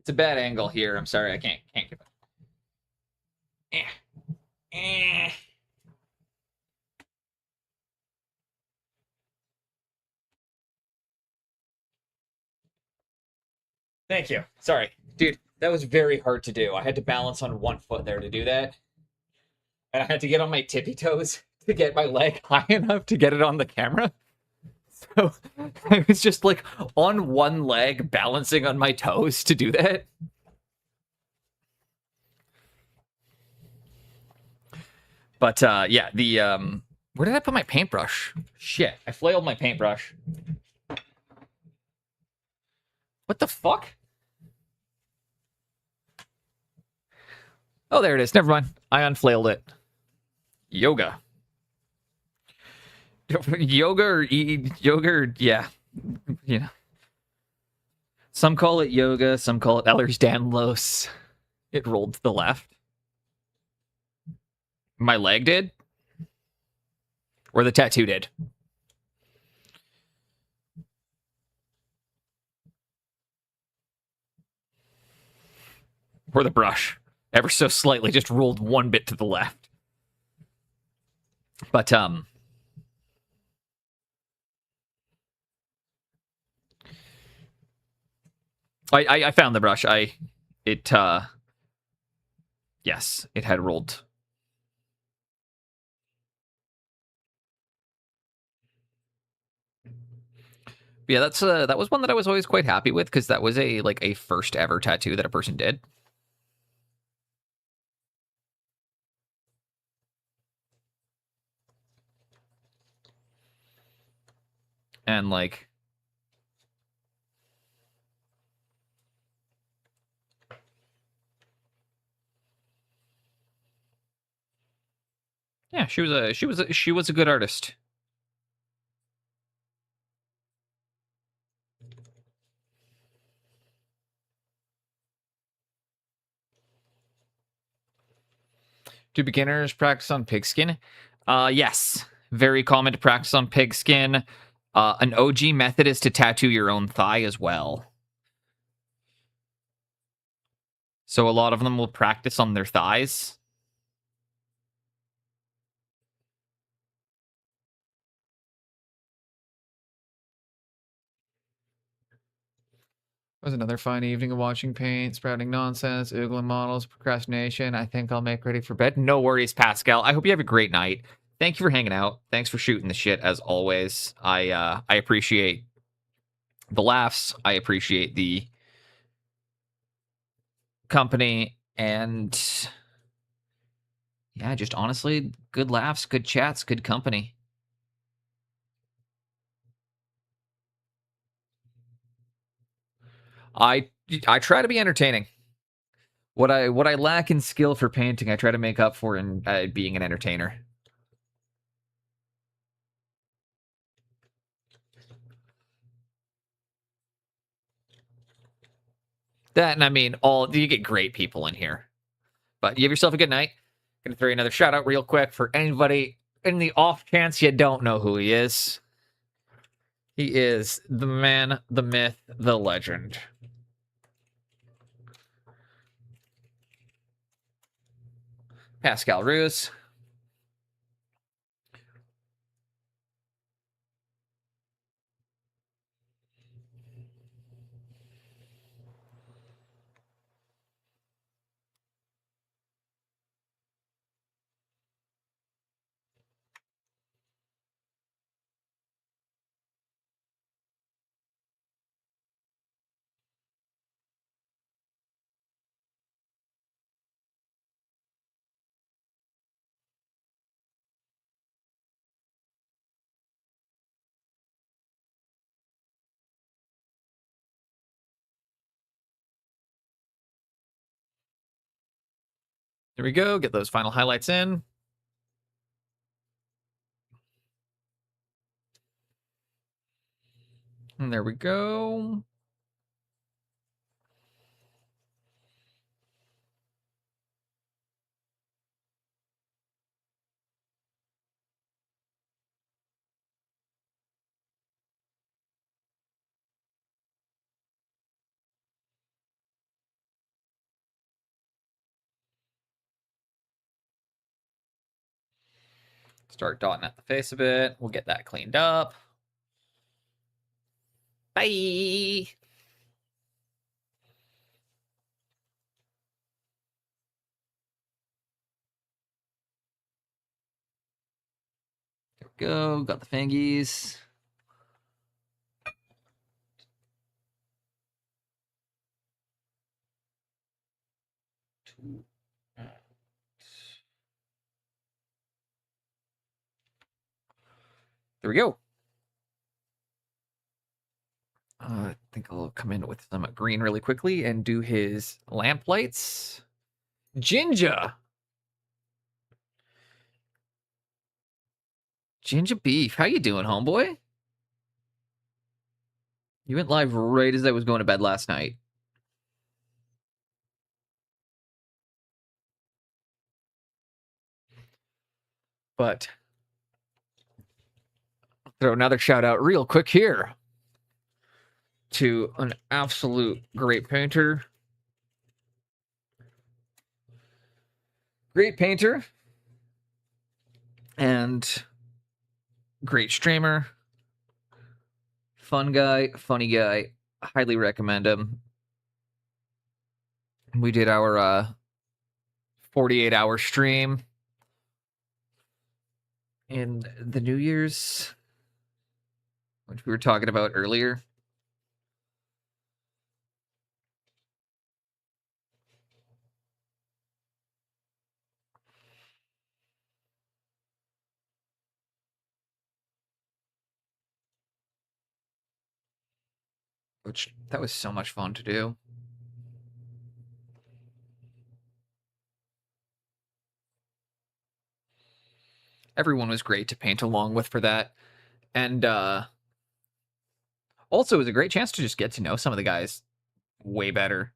It's a bad angle here. I'm sorry, I can't give it. Thank you. Sorry. Dude, that was very hard to do. I had to balance on one foot there to do that. And I had to get on my tippy toes to get my leg high enough to get it on the camera. So I was just like on one leg balancing on my toes to do that. But yeah, the where did I put my paintbrush? Shit, I flailed my paintbrush. What the fuck? Oh, there it is. Never mind. I unflailed it. Yoga. Yoga, yeah. You know. Some call it yoga, some call it Ehlers-Danlos. It rolled to the left. My leg did? Or the tattoo did? Or the brush. Ever so slightly just rolled one bit to the left. But, I found the brush. Yes, it had rolled. Yeah, that was one that I was always quite happy with because that was a first ever tattoo that a person did. And like, yeah, she was a good artist. Do beginners practice on pigskin? Yes, very common to practice on pigskin. An OG method is to tattoo your own thigh as well. So a lot of them will practice on their thighs. It was another fine evening of watching paint, sprouting nonsense, oogling models, procrastination. I think I'll make ready for bed. No worries, Pascal. I hope you have a great night. Thank you for hanging out. Thanks for shooting the shit as always. I appreciate the laughs. I appreciate the company, and yeah, just honestly, good laughs, good chats, good company. I try to be entertaining. What I lack in skill for painting, I try to make up for in being an entertainer. That, and I mean, you get great people in here. But you have yourself a good night. Gonna throw you another shout out real quick for anybody in the off chance you don't know who he is, he is the man, the myth, the legend. Pascal Ruse. There we go. Get those final highlights in. And there we go. Start dotting at the face of it. We'll get that cleaned up. Bye. There we go. Got the fingies. There we go. I think I'll come in with some green really quickly and do his lamp lights. Ginger. Ginger Beef. How you doing, homeboy? You went live right as I was going to bed last night. But I'll throw another shout out real quick here to an absolute great painter. Great painter and great streamer. Fun guy, funny guy. Highly recommend him. We did our 48-hour stream in the New Year's, which we were talking about earlier. Which, that was so much fun to do. Everyone was great to paint along with for that. And also, it was a great chance to just get to know some of the guys way better.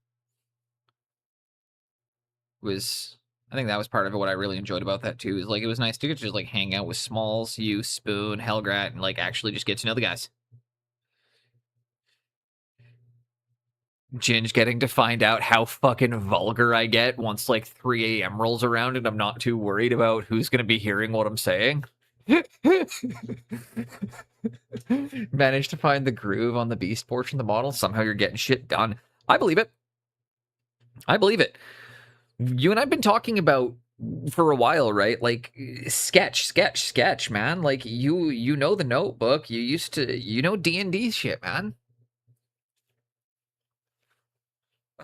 I think that was part of it. What I really enjoyed about that too is like it was nice to get to just like hang out with Smalls, you, Spoon, Helgrat, and like actually just get to know the guys. Ginge getting to find out how fucking vulgar I get once like 3 a.m. rolls around and I'm not too worried about who's gonna be hearing what I'm saying. Managed to find the groove on the beast portion of the model. Somehow you're getting shit done. I believe it. I believe it. You and I've been talking about for a while, right? Like sketch, man. Like you know the Notebook. You used to D&D shit, man.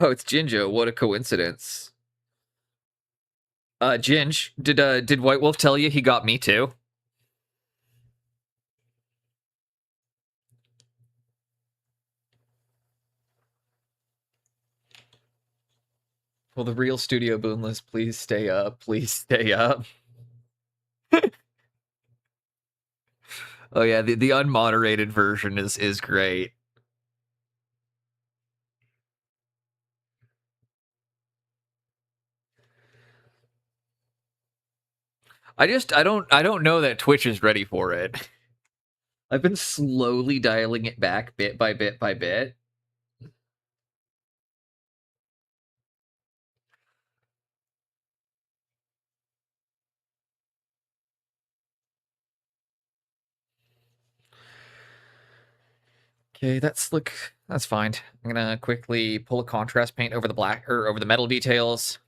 Oh, it's Jinjo. What a coincidence. Ginge, did White Wolf tell you he got me too? Will the real Studio Boonless please stay up? Please stay up. Oh yeah, the unmoderated version is great. I don't know that Twitch is ready for it. I've been slowly dialing it back bit by bit by bit. Okay, that's fine. I'm gonna quickly pull a contrast paint over the black or over the metal details.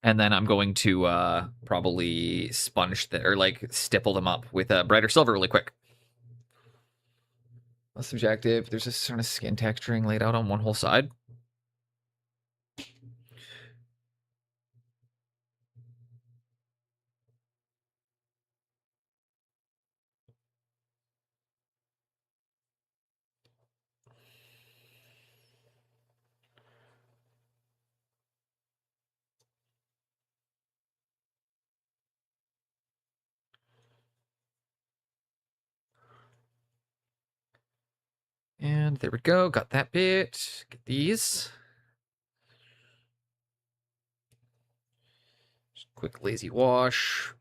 And then I'm going to probably sponge or like stipple them up with a brighter silver really quick. Less subjective. There's this sort of skin texturing laid out on one whole side. And there we go. Got that bit. Get these. Just quick lazy wash.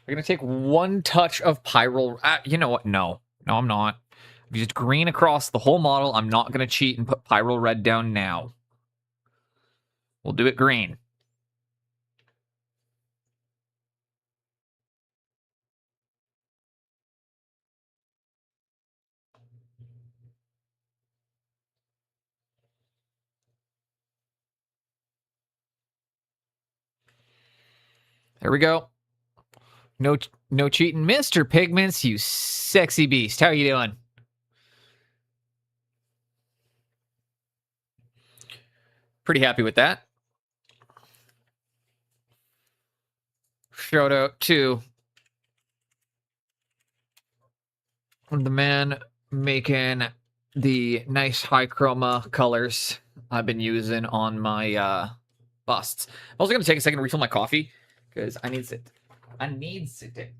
We're gonna take one touch of Pyral. You know what? No, I'm not. I've used green across the whole model. I'm not gonna cheat and put Pyral red down now. We'll do it green. There we go. No cheating, Mr. Pigments, you sexy beast. How you doing? Pretty happy with that. Shout out to the man making the nice high chroma colors I've been using on my busts. I'm also going to take a second to refill my coffee because I need it. I need it.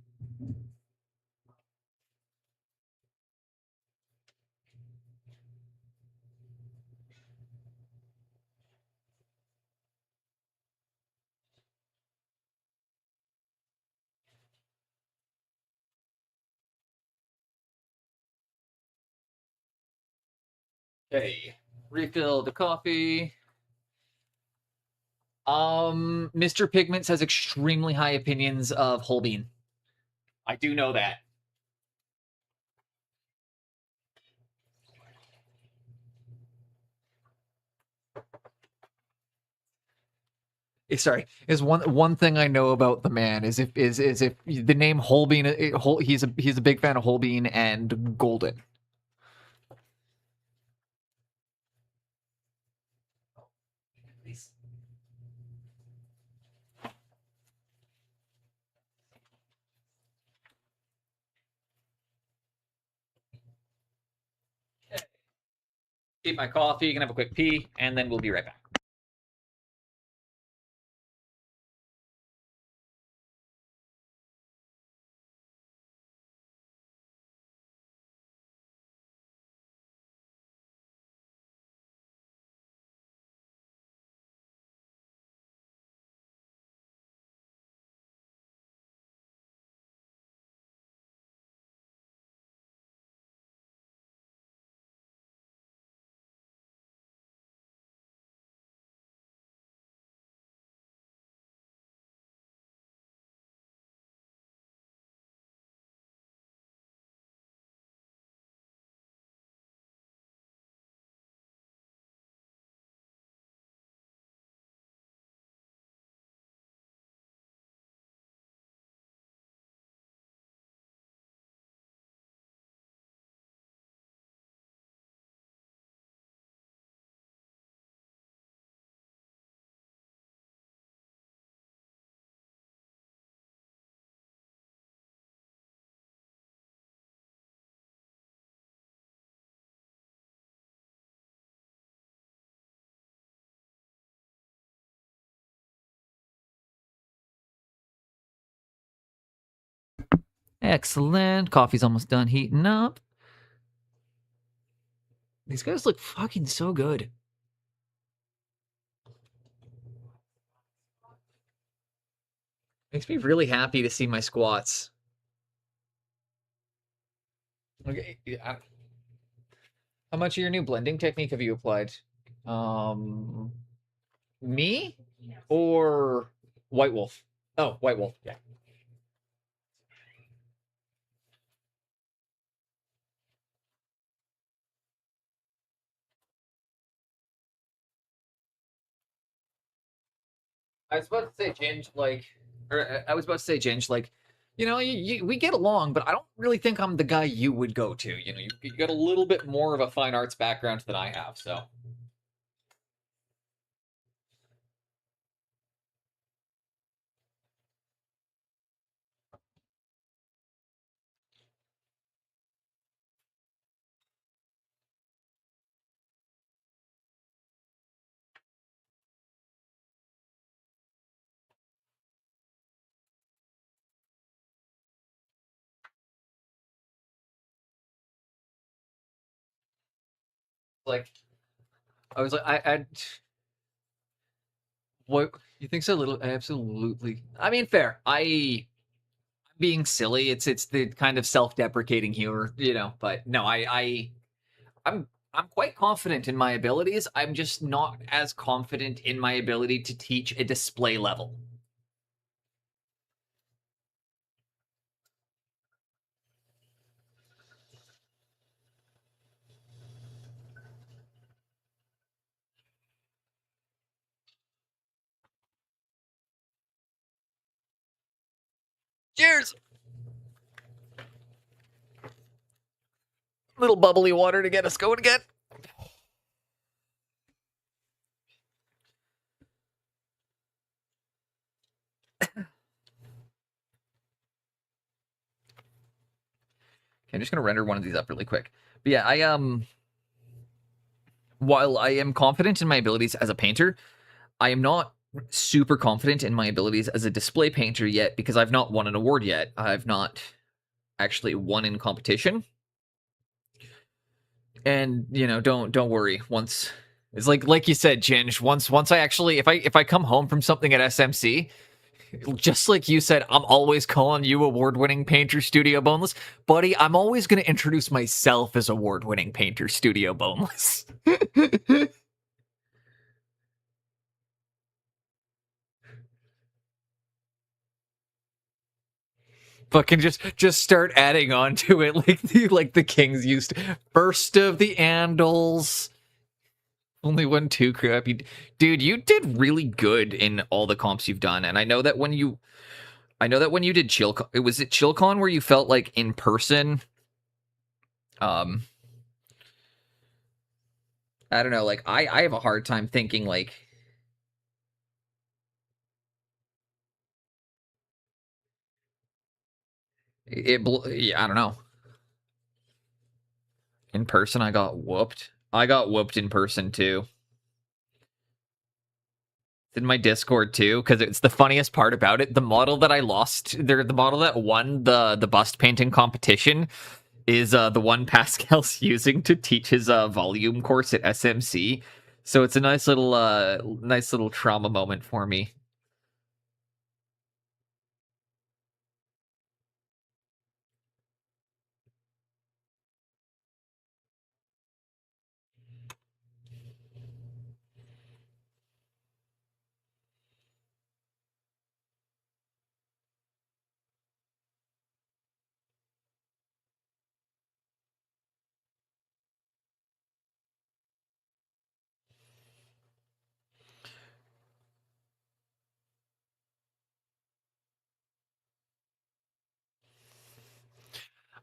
Okay, refill the coffee. Mr. Pigments has extremely high opinions of whole bean. I do know that. Sorry, is one thing I know about the man is if the name whole bean. He's a big fan of whole bean and golden. Keep my coffee. Gonna have a quick pee, and then we'll be right back. Excellent. Coffee's almost done heating up. These guys look fucking so good. Makes me really happy to see my squats. Okay. Yeah. How much of your new blending technique have you applied? Me or White Wolf? Oh, White Wolf. Yeah. I was about to say, Ginge, I was about to say, Ginge, we get along, but I don't really think I'm the guy you would go to. You know, you got a little bit more of a fine arts background than I have, so. Like, I was like, what you think so little? Absolutely. I mean, fair. Being silly. It's the kind of self-deprecating humor, you know. But no, I'm I'm quite confident in my abilities. I'm just not as confident in my ability to teach a display level. Cheers. Little bubbly water to get us going again. Okay, I'm just gonna render one of these up really quick. But yeah, while I am confident in my abilities as a painter, I am not super confident in my abilities as a display painter yet because I've not won an award yet. I've not actually won in competition. And you know, don't worry. Once it's like you said, Ginge. Once I actually, if I come home from something at SMC, just like you said, I'm always calling you award-winning painter Studio Boneless, buddy. I'm always going to introduce myself as award-winning painter Studio Boneless. Fucking just start adding on to it like the Kings used. First of the Andals. Only one too crappy. Dude, you did really good in all the comps you've done. And I know that when you did ChillCon, was it ChillCon where you felt like in person? I don't know, like I have a hard time thinking like yeah, I don't know. In person, I got whooped. I got whooped in person too. In my Discord too, because it's the funniest part about it. The model that I lost, the model that won the bust painting competition, is the one Pascal's using to teach his volume course at SMC. So it's a nice little trauma moment for me.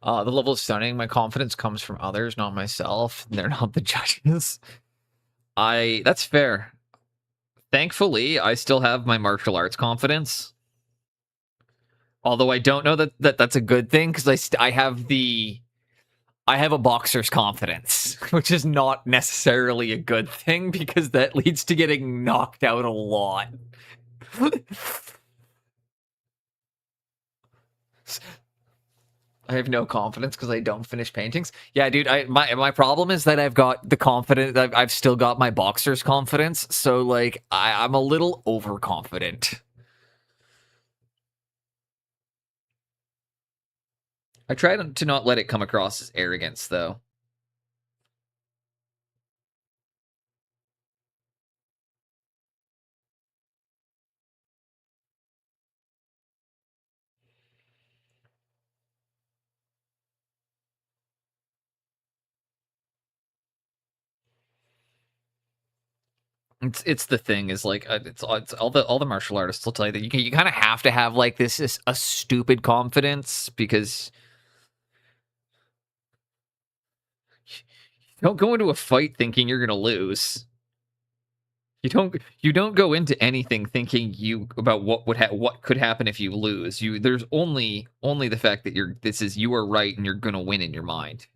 The level of stunning, my confidence comes from others, not myself. They're not the judges. That's fair. Thankfully, I still have my martial arts confidence. Although I don't know that's a good thing because I have a boxer's confidence, which is not necessarily a good thing because that leads to getting knocked out a lot. I have no confidence because I don't finish paintings. Yeah, dude. My problem is that I've got the confidence. I've still got my boxer's confidence. So like I'm a little overconfident. I try to not let it come across as arrogance, though. It's the thing is like it's all the martial artists will tell you that you kind of have to have like this is a stupid confidence because you don't go into a fight thinking you're gonna lose. You don't go into anything thinking you about what could happen if you lose. There's only the fact that you are right and you're gonna win in your mind.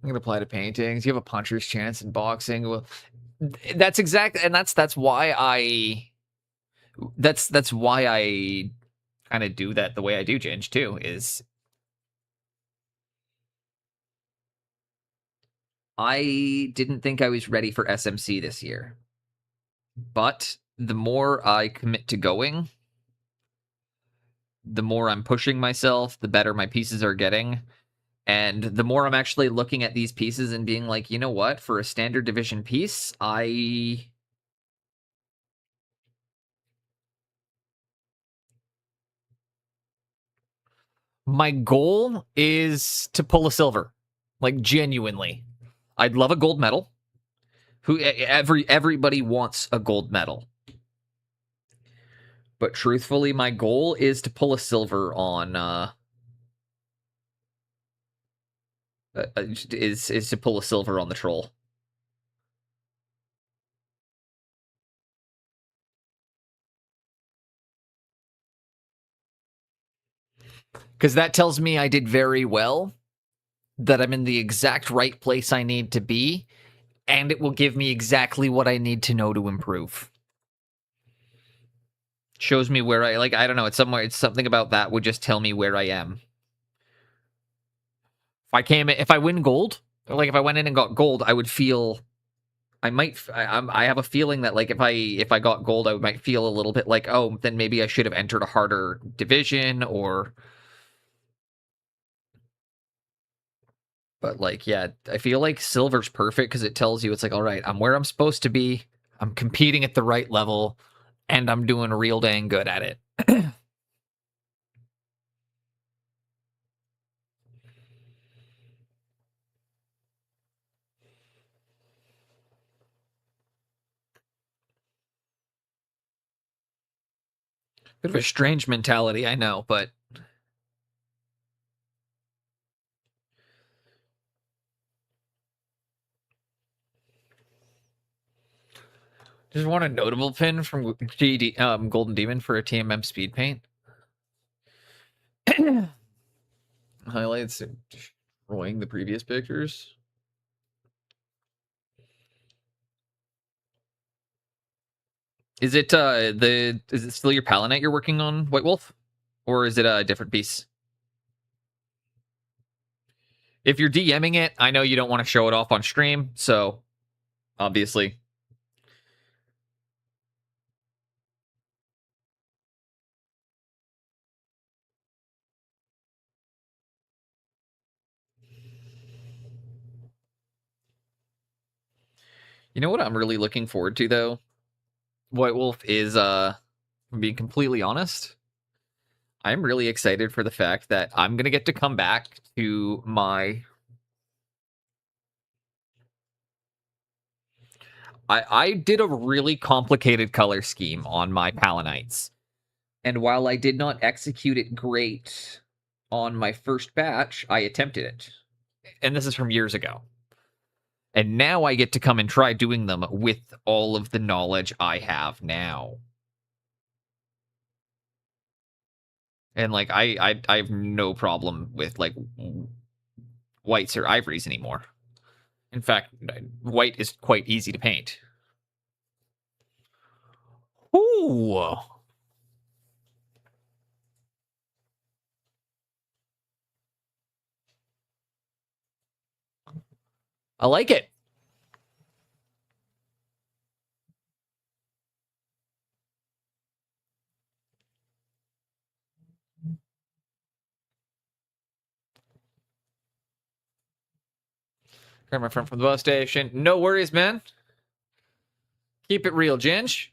I'm gonna apply to paintings. You have a puncher's chance in boxing. Well, that's exact, and that's why I kind of do that the way I do, Ginge, too. Is I didn't think I was ready for SMC this year, but the more I commit to going, the more I'm pushing myself, the better my pieces are getting. And the more I'm actually looking at these pieces and being like, you know what, for a standard division piece, my goal is to pull a silver. Like genuinely. I'd love a gold medal. Everybody wants a gold medal. But truthfully, my goal is to pull a silver on is to pull a silver on the troll. Because that tells me I did very well, that I'm in the exact right place I need to be, and it will give me exactly what I need to know to improve. Shows me where I don't know, it's something about that would just tell me where I am. If I win gold, or like if I went in and got gold, I would feel I have a feeling that like if I got gold, I might feel a little bit like, oh, then maybe I should have entered a harder division but like, yeah, I feel like silver's perfect because it tells you it's like, all right, I'm where I'm supposed to be. I'm competing at the right level and I'm doing real dang good at it. Bit of a strange mentality, I know, but just want a notable pin from Golden Demon for a TMM speed paint. Highlights destroying the previous pictures. Is it still your Palinite you're working on, White Wolf? Or is it a different piece? If you're DMing it, I know you don't want to show it off on stream, so obviously. You know what I'm really looking forward to though? White Wolf is being completely honest. I'm really excited for the fact that I'm gonna get to come back to my I did a really complicated color scheme on my Palinites. And while I did not execute it great on my first batch, I attempted it. And this is from years ago. And now I get to come and try doing them with all of the knowledge I have now. And like I have no problem with like whites or ivories anymore. In fact, white is quite easy to paint. Ooh. I like it. Grab my friend from the bus station. No worries, man. Keep it real, Ginge.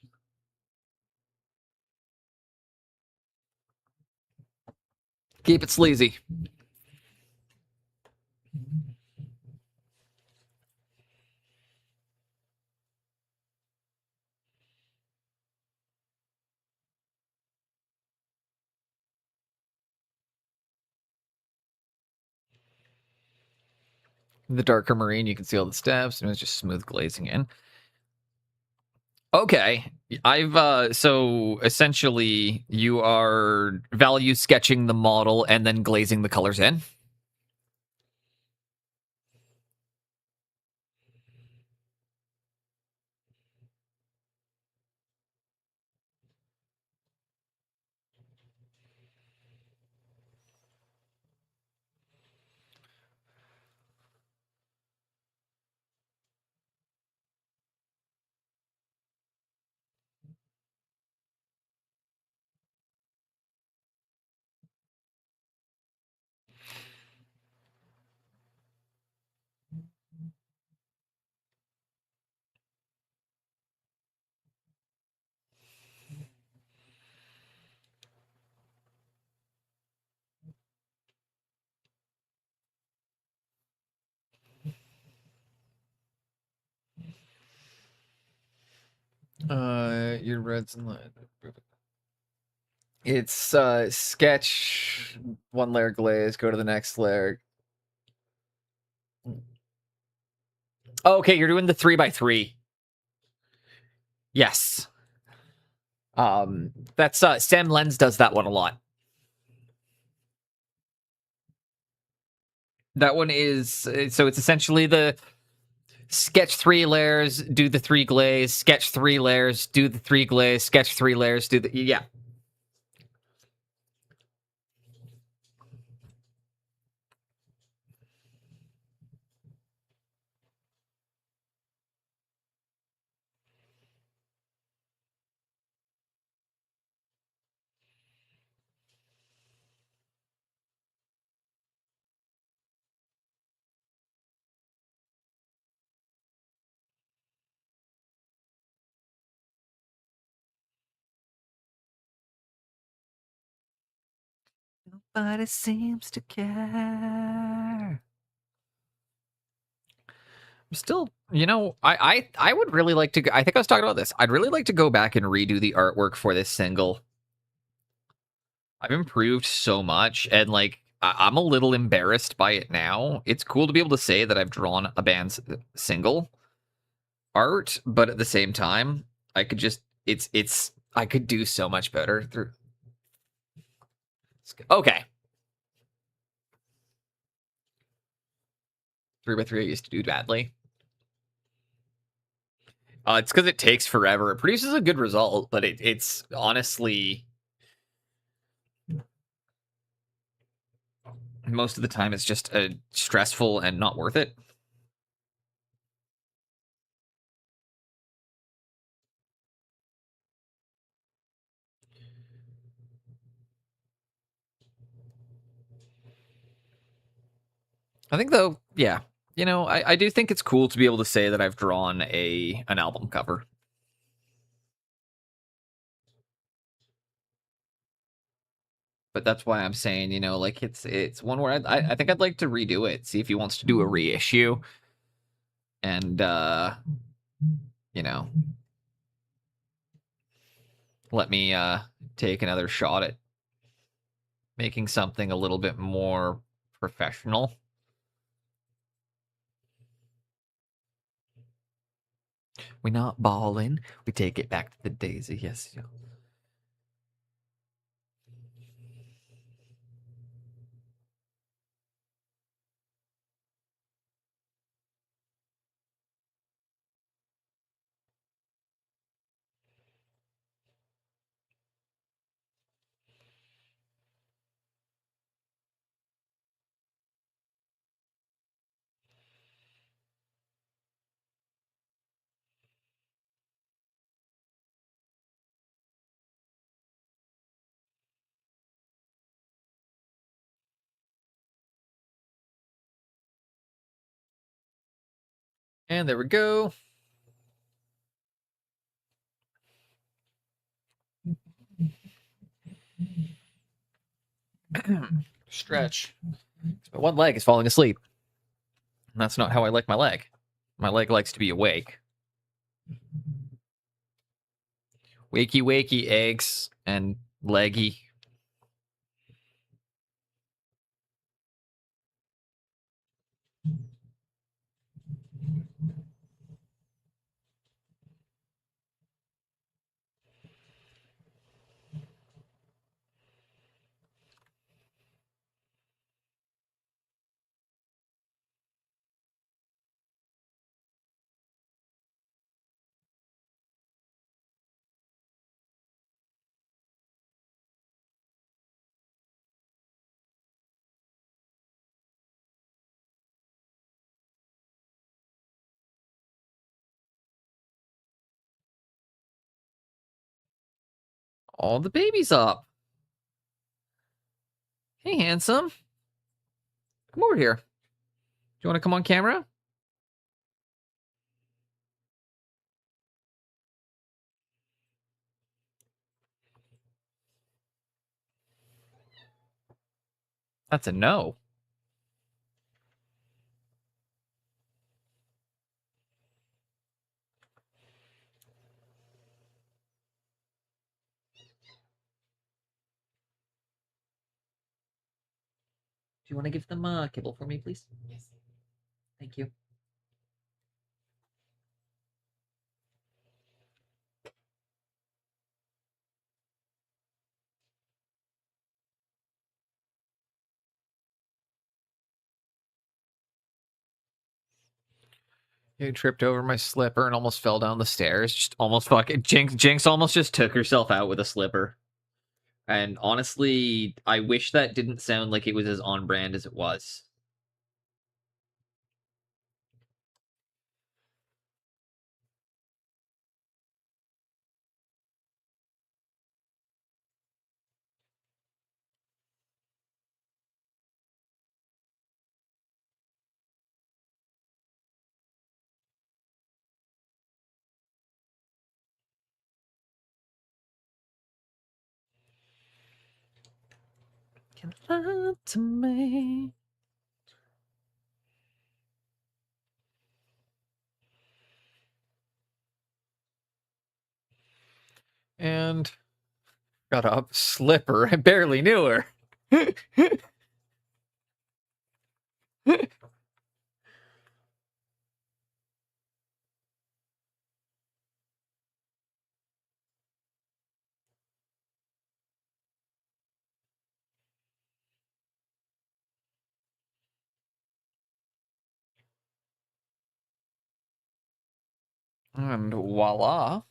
Keep it sleazy. The darker marine, you can see all the steps, and it's just smooth glazing in. Okay, I've so essentially you are value sketching the model and then glazing the colors in. Your reds and it's sketch one layer glaze, go to the next layer. Okay, you're doing the 3x3. Yes. That's Sam Lens does that one a lot. That one is so it's essentially the sketch 3 layers, do the 3 glaze, sketch 3 layers, do the 3 glaze, sketch 3 layers, do the yeah. Nobody seems to care. I'm still, I would really like to. I think I was talking about this. I'd really like to go back and redo the artwork for this single. I've improved so much, and like I'm a little embarrassed by it now. It's cool to be able to say that I've drawn a band's single art, but at the same time, I could just it's I could do so much better through. Okay, 3x3 I used to do badly. It's because it takes forever. It produces a good result, but it's honestly most of the time it's just stressful and not worth it. I think though, yeah, I do think it's cool to be able to say that I've drawn an album cover. But that's why I'm saying, like it's one where I think I'd like to redo it, see if he wants to do a reissue, and you know, let me take another shot at making something a little bit more professional. We're not balling. We take it back to the daisy. Yes. And there we go. Stretch. My one leg is falling asleep. And that's not how I like my leg. My leg likes to be awake. Wakey, wakey, eggs, and leggy. All the babies up. Hey, handsome. Come over here. Do you want to come on camera? That's a no. Do you want to give them kibble for me, please? Yes. Thank you. You tripped over my slipper and almost fell down the stairs. Just almost fucking Jinx almost just took herself out with a slipper. And honestly, I wish that didn't sound like it was as on brand as it was. Can lie to me. And got a slipper. I barely knew her. And voila.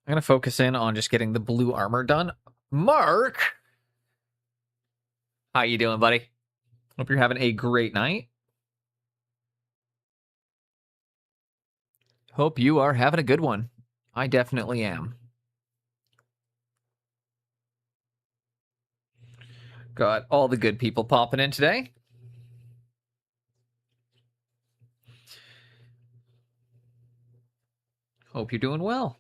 I'm going to focus in on just getting the blue armor done. Mark! How you doing, buddy? Hope you're having a great night. Hope you are having a good one. I definitely am. Got all the good people popping in today. Hope you're doing well.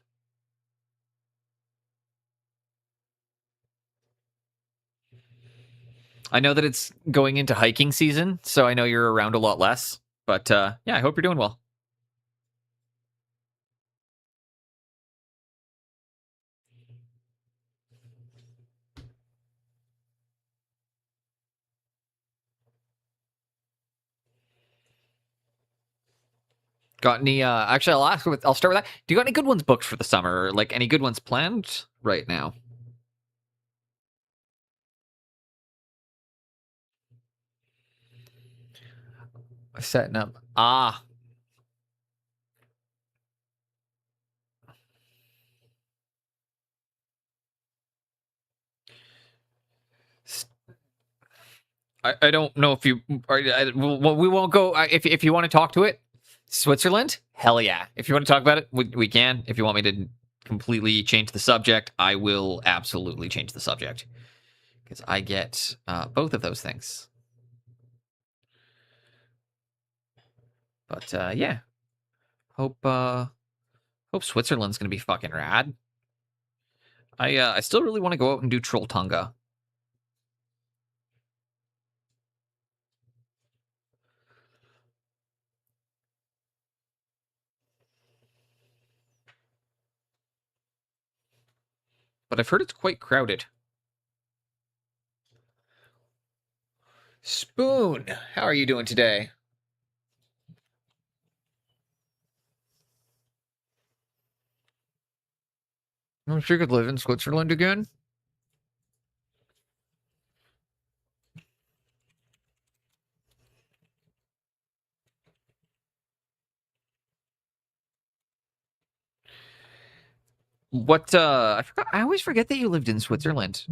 I know that it's going into hiking season, so I know you're around a lot less. But yeah, I hope you're doing well. Got any actually I'll start with that. Do you got any good ones booked for the summer, or like any good ones planned right now? Setting up. I don't know if you we won't go if you want to talk to it. Switzerland? Hell yeah. If you want to talk about it, we can. If you want me to completely change the subject, I will absolutely change the subject. Because I get both of those things. But yeah. Hope Switzerland's gonna be fucking rad. I still really want to go out and do Trolltunga. But I've heard it's quite crowded. Spoon, how are you doing today? I wish you could live in Switzerland again. What I forgot, I always forget that you lived in Switzerland.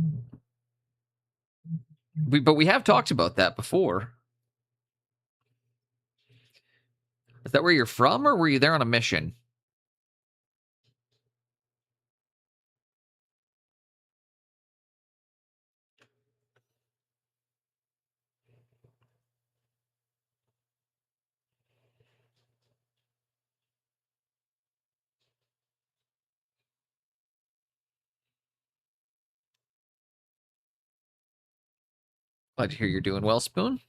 But we have talked about that before. Is that where you're from, or were you there on a mission? Glad to hear you're doing well, Spoon.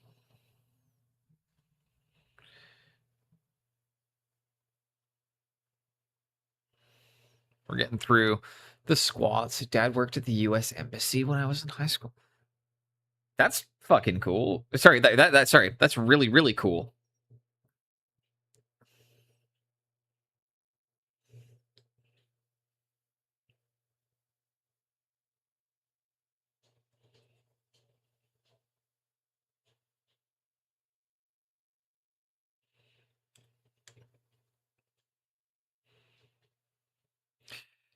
We're getting through the squats. Dad worked at the U.S. Embassy when I was in high school. That's fucking cool. Sorry, that's really, really cool.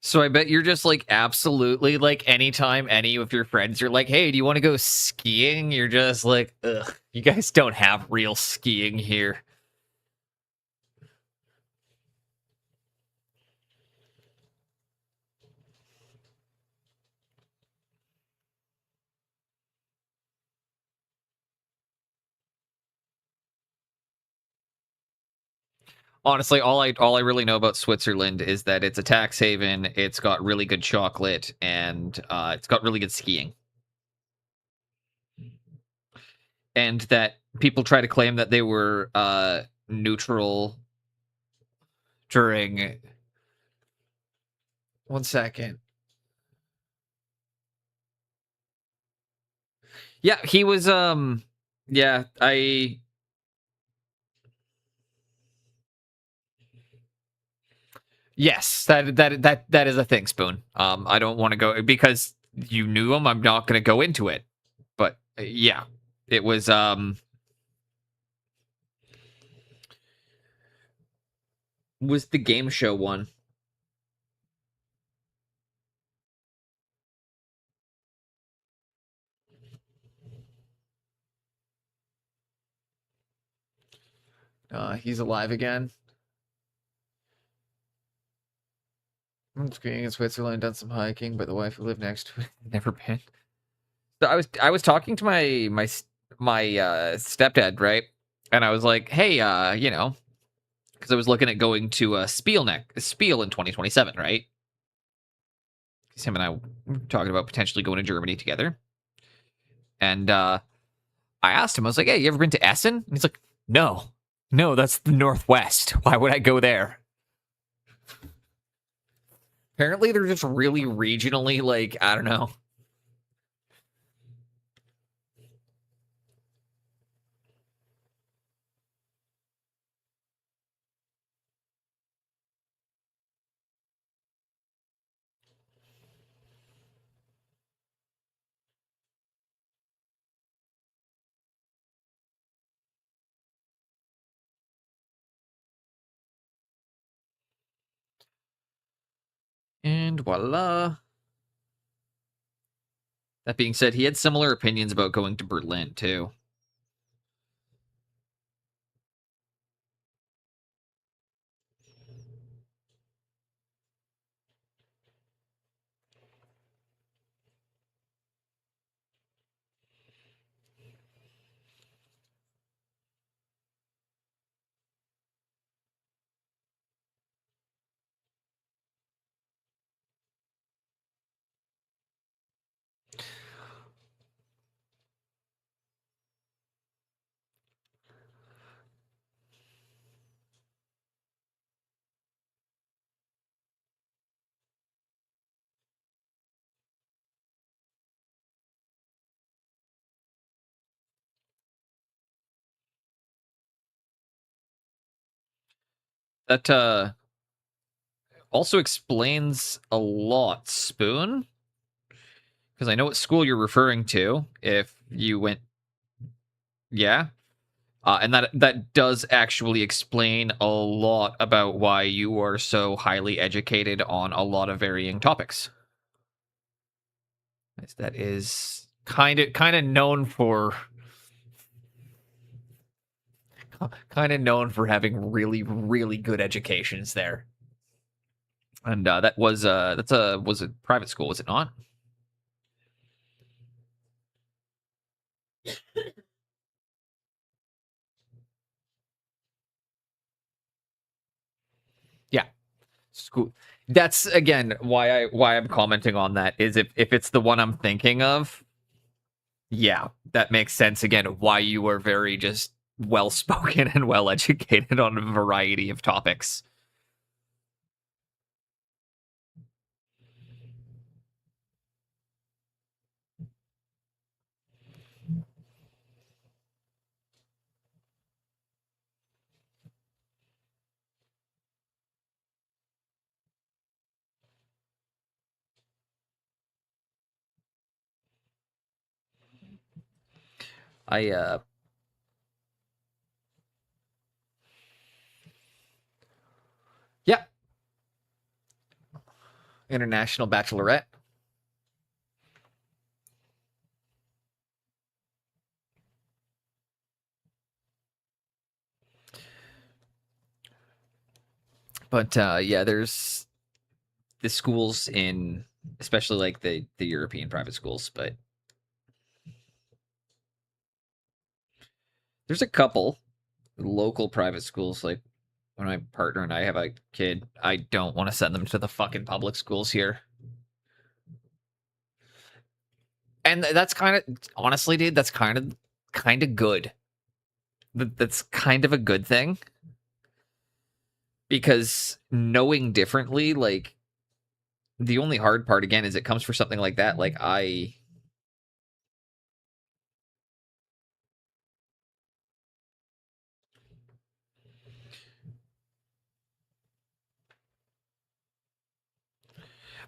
So I bet you're just like absolutely like anytime any of your friends are like, hey, do you want to go skiing? You're just like, ugh, you guys don't have real skiing here. Honestly, all I really know about Switzerland is that it's a tax haven, it's got really good chocolate, and it's got really good skiing. And that people try to claim that they were neutral during. One second. Yeah, he was yeah, I yes, that is a thing, Spoon. I don't want to go because you knew him, I'm not going to go into it. But yeah, it was the game show one. He's alive again. I'm skiing in Switzerland, done some hiking, but the wife who lived next to it never been. So I was talking to my stepdad, right? And I was like, hey, because I was looking at going to Spiel in 2027, right? Because him and I were talking about potentially going to Germany together. And I asked him, I was like, hey, you ever been to Essen? And he's like, no, that's the Northwest. Why would I go there? Apparently, they're just really regionally, like, I don't know. And voila. That being said, he had similar opinions about going to Berlin, too. That also explains a lot, Spoon. Because I know what school you're referring to. If you went, yeah, and that does actually explain a lot about why you are so highly educated on a lot of varying topics. That is kind of known for having really good educations there. And that was was a private school, was it not? Yeah, school. That's again why I'm commenting on that is if it's the one I'm thinking of, yeah, that makes sense. Again, why you are very just well spoken and well educated on a variety of topics. I yeah, international bachelorette. But yeah, there's the schools in, especially like the European private schools, but there's a couple local private schools. Like when my partner and I have a kid, I don't want to send them to the fucking public schools here. And that's kind of, honestly, dude, that's kind of good. That's kind of a good thing, because knowing differently, like, the only hard part again is it comes for something like that. Like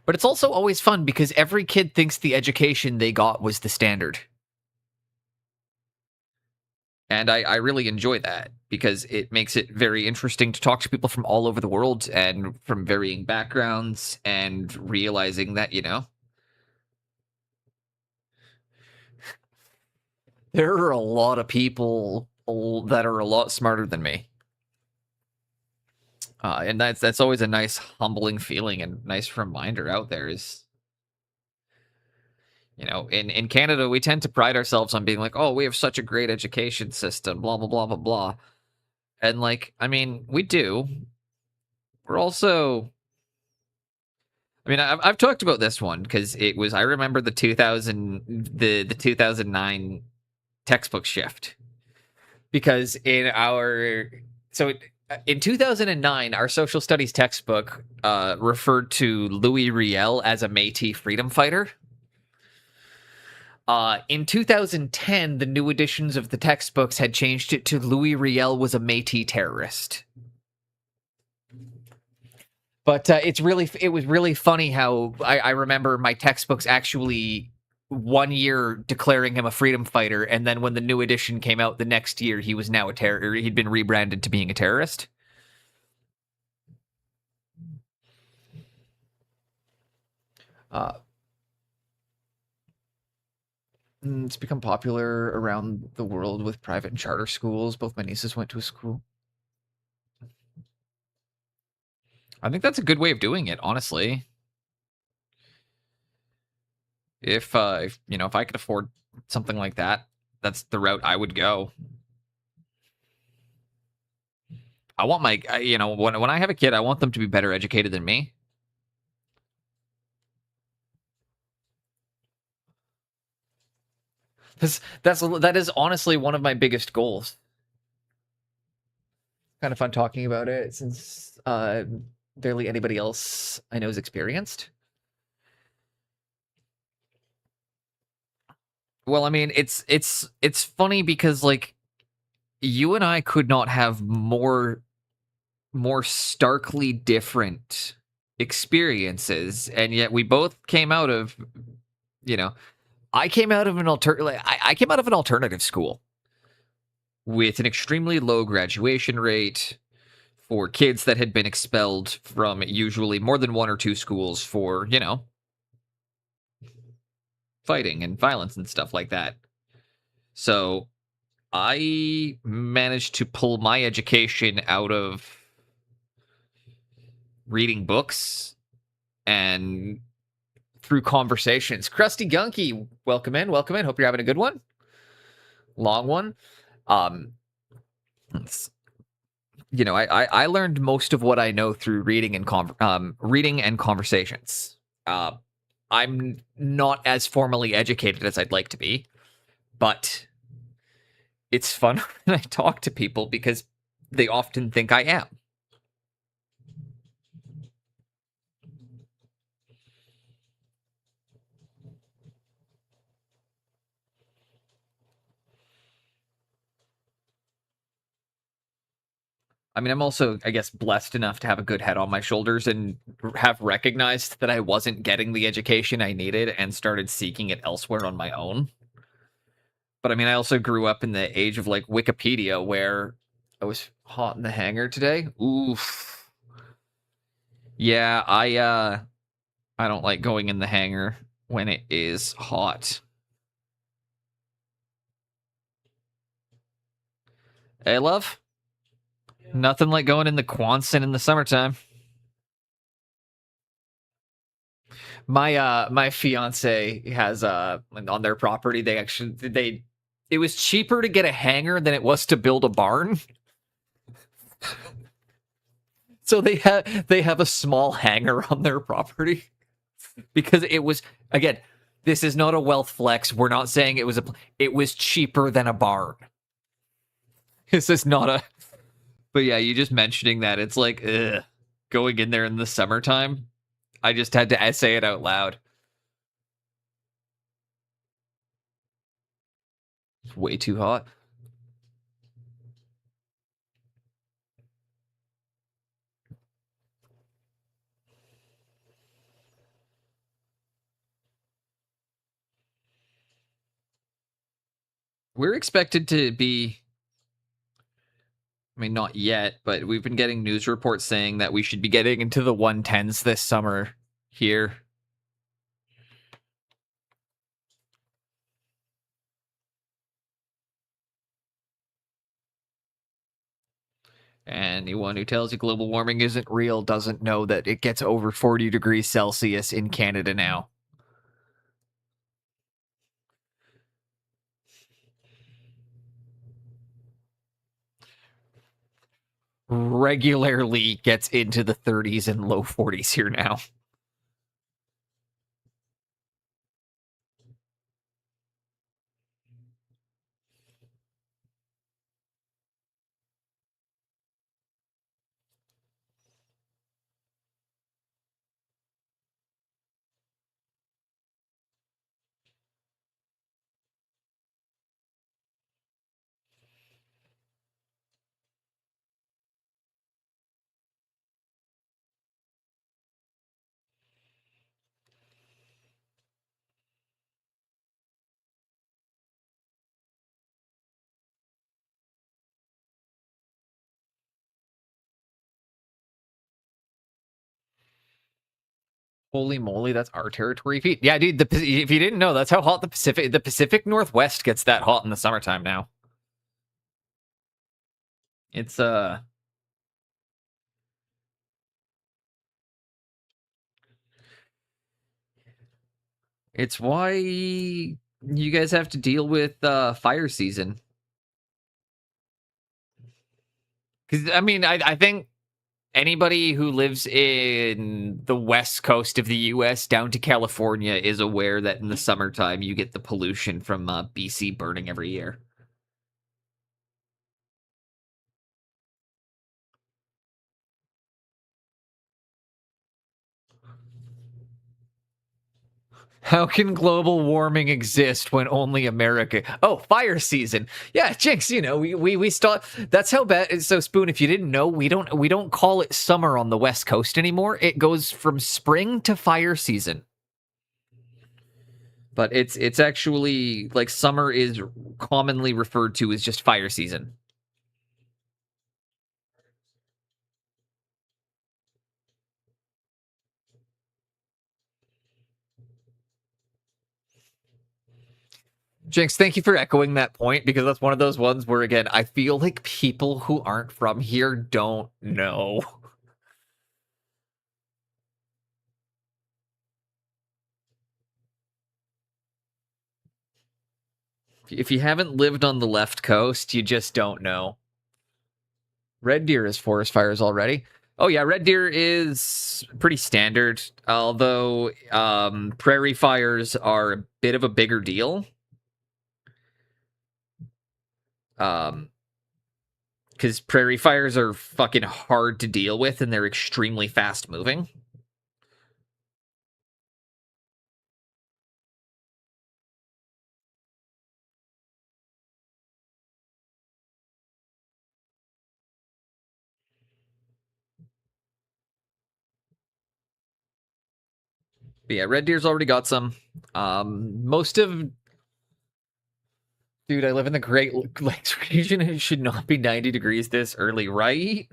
but it's also always fun because every kid thinks the education they got was the standard. And I really enjoy that because it makes it very interesting to talk to people from all over the world and from varying backgrounds, and realizing that, there are a lot of people that are a lot smarter than me. And that's always a nice humbling feeling and nice reminder out there is, in Canada, we tend to pride ourselves on being like, oh, we have such a great education system, blah, blah, blah, blah, blah. And like, I mean, we do. We're also, I mean, I've talked about this one because it was, I remember the 2009 textbook shift, because in 2009, our social studies textbook referred to Louis Riel as a Métis freedom fighter. In 2010, the new editions of the textbooks had changed it to Louis Riel was a Métis terrorist. But it was really funny how I remember my textbooks actually 1 year declaring him a freedom fighter, and then when the new edition came out the next year, he was now a terror. He'd been rebranded to being a terrorist. It's become popular around the world with private and charter schools. Both my nieces went to a school. I think that's a good way of doing it, honestly. If I could afford something like that, that's the route I would go. I want when I have a kid, I want them to be better educated than me. That is honestly one of my biggest goals. Kind of fun talking about it since barely anybody else I know is experienced. Well, I mean, it's funny because like you and I could not have more more starkly different experiences, and yet we both came out of, you know, I came out of I came out of an alternative school with an extremely low graduation rate for kids that had been expelled from usually more than one or two schools for, fighting and violence and stuff like that. So I managed to pull my education out of reading books and through conversations. Krusty Gunky, welcome in, welcome in. Hope you're having a good one. Long one. Um, I learned most of what I know through reading and reading and conversations. I'm not as formally educated as I'd like to be, but it's fun when I talk to people because they often think I am. I mean, I'm also, I guess, blessed enough to have a good head on my shoulders and have recognized that I wasn't getting the education I needed and started seeking it elsewhere on my own. But I mean, I also grew up in the age of like Wikipedia where I was hot in the hangar today. Oof. Yeah, I don't like going in the hangar when it is hot. Hey, love. Nothing like going in the Quonset in the summertime. My fiance has on their property they it was cheaper to get a hangar than it was to build a barn. So they have a small hangar on their property because it was, again, this is not a wealth flex. We're not saying it was cheaper than a barn. This is not a But yeah, you just mentioning that, it's like, ugh, going in there in the summertime. I just had to say it out loud. It's way too hot. We're expected to be, I mean, not yet, but we've been getting news reports saying that we should be getting into the 110s this summer here. Anyone who tells you global warming isn't real doesn't know that it gets over 40 degrees Celsius in Canada now. Regularly gets into the 30s and low 40s here now. Holy moly, that's our territory feet. Yeah, dude, if you didn't know, that's how hot the Pacific Northwest gets that hot in the summertime now. It's it's why you guys have to deal with fire season. Cuz I mean, I think anybody who lives in the west coast of the US down to California is aware that in the summertime you get the pollution from BC burning every year. How can global warming exist when only America? Oh, fire season. Yeah, Jinx. You know, we start. That's how bad. So Spoon, if you didn't know, we don't call it summer on the West Coast anymore. It goes from spring to fire season. But it's actually like summer is commonly referred to as just fire season. Jinx, thank you for echoing that point because that's one of those ones where, again, I feel like people who aren't from here don't know. If you haven't lived on the left coast, you just don't know. Red deer is forest fires already. Oh yeah, red deer is pretty standard, although prairie fires are a bit of a bigger deal. Because prairie fires are fucking hard to deal with and they're extremely fast moving. But yeah, red deer's already got some. Most of Dude, I live in the Great Lakes region. It should not be 90 degrees this early, right?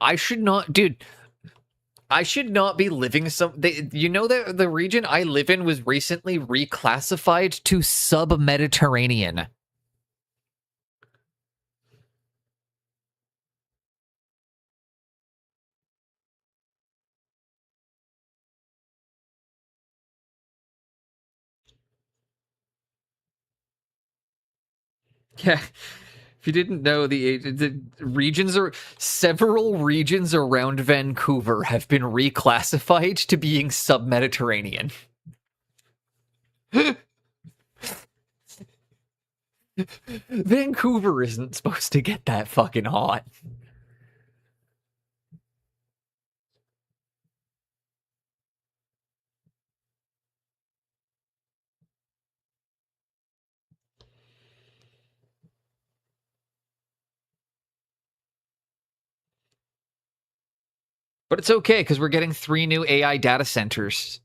I should not, dude. I should not be living you know that the region I live in was recently reclassified to sub-Mediterranean. Yeah. If you didn't know, the regions are several regions around Vancouver have been reclassified to being sub-Mediterranean. Vancouver isn't supposed to get that fucking hot. But it's okay because we're getting 3 new AI data centers.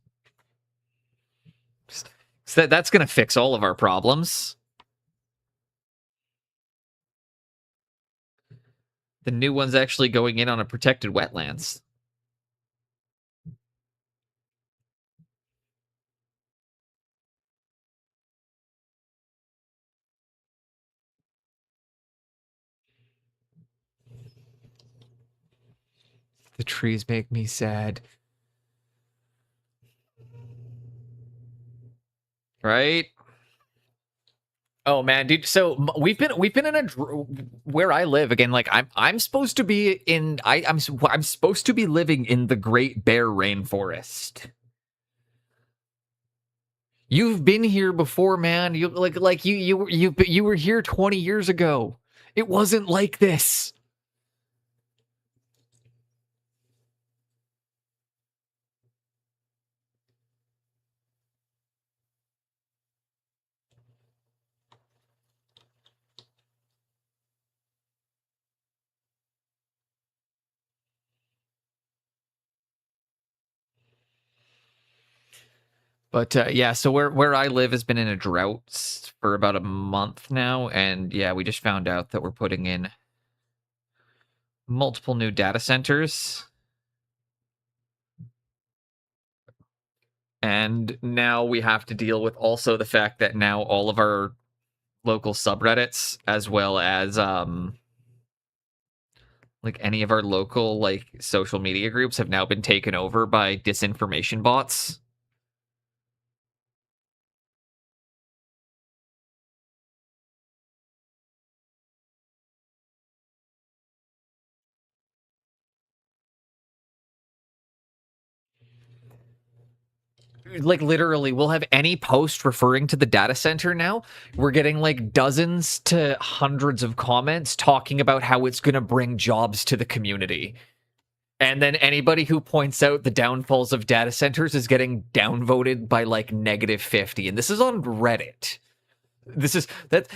So that's going to fix all of our problems. The new one's actually going in on a protected wetlands. The trees make me sad. Right? Oh man, dude. So we've been in where I live again. Like I'm supposed to be in I'm supposed to be living in the Great Bear Rainforest. You've been here before, man. You were here 20 years ago. It wasn't like this. But yeah, so where I live has been in a drought for about a month now, and yeah, we just found out that we're putting in multiple new data centers. And now we have to deal with also the fact that now all of our local subreddits, as well as like any of our local like social media groups, have now been taken over by disinformation bots. like literally, we'll have any post referring to the data center now. We're getting like dozens to hundreds of comments talking about how it's going to bring jobs to the community. And then anybody who points out the downfalls of data centers is getting downvoted by like -50. And this is on Reddit. This is that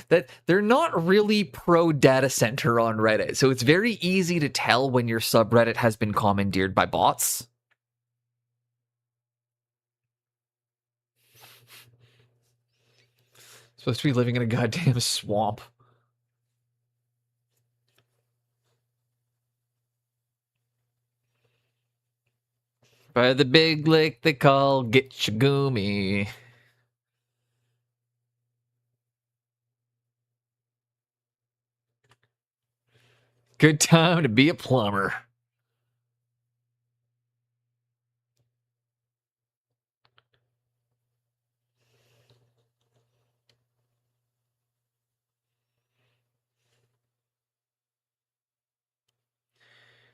they're not really pro data center on Reddit. So it's very easy to tell when your subreddit has been commandeered by bots. Supposed to be living in a goddamn swamp. By the big lake they call Gitchagumi. Good time to be a plumber.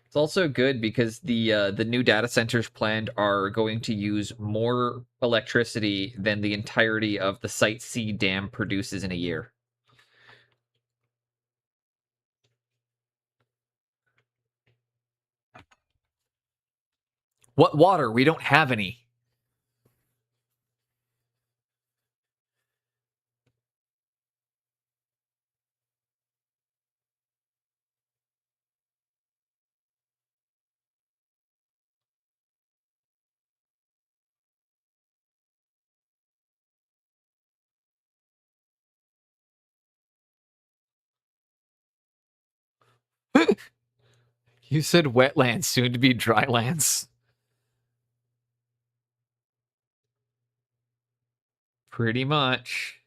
It's also good because the new data centers planned are going to use more electricity than the entirety of the Site C dam produces in a year. What water? We don't have any. You said wetlands, soon to be drylands. Pretty much.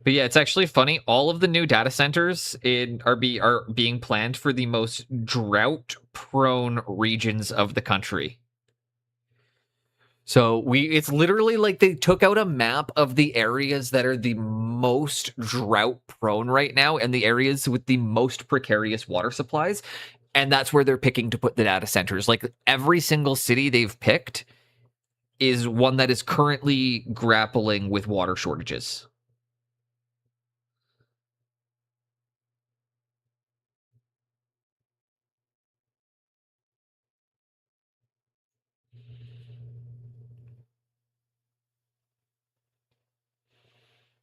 But yeah, it's actually funny. All of the new data centers are being planned for the most drought-prone regions of the country. So it's literally like they took out a map of the areas that are the most drought prone right now and the areas with the most precarious water supplies. And that's where they're picking to put the data centers. Like every single city they've picked is one that is currently grappling with water shortages.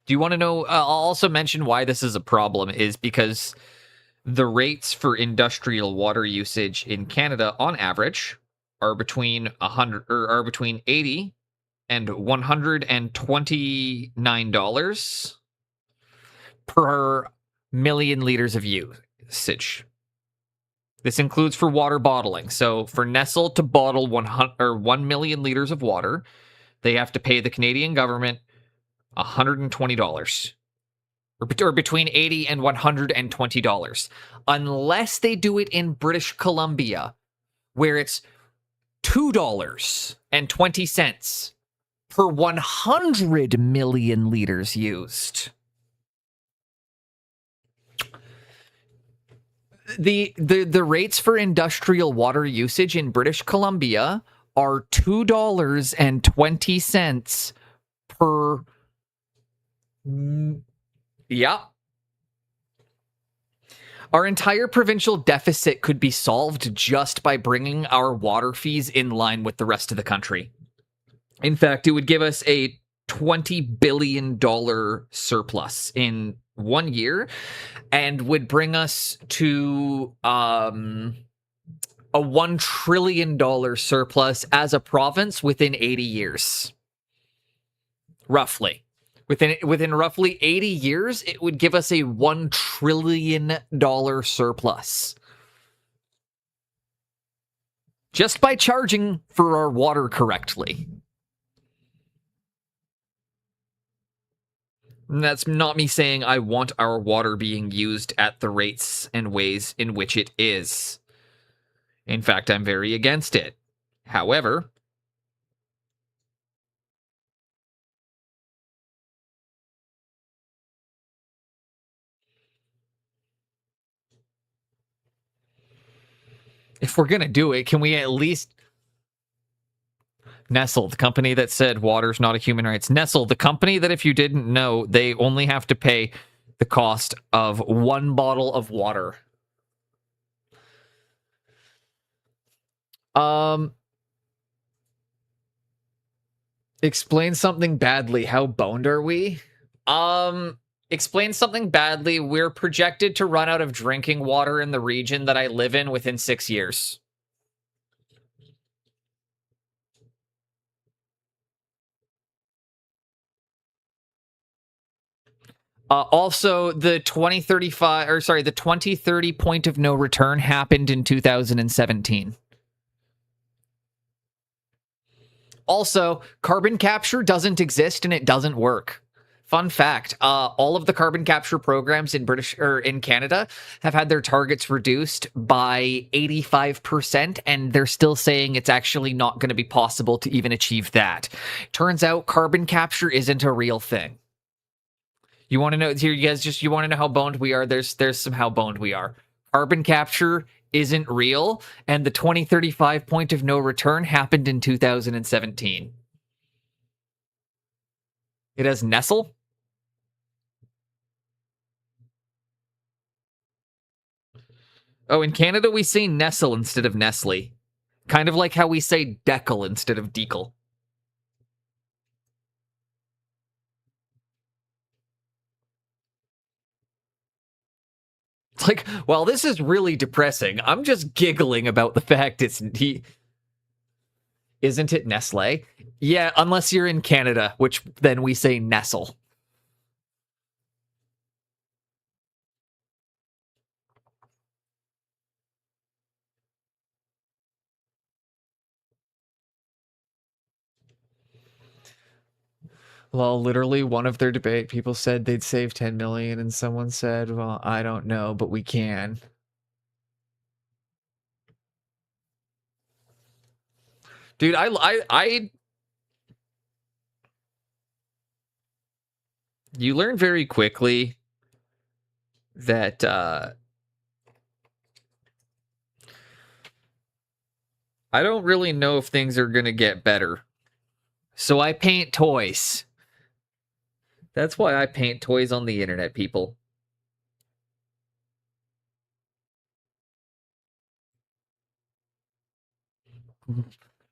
Do you want to know? I'll also mention why this is a problem is because the rates for industrial water usage in Canada on average are between 100 or are between 80 and $129 per million liters of usage. This includes for water bottling. So for Nestle to bottle 1 million liters of water, they have to pay the Canadian government $120. Or between $80 and $120. Unless they do it in British Columbia, where it's $2.20 per 100 million liters used. The rates for industrial water usage in British Columbia are $2.20 per. Yeah. Our entire provincial deficit could be solved just by bringing our water fees in line with the rest of the country. In fact, it would give us a $20 billion surplus in 1 year and would bring us to a $1 trillion surplus as a province within 80 years. Roughly. Within roughly 80 years, it would give us a $1 trillion surplus. Just by charging for our water correctly. And that's not me saying I want our water being used at the rates and ways in which it is. In fact, I'm very against it. However, If we're gonna do it, can we at least... Nestle, the company that said water's not a human rights. Nestle, the company that, if you didn't know, they only have to pay the cost of one bottle of water. Explain something badly. How boned are we? Explain something badly. We're projected to run out of drinking water in the region that I live in within 6 years. Also, the 2030 point of no return happened in 2017. Also, carbon capture doesn't exist and it doesn't work. Fun fact, all of the carbon capture programs in Canada have had their targets reduced by 85%, and they're still saying it's actually not going to be possible to even achieve that. Turns out carbon capture isn't a real thing. You want to know here, you guys, you want to know how boned we are? There's some how boned we are. Carbon capture isn't real, and the 2035 point of no return happened in 2017. It has Nestle. Oh, in Canada we say Nestle instead of Nestle. Kind of like how we say Deckel instead of Dekel. It's like, well, this is really depressing. I'm just giggling about the fact isn't it Nestle? Yeah, unless you're in Canada, which then we say Nestle. Well, literally one of their debate people said they'd save 10 million, and someone said, well, I don't know, but we can. Dude, you learn very quickly that I don't really know if things are gonna get better. So I paint toys. That's why I paint toys on the internet, people.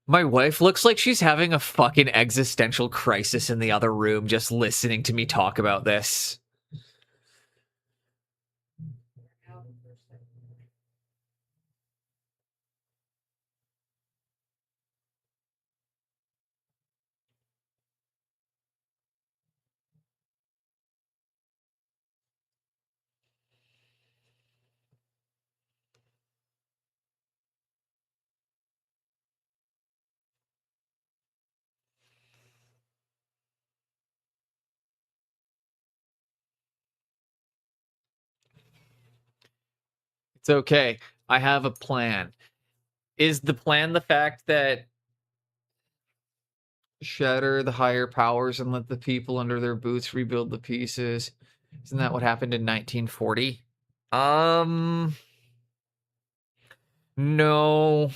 My wife looks like she's having a fucking existential crisis in the other room just listening to me talk about this. It's okay. I have a plan. Is the plan the fact that shatter the higher powers and let the people under their boots rebuild the pieces? Isn't that what happened in 1940? No.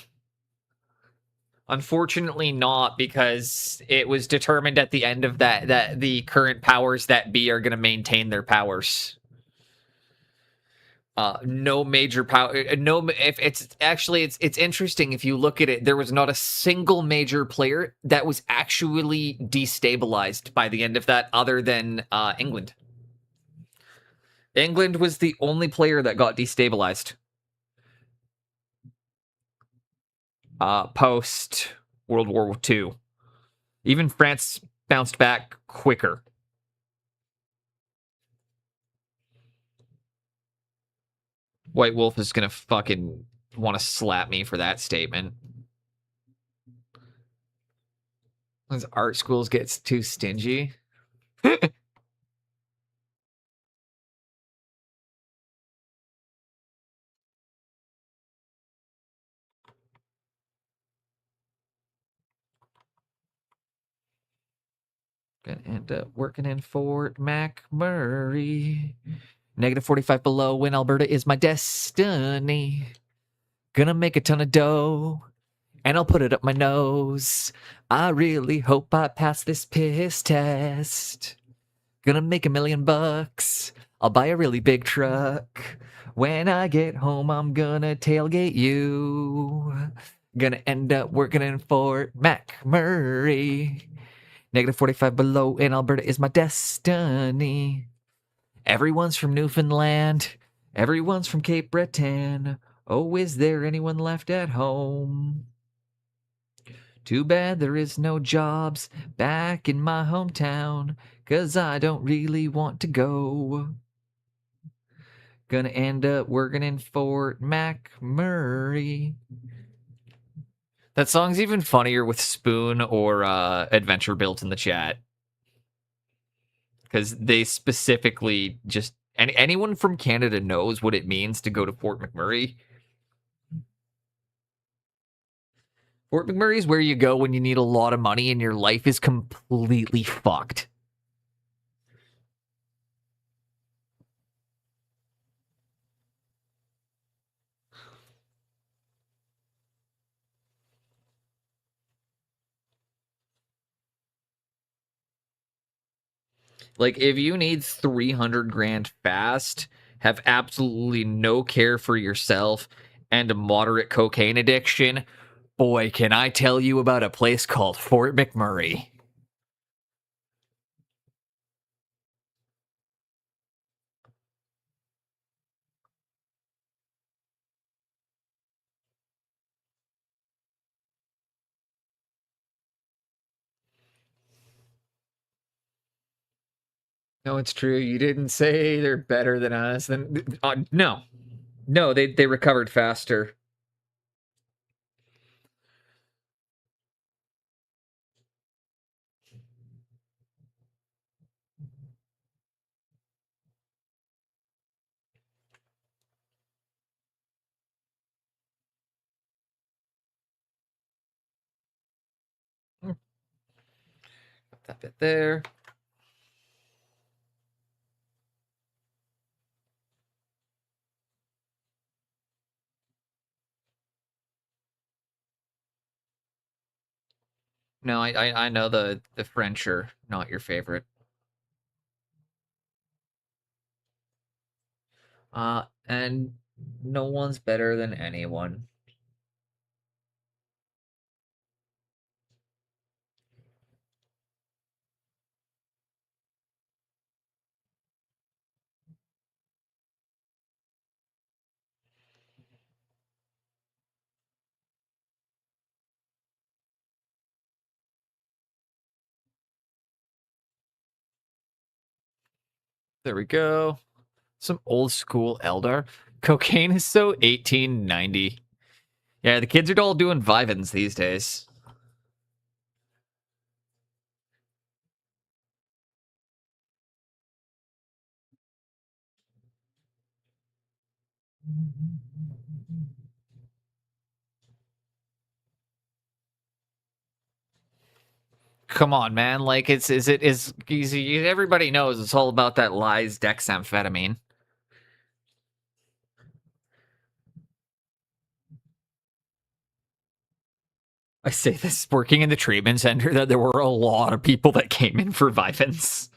Unfortunately not, because it was determined at the end of that the current powers that be are going to maintain their powers. No major power. No, if it's interesting if you look at it. There was not a single major player that was actually destabilized by the end of that, other than England. England was the only player that got destabilized post World War II. Even France bounced back quicker. White Wolf is gonna fucking want to slap me for that statement. As art schools gets too stingy. Gonna end up working in Fort McMurray. -45 below when Alberta is my destiny. Gonna make a ton of dough, and I'll put it up my nose. I really hope I pass this piss test. Gonna make $1,000,000. I'll buy a really big truck. When I get home, I'm gonna tailgate you. Gonna end up working in Fort McMurray. -45 below in Alberta is my destiny. Everyone's from Newfoundland. Everyone's from Cape Breton. Oh, is there anyone left at home? Too bad there is no jobs back in my hometown, 'cause I don't really want to go. Gonna end up working in Fort McMurray. That song's even funnier with Spoon or Adventure Built in the chat. Because they specifically just... And anyone from Canada knows what it means to go to Fort McMurray. Fort McMurray is where you go when you need a lot of money and your life is completely fucked. Like, if you need 300 grand fast, have absolutely no care for yourself, and a moderate cocaine addiction, boy, can I tell you about a place called Fort McMurray. No, it's true. You didn't say they're better than us. Then no, they recovered faster. Put that bit there. No, I know the French are not your favorite. And no one's better than anyone. There we go. Some old school Eldar. Cocaine is so 1890. Yeah, the kids are all doing Vivens these days. Come on, man. Like, is everybody knows it's all about that lies dexamphetamine. I say this working in the treatment center that there were a lot of people that came in for Vivens.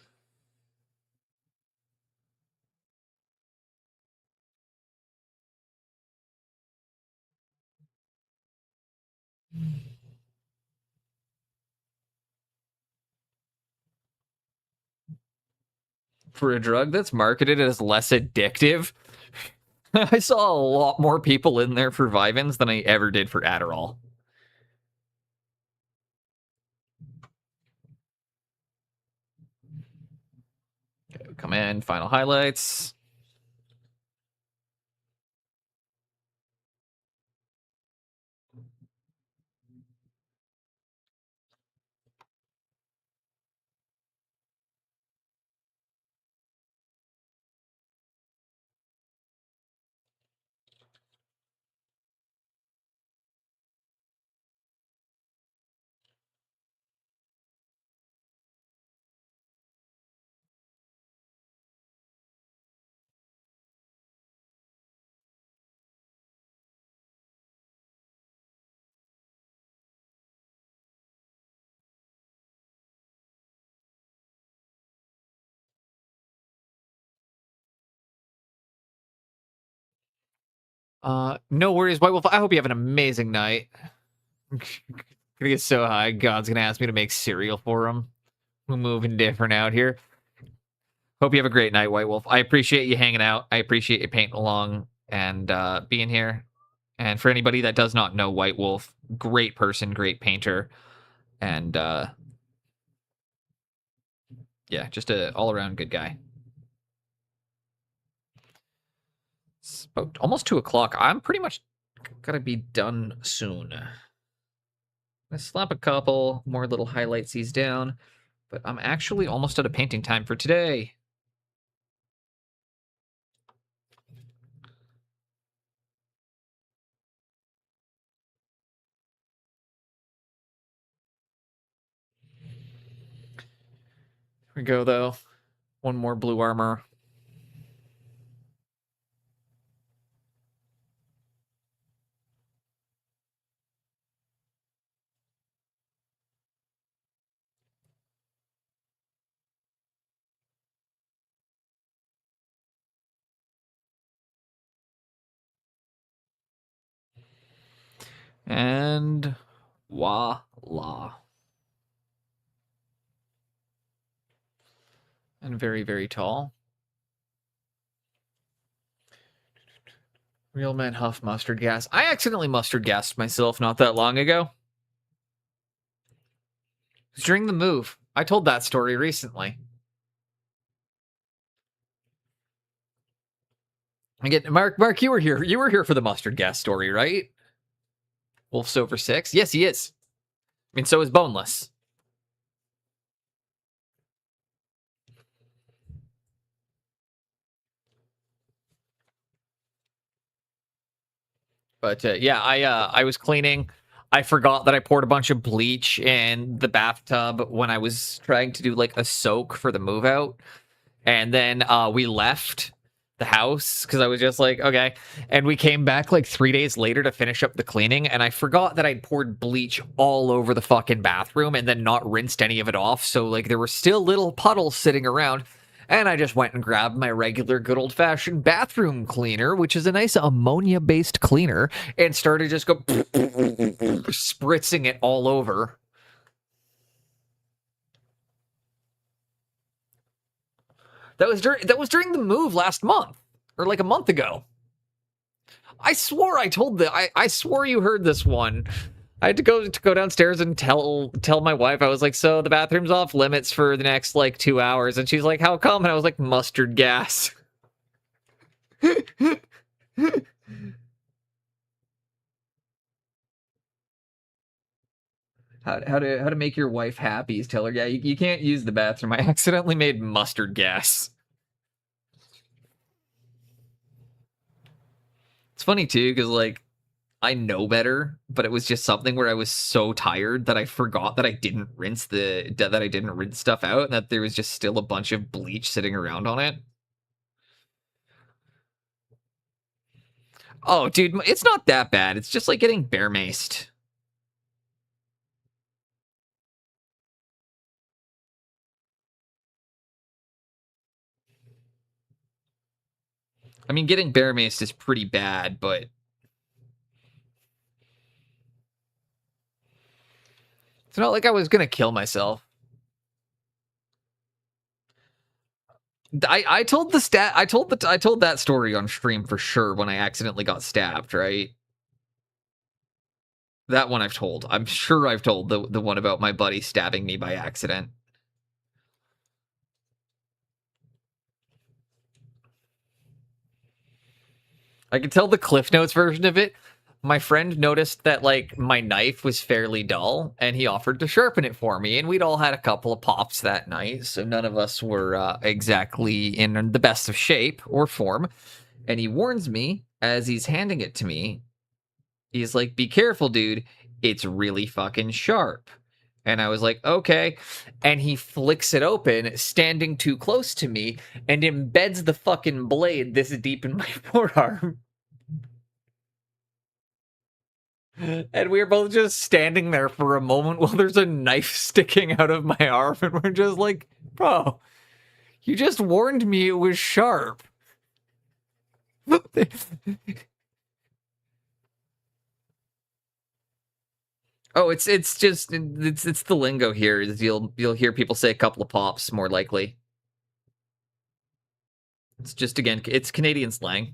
For a drug that's marketed as less addictive, I saw a lot more people in there for Vivens than I ever did for Adderall. Okay, we come in, final highlights. No worries, White Wolf. I hope you have an amazing night. I'm gonna get so high, God's gonna ask me to make cereal for him. We're moving different out here. Hope you have a great night, White Wolf. I appreciate you hanging out. I appreciate you painting along and being here. And for anybody that does not know White Wolf, great person, great painter, and yeah, just a all-around good guy. It's about almost 2 o'clock. I'm pretty much gotta be done soon. Let's slap a couple more little highlightsies down, but I'm actually almost out of painting time for today. Here we go, though. One more blue armor. And voila. And very, very tall. Real men huff mustard gas. I accidentally mustard gassed myself not that long ago. It was during the move. I told that story recently. Again, Mark, you were here. You were here for the mustard gas story, right? Wolf's over 6. Yes, he is. I mean, so is Boneless. But yeah, I was cleaning. I forgot that I poured a bunch of bleach in the bathtub when I was trying to do like a soak for the move out. And then we left the house because I was just like, okay. And we came back like 3 days later to finish up the cleaning. And I forgot that I'd poured bleach all over the fucking bathroom and then not rinsed any of it off. So like there were still little puddles sitting around. And I just went and grabbed my regular good old-fashioned bathroom cleaner, which is a nice ammonia-based cleaner, and started just go spritzing it all over. That was during the move last month, or like a month ago. I swore I told I swore you heard this one. I had to go downstairs and tell my wife. I was like, so the bathroom's off limits for the next like 2 hours, and she's like, how come? And I was like, mustard gas. How to make your wife happy is tell her, yeah, you can't use the bathroom. I accidentally made mustard gas. It's funny too, because like I know better, but it was just something where I was so tired that I forgot that I didn't rinse stuff out, and that there was just still a bunch of bleach sitting around on it. Oh, dude, it's not that bad. It's just like getting bear maced. I mean, getting bear maced is pretty bad, but it's not like I was gonna kill myself. I told that story on stream for sure when I accidentally got stabbed, right? That one I've told. I'm sure I've told the one about my buddy stabbing me by accident. I could tell the Cliff Notes version of it. My friend noticed that like my knife was fairly dull, and he offered to sharpen it for me. And we'd all had a couple of pops that night, so none of us were exactly in the best of shape or form. And he warns me as he's handing it to me. He's like, "Be careful, dude. It's really fucking sharp." And I was like, okay. And he flicks it open, standing too close to me, and embeds the fucking blade this deep in my forearm. And we were both just standing there for a moment while there's a knife sticking out of my arm, and we're just like, bro, you just warned me it was sharp. Oh, it's just it's the lingo here. Is you'll hear people say a couple of pops more likely. It's just again, it's Canadian slang.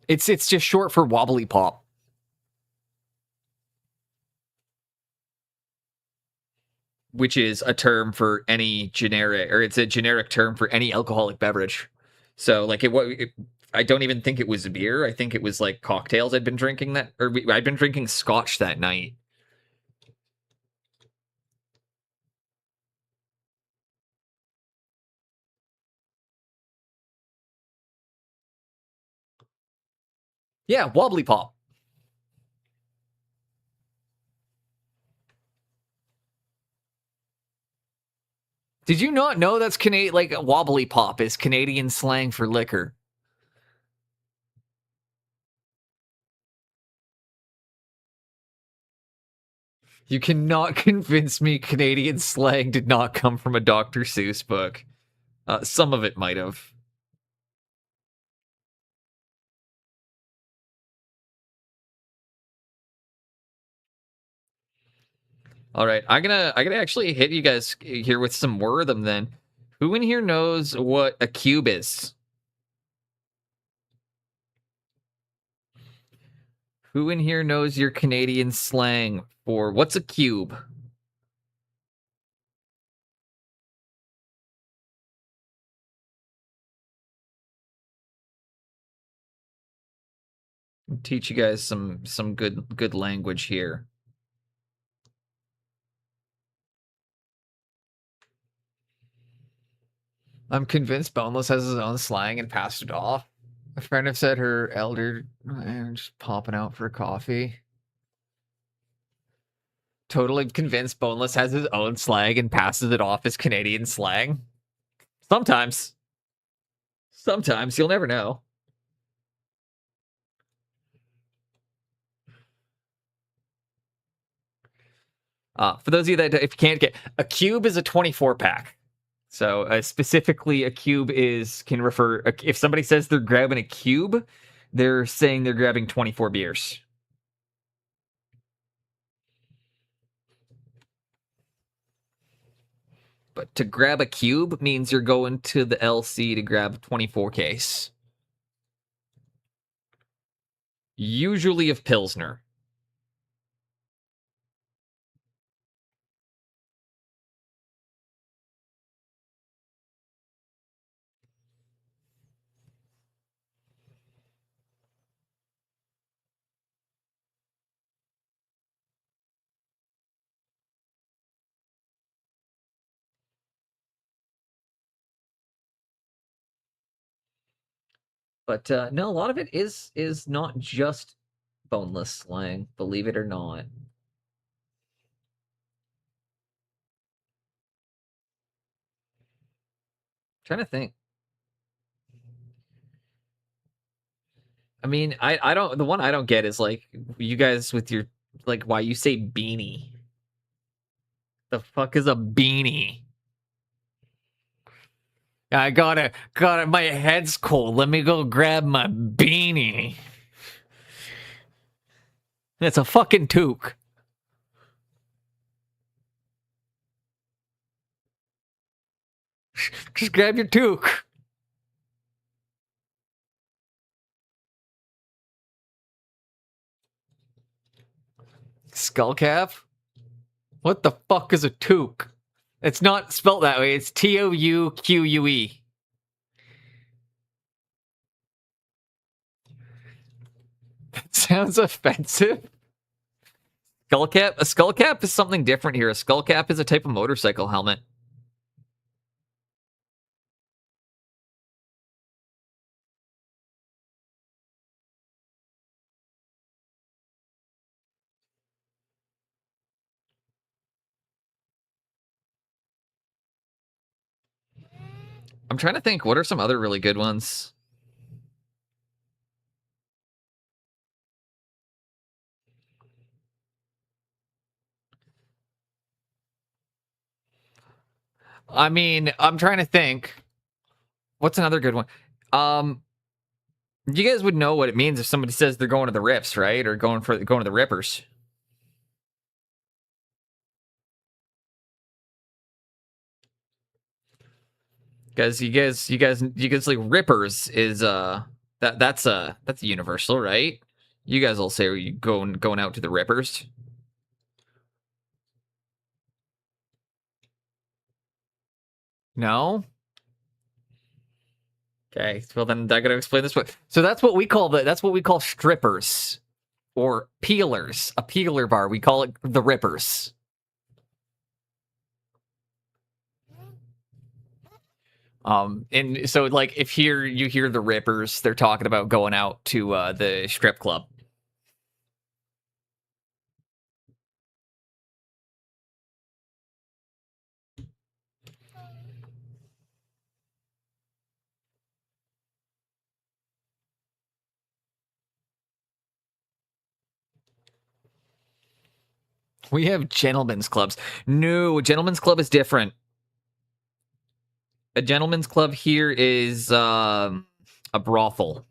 It's just short for wobbly pop. Which is a term for any generic, or it's a generic term for any alcoholic beverage. So like I don't even think it was beer. I think it was like cocktails I'd been drinking I'd been drinking scotch that night. Yeah, wobbly pop. Did you not know that's Canadian? Like wobbly pop is Canadian slang for liquor. You cannot convince me Canadian slang did not come from a Dr. Seuss book. Some of it might have. All right, I'm gonna actually hit you guys here with some more of them. Then, who in here knows what a cube is? Who in here knows your Canadian slang for what's a cube? I'll teach you guys some good language here. I'm convinced Boneless has his own slang and passed it off. A friend have said her elder just popping out for coffee. Totally convinced Boneless has his own slang and passes it off as Canadian slang. Sometimes. Sometimes. You'll never know. For those of you that if you can't get, a cube is a 24 pack. So specifically, a cube can refer, if somebody says they're grabbing a cube, they're saying they're grabbing 24 beers. But to grab a cube means you're going to the LC to grab a 24 case. Usually of Pilsner. But no, a lot of it is not just boneless slang, believe it or not. Trying to think. I mean, I don't. The one I don't get is like you guys with your like why you say beanie. The fuck is a beanie? I gotta. My head's cold. Let me go grab my beanie. It's a fucking toque. Just grab your toque. Skullcap? What the fuck is a toque? It's not spelt that way. It's Touque. That sounds offensive. Skullcap? A skullcap is something different here. A skullcap is a type of motorcycle helmet. I'm trying to think, what are some other really good ones? I mean, I'm trying to think. What's another good one? You guys would know what it means if somebody says they're going to the Rips, right? Or going to the Rippers. Guys, you guys like Rippers is that's universal, right? You guys will say you going out to the Rippers. No? Okay, well then I gotta explain this one. So that's what we call strippers or peelers. A peeler bar. We call it the Rippers. And so like if you hear the Rippers, they're talking about going out to the strip club. We have gentlemen's clubs. No, a gentlemen's club is different. A gentleman's club here is a brothel.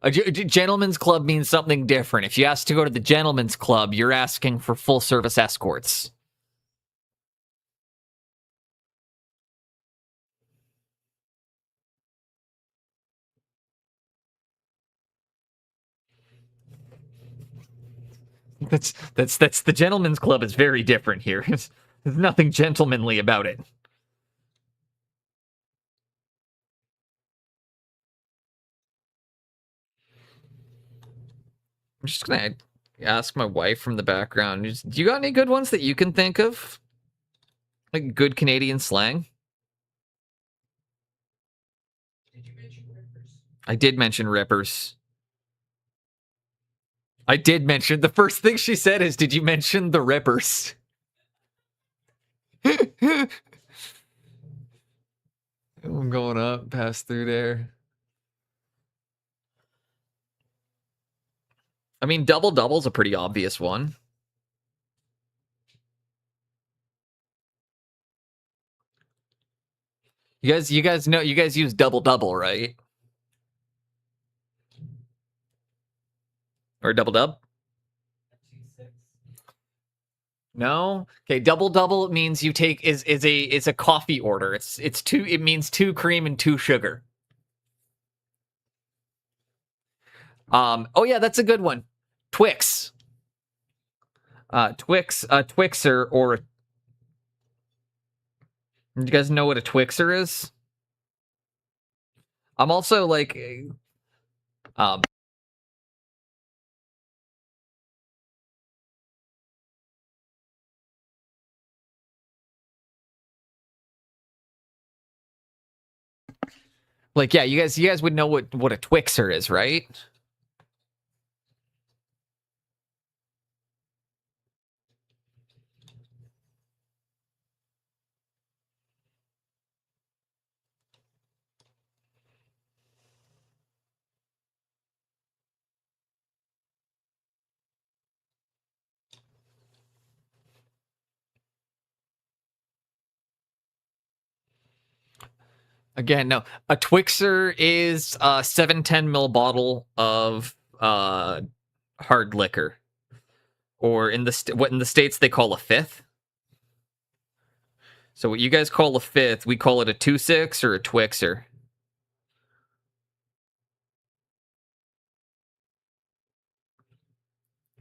A gentleman's club means something different. If you ask to go to the gentleman's club, you're asking for full service escorts. That's the gentleman's club is very different here. There's nothing gentlemanly about it. I'm just gonna ask my wife from the background. Do you got any good ones that you can think of? Like good Canadian slang? I did mention rippers. I did mention the first thing she said is, "Did you mention the rippers?" I'm going up, pass through there. I mean, double's a pretty obvious one. You guys know you guys use double, right? Or double? No. Okay, double means you take is a coffee order. It means 2 cream and 2 sugar. Oh yeah, that's a good one. Twix. Twixer or do you guys know what a Twixer is? I'm also like yeah, you guys would know what a Twixer is, right? Again, no. A Twixer is a 710 ml bottle of hard liquor, or what in the States they call a fifth. So what you guys call a fifth, we call it a 2-6 or a Twixer.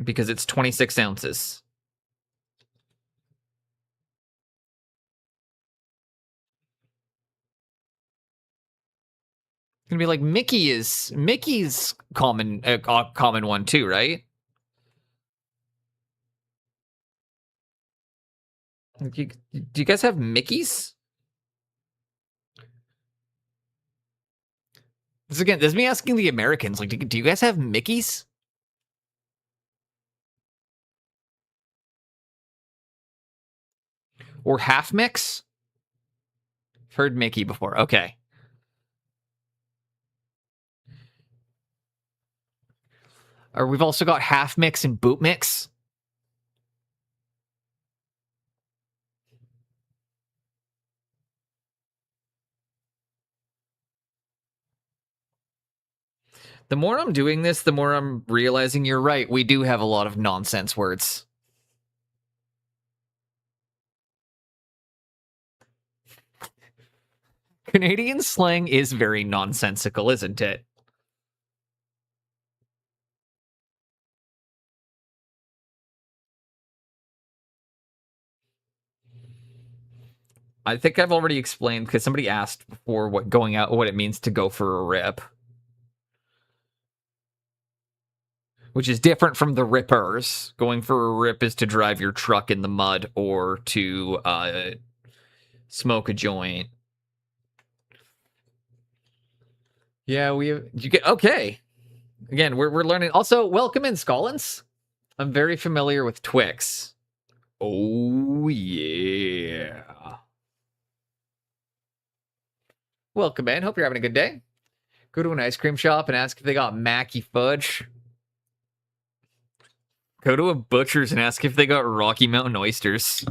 Because it's 26 ounces. It's gonna be like Mickey's common one too, right? Do you guys have Mickeys? This is me asking the Americans. Like, do you guys have Mickeys? Or half mix? I've heard Mickey before. Okay. Or we've also got half mix and boot mix. The more I'm doing this, the more I'm realizing you're right. We do have a lot of nonsense words. Canadian slang is very nonsensical, isn't it? I think I've already explained because somebody asked before what it means to go for a rip, which is different from the rippers. Going for a rip is to drive your truck in the mud or to smoke a joint. Yeah, you get okay. Again, we're learning. Also, welcome in, Scollins. I'm very familiar with Twix. Oh yeah. Welcome in. Hope you're having a good day. Go to an ice cream shop and ask if they got Mackie Fudge. Go to a butcher's and ask if they got Rocky Mountain oysters.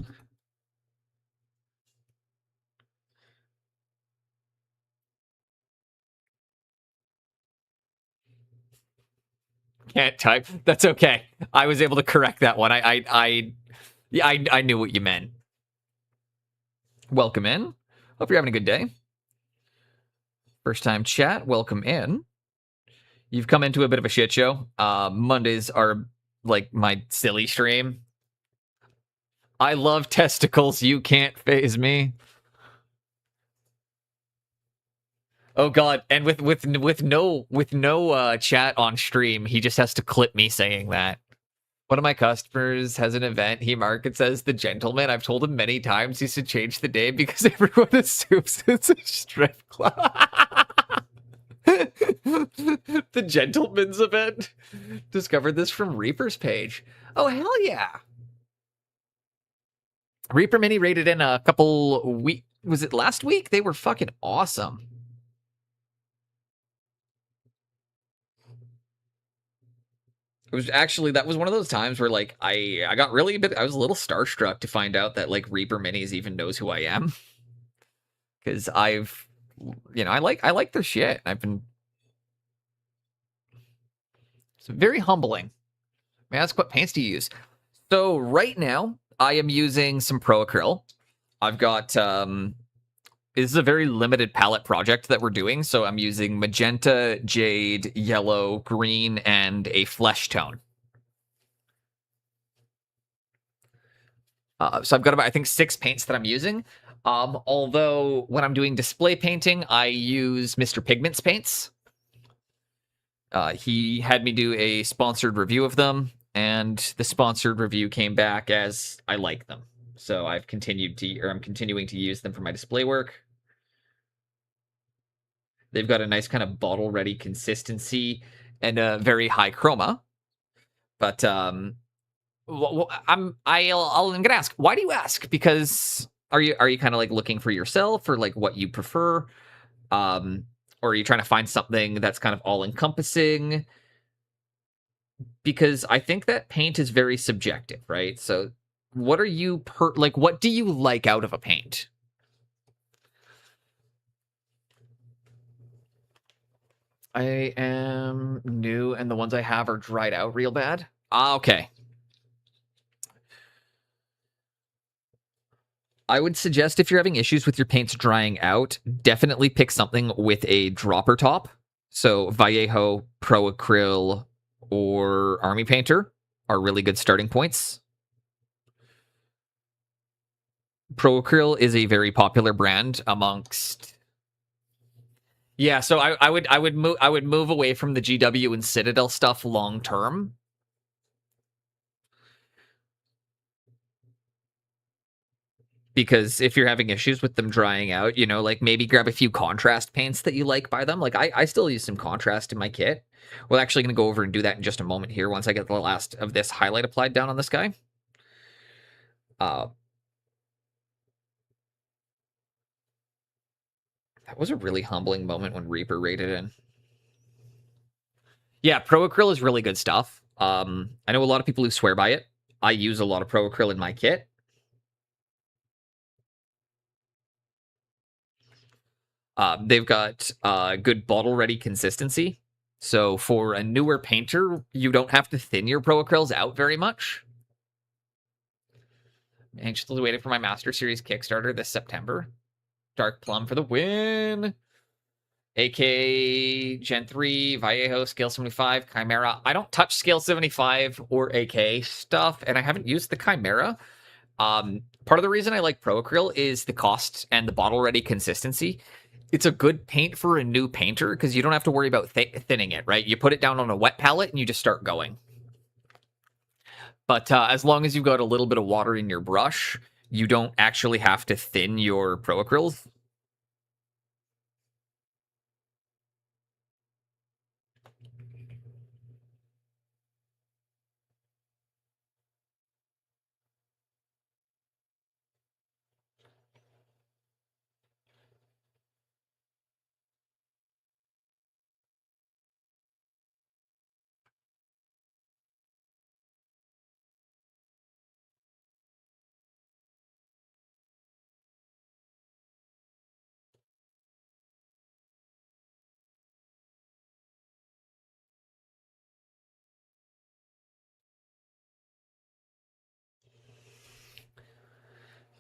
Can't type. That's okay. I was able to correct that one. I knew what you meant. Welcome in. Hope you're having a good day. First time chat. Welcome in. You've come into a bit of a shit show. Mondays are like my silly stream. I love testicles. You can't phase me. Oh god, and with no chat on stream, he just has to clip me saying that. One of my customers has an event. He markets as the gentleman. I've told him many times he should change the name because everyone assumes it's a strip club. The gentleman's event. Discovered this from Reaper's page. Oh hell yeah! Reaper Mini rated in a couple weeks. Was it last week? They were fucking awesome. It was actually, that was one of those times where like I got really I was a little starstruck to find out that like Reaper Minis even knows who I am. Because I've, I like their shit. I've been, it's very humbling. May I ask, what paints do you use? So right now I am using some Pro Acryl. I've got this is a very limited palette project that we're doing, so I'm using magenta, jade, yellow, green, and a flesh tone. So I've got about, I think, 6 paints that I'm using. Although when I'm doing display painting, I use Mr. Pigment's paints. He had me do a sponsored review of them, and the sponsored review came back as I like them. So I'm continuing to use them for my display work. They've got a nice kind of bottle-ready consistency and a very high chroma. But I'm gonna ask. Why do you ask? Because are you kind of like looking for yourself or like what you prefer, or are you trying to find something that's kind of all-encompassing? Because I think that paint is very subjective, right? So, what are you what do you like out of a paint? I am new, and the ones I have are dried out real bad. Okay. I would suggest if you're having issues with your paints drying out, definitely pick something with a dropper top. So Vallejo, Pro Acryl, or Army Painter are really good starting points. Pro Acryl is a very popular brand amongst. Yeah, so I would move away from the GW and Citadel stuff long term. Because if you're having issues with them drying out, like maybe grab a few contrast paints that you like by them. Like I still use some contrast in my kit. We're actually going to go over and do that in just a moment here once I get the last of this highlight applied down on this guy. That was a really humbling moment when Reaper raided in. Yeah, Pro Acryl is really good stuff. I know a lot of people who swear by it. I use a lot of Pro Acryl in my kit. They've got good bottle ready consistency. So for a newer painter, you don't have to thin your pro-acryls out very much. Anxiously waiting for my Master Series Kickstarter this September. Dark Plum for the win. AK Gen 3, Vallejo, Scale 75, Chimera. I don't touch Scale 75 or AK stuff, and I haven't used the Chimera. Part of the reason I like Pro Acryl is the cost and the bottle ready consistency. It's a good paint for a new painter because you don't have to worry about thinning it, right? You put it down on a wet palette and you just start going. But as long as you've got a little bit of water in your brush, you don't actually have to thin your Pro Acryls.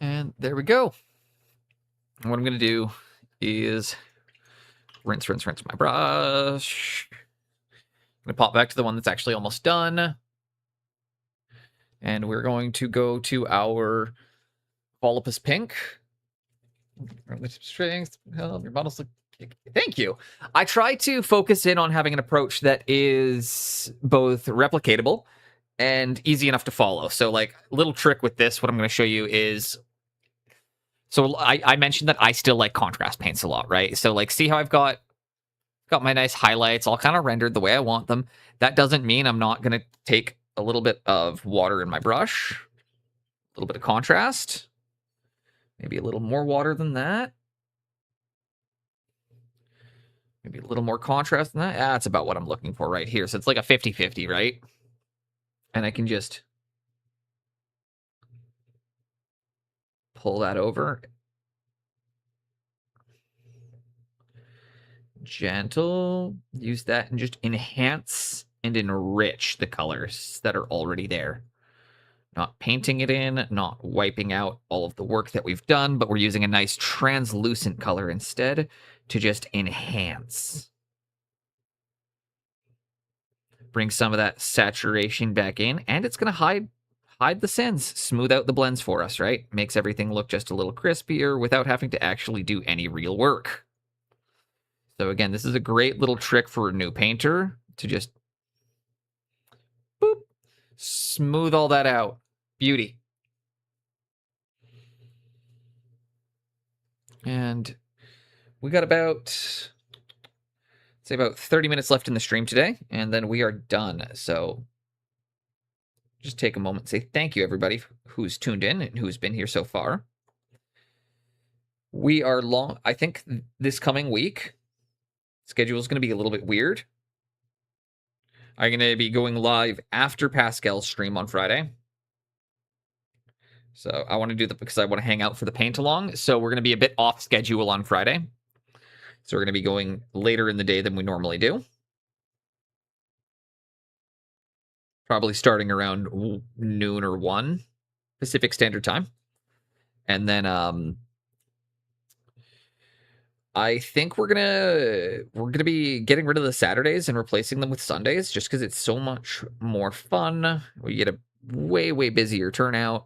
And there we go. And what I'm going to do is rinse my brush. I'm going to pop back to the one that's actually almost done. And we're going to go to our Volupus Pink. Strings. Your bottles look. Thank you. I try to focus in on having an approach that is both replicatable and easy enough to follow. So, like, little trick with this, what I'm going to show you is. So I mentioned that I still like contrast paints a lot, right? So, like, see how I've got my nice highlights all kind of rendered the way I want them. That doesn't mean I'm not going to take a little bit of water in my brush, a little bit of contrast, maybe a little more water than that. Maybe a little more contrast than that. That's about what I'm looking for right here. So it's like a 50-50, right? And I can just pull that over. Gentle. Use that and just enhance and enrich the colors that are already there. Not painting it in, not wiping out all of the work that we've done, but we're using a nice translucent color instead to just enhance. Bring some of that saturation back in, and it's going to hide the sins, smooth out the blends for us, right? Makes everything look just a little crispier without having to actually do any real work. So again, this is a great little trick for a new painter to just boop, smooth all that out. Beauty. And we got about, say, about 30 minutes left in the stream today, and then we are done. So just take a moment and say thank you, everybody who's tuned in and who's been here so far. We are long. I think this coming week, schedule is going to be a little bit weird. I'm going to be going live after Pascal's stream on Friday. So I want to do that because I want to hang out for the paint along. So we're going to be a bit off schedule on Friday. So we're going to be going later in the day than we normally do. Probably starting around noon or 1 Pacific Standard Time. And then I think we're gonna be getting rid of the Saturdays and replacing them with Sundays just because it's so much more fun. We get a way busier turnout.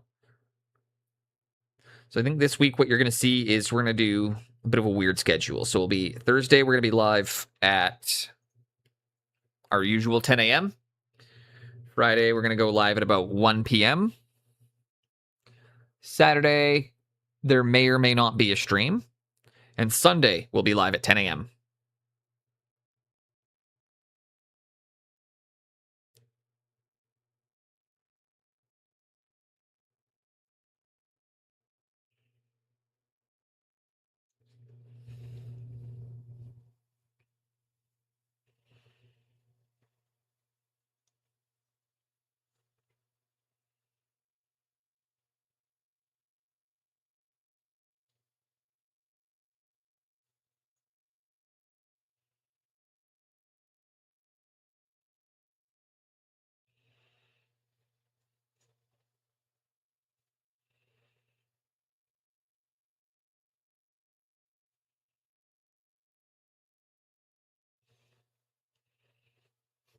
So I think this week what you're gonna see is we're gonna do a bit of a weird schedule. So it'll be Thursday, we're gonna be live at our usual 10 a.m. Friday, we're gonna go live at about 1 p.m. Saturday, there may or may not be a stream. And Sunday, we'll be live at 10 a.m.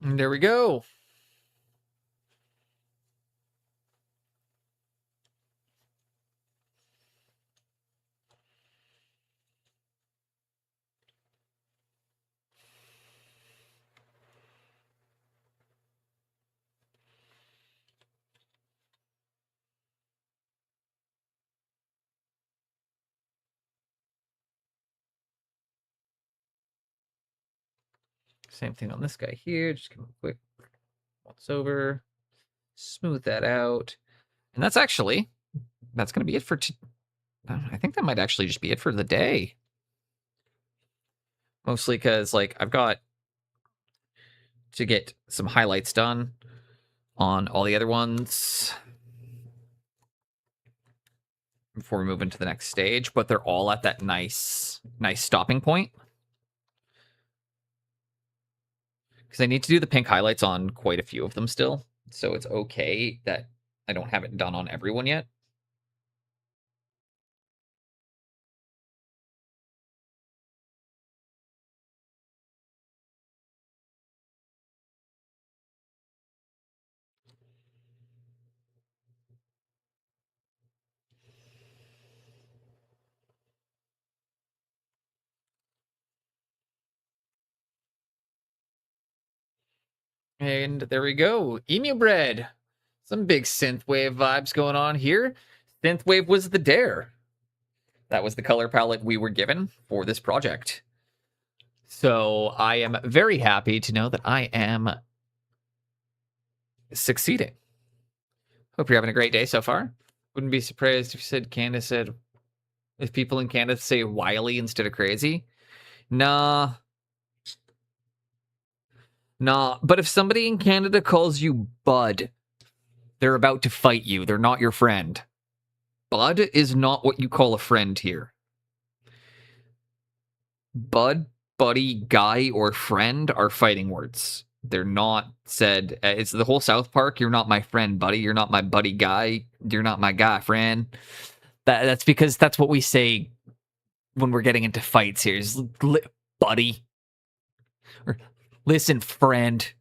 And there we go. Same thing on this guy here. Just give him a quick once over. Smooth that out. And that's going to be it for I think that might actually just be it for the day. Mostly because, like, I've got to get some highlights done on all the other ones before we move into the next stage, but they're all at that nice stopping point. Because I need to do the pink highlights on quite a few of them still, so it's okay that I don't have it done on everyone yet. And there we go. Emu bread. Some big synthwave vibes going on here. Synthwave was the dare. That was the color palette we were given for this project. So I am very happy to know that I am succeeding. Hope you're having a great day so far. Wouldn't be surprised if you said Canada said, if people in Canada say wily instead of crazy. Nah. But if somebody in Canada calls you Bud, they're about to fight you. They're not your friend. Bud is not what you call a friend here. Bud, buddy, guy, or friend are fighting words. They're not said. It's the whole South Park. You're not my friend, buddy. You're not my buddy guy. You're not my guy friend. That's because that's what we say when we're getting into fights here. Is buddy. Or listen, friend.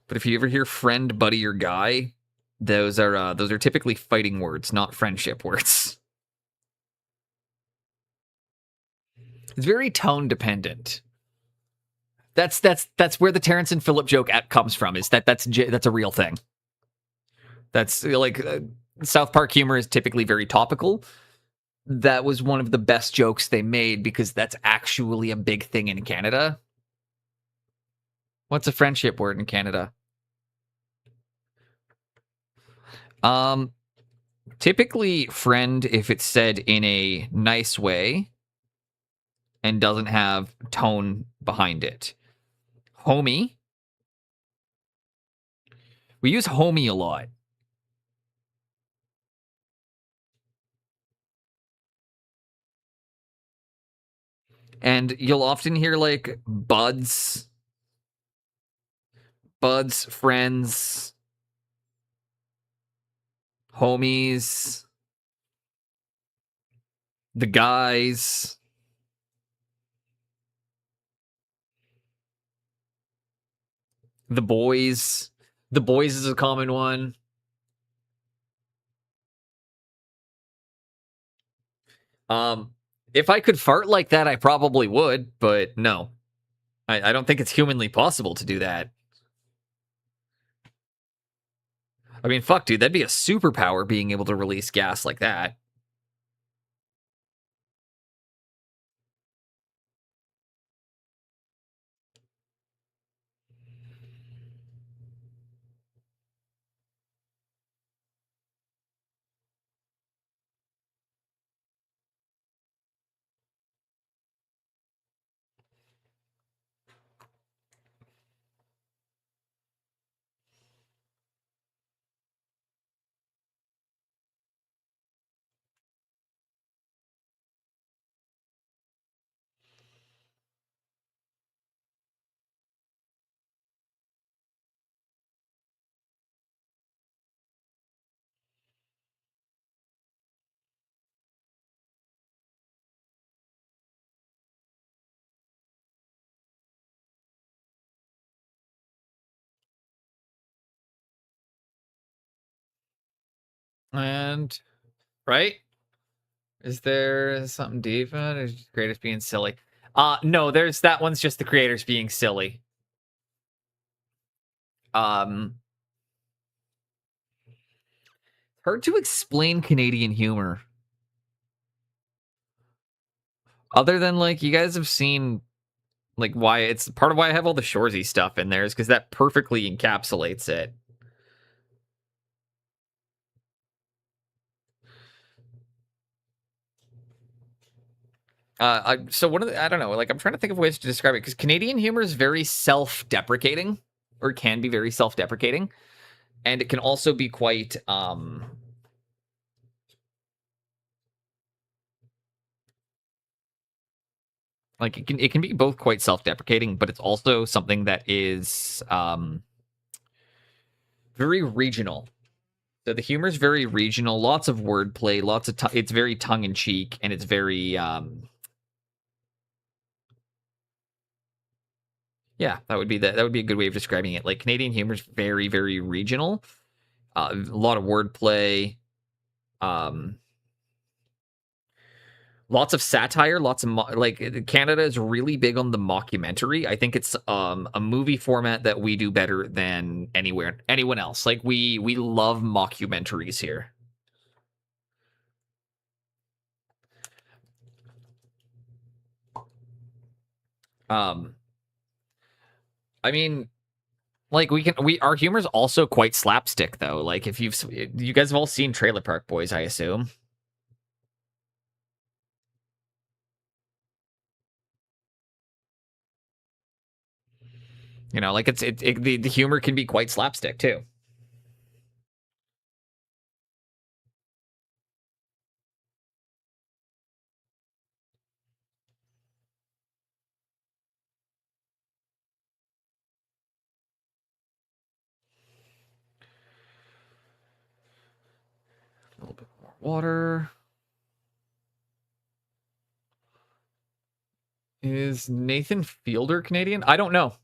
But if you ever hear friend, buddy, or guy, those are typically fighting words, not friendship words. It's very tone dependent. That's where the Terrence and Phillip joke comes from. Is that's a real thing. That's like South Park humor is typically very topical. That was one of the best jokes they made because that's actually a big thing in Canada. What's a friendship word in Canada? Typically friend if it's said in a nice way and doesn't have tone behind it. Homie. We use homie a lot. And you'll often hear like buds, friends, homies, the guys. The boys. The boys is a common one. If I could fart like that, I probably would, but no. I don't think it's humanly possible to do that. I mean, fuck, dude, that'd be a superpower being able to release gas like that. And right? Is there something deep in it? Or is creators being silly? No, there's that one's just the creators being silly. Hard to explain Canadian humor. Other than like you guys have seen like why it's part of why I have all the Shoresy stuff in there is because that perfectly encapsulates it. So one of the, I don't know, like I'm trying to think of ways to describe it because Canadian humor is very self-deprecating, or can be very self-deprecating, and it can also be quite like it can be both quite self-deprecating, but it's also something that is very regional. So the humor is very regional, lots of wordplay, lots of it's very tongue-in-cheek, and it's very yeah, that would be a good way of describing it. Like Canadian humor is very, very regional. A lot of wordplay, um, lots of satire, lots of like Canada is really big on the mockumentary. I think it's a movie format that we do better than anyone else. Like we love mockumentaries here. Um, I mean, like our humor's also quite slapstick though. Like if you guys have all seen Trailer Park Boys, I assume. You know, like the humor can be quite slapstick too. A little bit more water. Is Nathan Fielder Canadian? I don't know.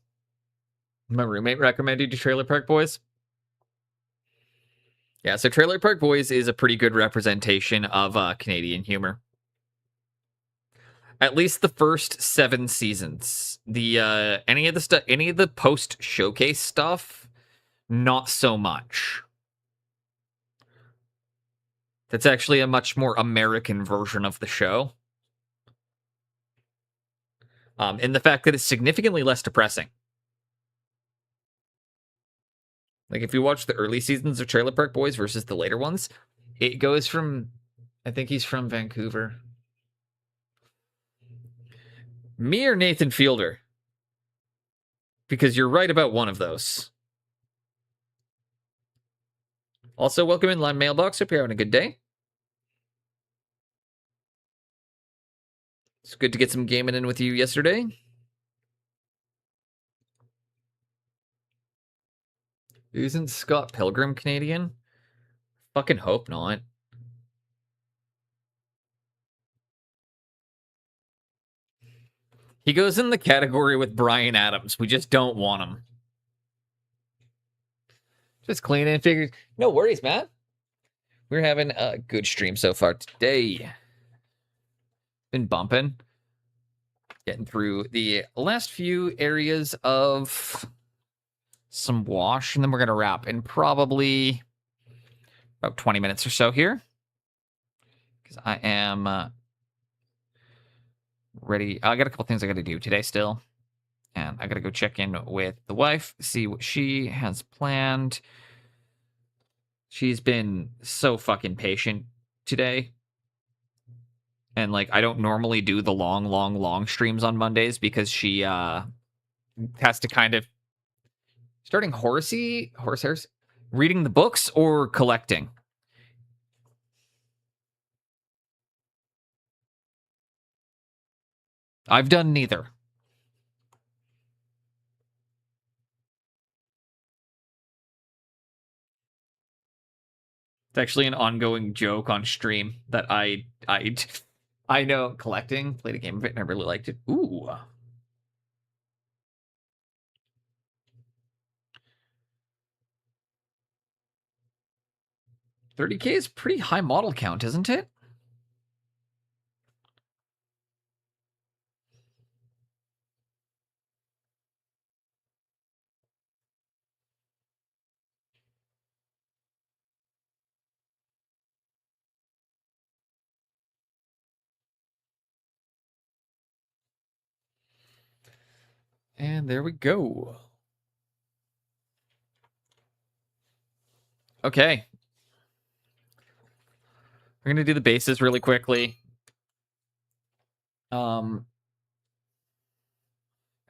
My roommate recommended you Trailer Park Boys. Yeah, so Trailer Park Boys is a pretty good representation of Canadian humor. At least the first 7 seasons. The any of the post showcase stuff, not so much. That's actually a much more American version of the show. And the fact that it's significantly less depressing. Like if you watch the early seasons of Trailer Park Boys versus the later ones, it goes from, I think he's from Vancouver. Me or Nathan Fielder? Because you're right about one of those. Also, welcome in Line Mailbox. Hope you're having a good day. It's good to get some gaming in with you yesterday. Isn't Scott Pilgrim Canadian? Fucking hope not. He goes in the category with Bryan Adams. We just don't want him. Just cleaning figures. No worries, man. We're having a good stream so far today. Been bumping. Getting through the last few areas of some wash, and then we're going to wrap in probably about 20 minutes or so here. Because I am ready. I got a couple things I got to do today still. And I got to go check in with the wife, see what she has planned. She's been so fucking patient today. And like, I don't normally do the long streams on Mondays because she has to kind of starting horse reading the books or collecting. I've done neither. It's actually an ongoing joke on stream that I know collecting, played a game of it and I really liked it. Ooh. 30K is pretty high model count, isn't it? And there we go. Okay. We're going to do the bases really quickly. And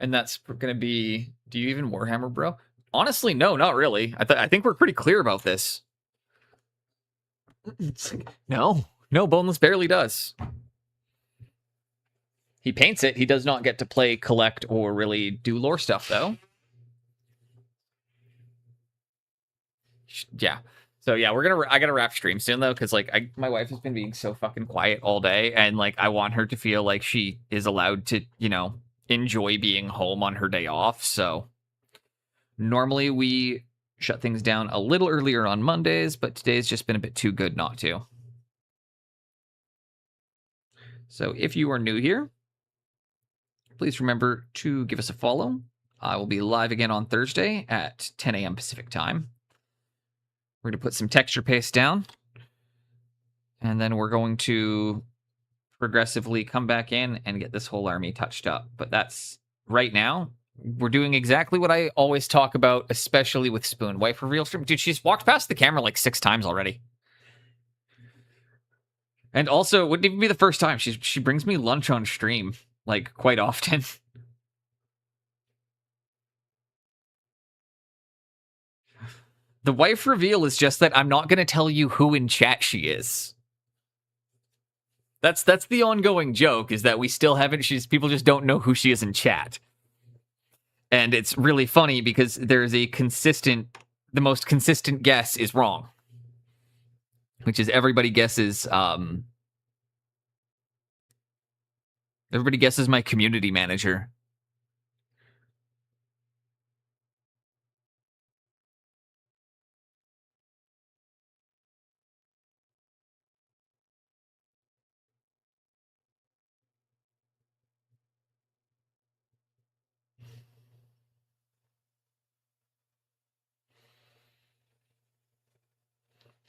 that's going to be... Do you even Warhammer, bro? Honestly, no, not really. I think we're pretty clear about this. No, Boneless barely does. He paints it. He does not get to play, collect, or really do lore stuff, though. Yeah. So yeah, I gotta wrap stream soon though, because like my wife has been being so fucking quiet all day, and like I want her to feel like she is allowed to, enjoy being home on her day off. So normally we shut things down a little earlier on Mondays, but today's just been a bit too good not to. So if you are new here, please remember to give us a follow. I will be live again on Thursday at 10 a.m. Pacific time. We're going to put some texture paste down, and then we're going to progressively come back in and get this whole army touched up. But that's right now. We're doing exactly what I always talk about, especially with Spoon. Wife reveal stream. Dude, she's walked past the camera like 6 times already. And also, it wouldn't even be the first time. She brings me lunch on stream, like, quite often. The wife reveal is just that I'm not going to tell you who in chat she is. That's the ongoing joke, is that we still haven't... people just don't know who she is in chat. And it's really funny because there's the most consistent guess is wrong. Which is everybody guesses my community manager.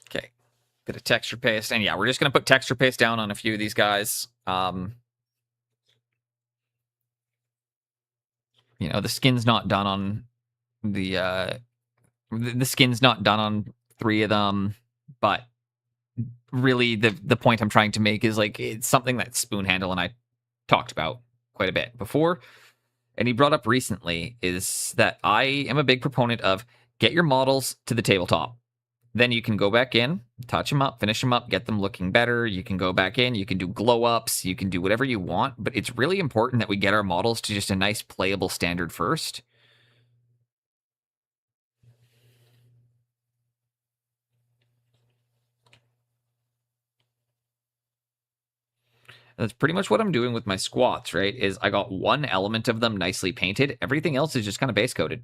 Okay. Bit of texture paste. And yeah, we're just going to put texture paste down on a few of these guys. The skin's not done on the skin's not done on 3 of them, but really the point I'm trying to make is like it's something that Spoon Handle and I talked about quite a bit before, and he brought up recently, is that I am a big proponent of get your models to the tabletop. Then you can go back in, touch them up, finish them up, get them looking better. You can go back in, you can do glow ups, you can do whatever you want, but it's really important that we get our models to just a nice playable standard first. That's pretty much what I'm doing with my squats, right? Is I got one element of them nicely painted. Everything else is just kind of base coated.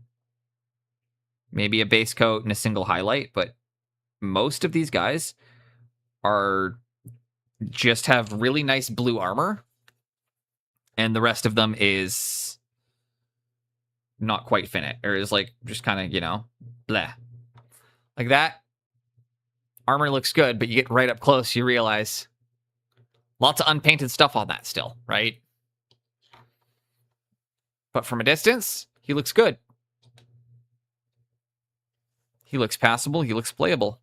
Maybe a base coat and a single highlight, but most of these guys are just have really nice blue armor, and the rest of them is not quite finite, or is like just kind of, bleh. Like that armor looks good, but you get right up close, you realize lots of unpainted stuff on that still, right? But from a distance, he looks good. He looks passable, he looks playable.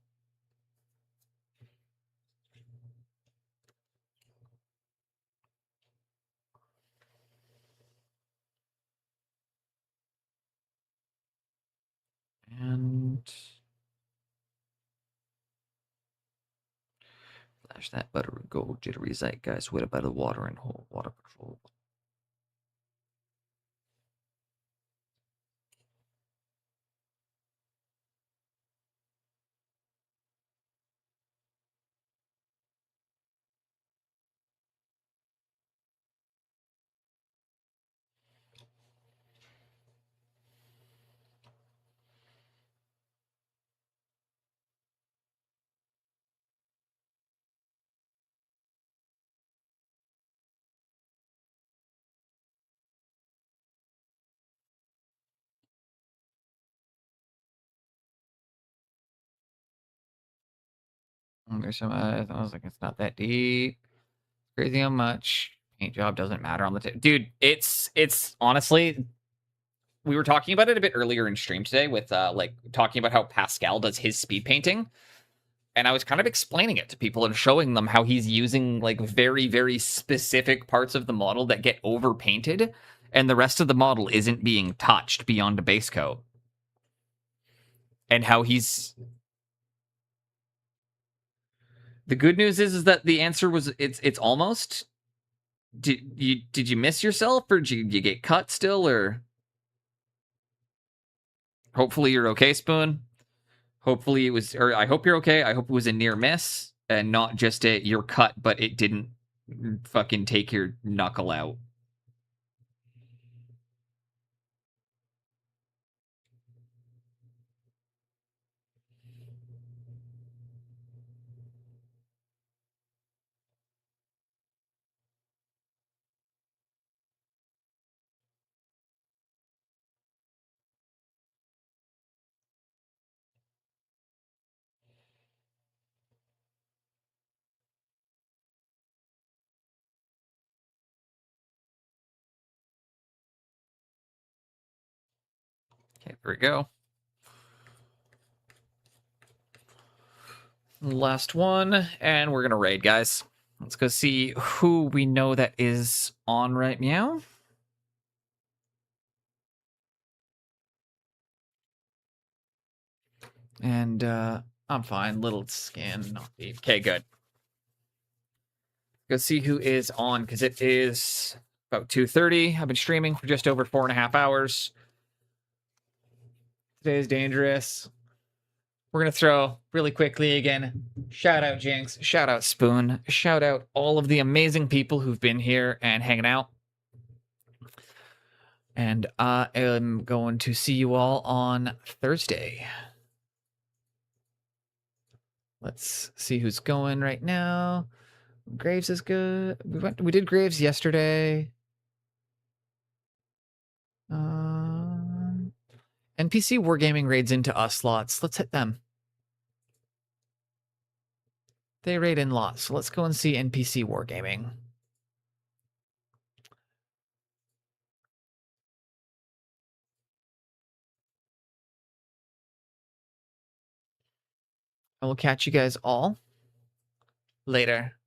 And flash that butter and gold jittery zeitgeist with about the water and whole water patrol. There's some. I was like, it's not that deep. Crazy how much paint job doesn't matter on the dude. It's honestly. We were talking about it a bit earlier in stream today with like talking about how Pascal does his speed painting. And I was kind of explaining it to people and showing them how he's using like very, very specific parts of the model that get overpainted, and the rest of the model isn't being touched beyond a base coat. And how he's. The good news is that the answer was it's almost. Did you miss yourself, or did you get cut still, or? Hopefully you're okay, Spoon. Hopefully it was, or I hope you're okay. I hope it was a near miss and not just you're cut, but it didn't fucking take your knuckle out. Okay, there we go. Last one, and we're gonna raid, guys. Let's go see who we know that is on right now. And I'm fine. Little scan, not deep. Okay, good. Go see who is on, because it is about 2:30. I've been streaming for just over 4.5 hours. Today is dangerous. We're going to throw really quickly again. Shout out Jinx. Shout out Spoon. Shout out all of the amazing people who've been here and hanging out. And I am going to see you all on Thursday. Let's see who's going right now. Graves is good. We did Graves yesterday. NPC Wargaming raids into us slots. Let's hit them. They raid in lots, so let's go and see NPC Wargaming. I will catch you guys all later.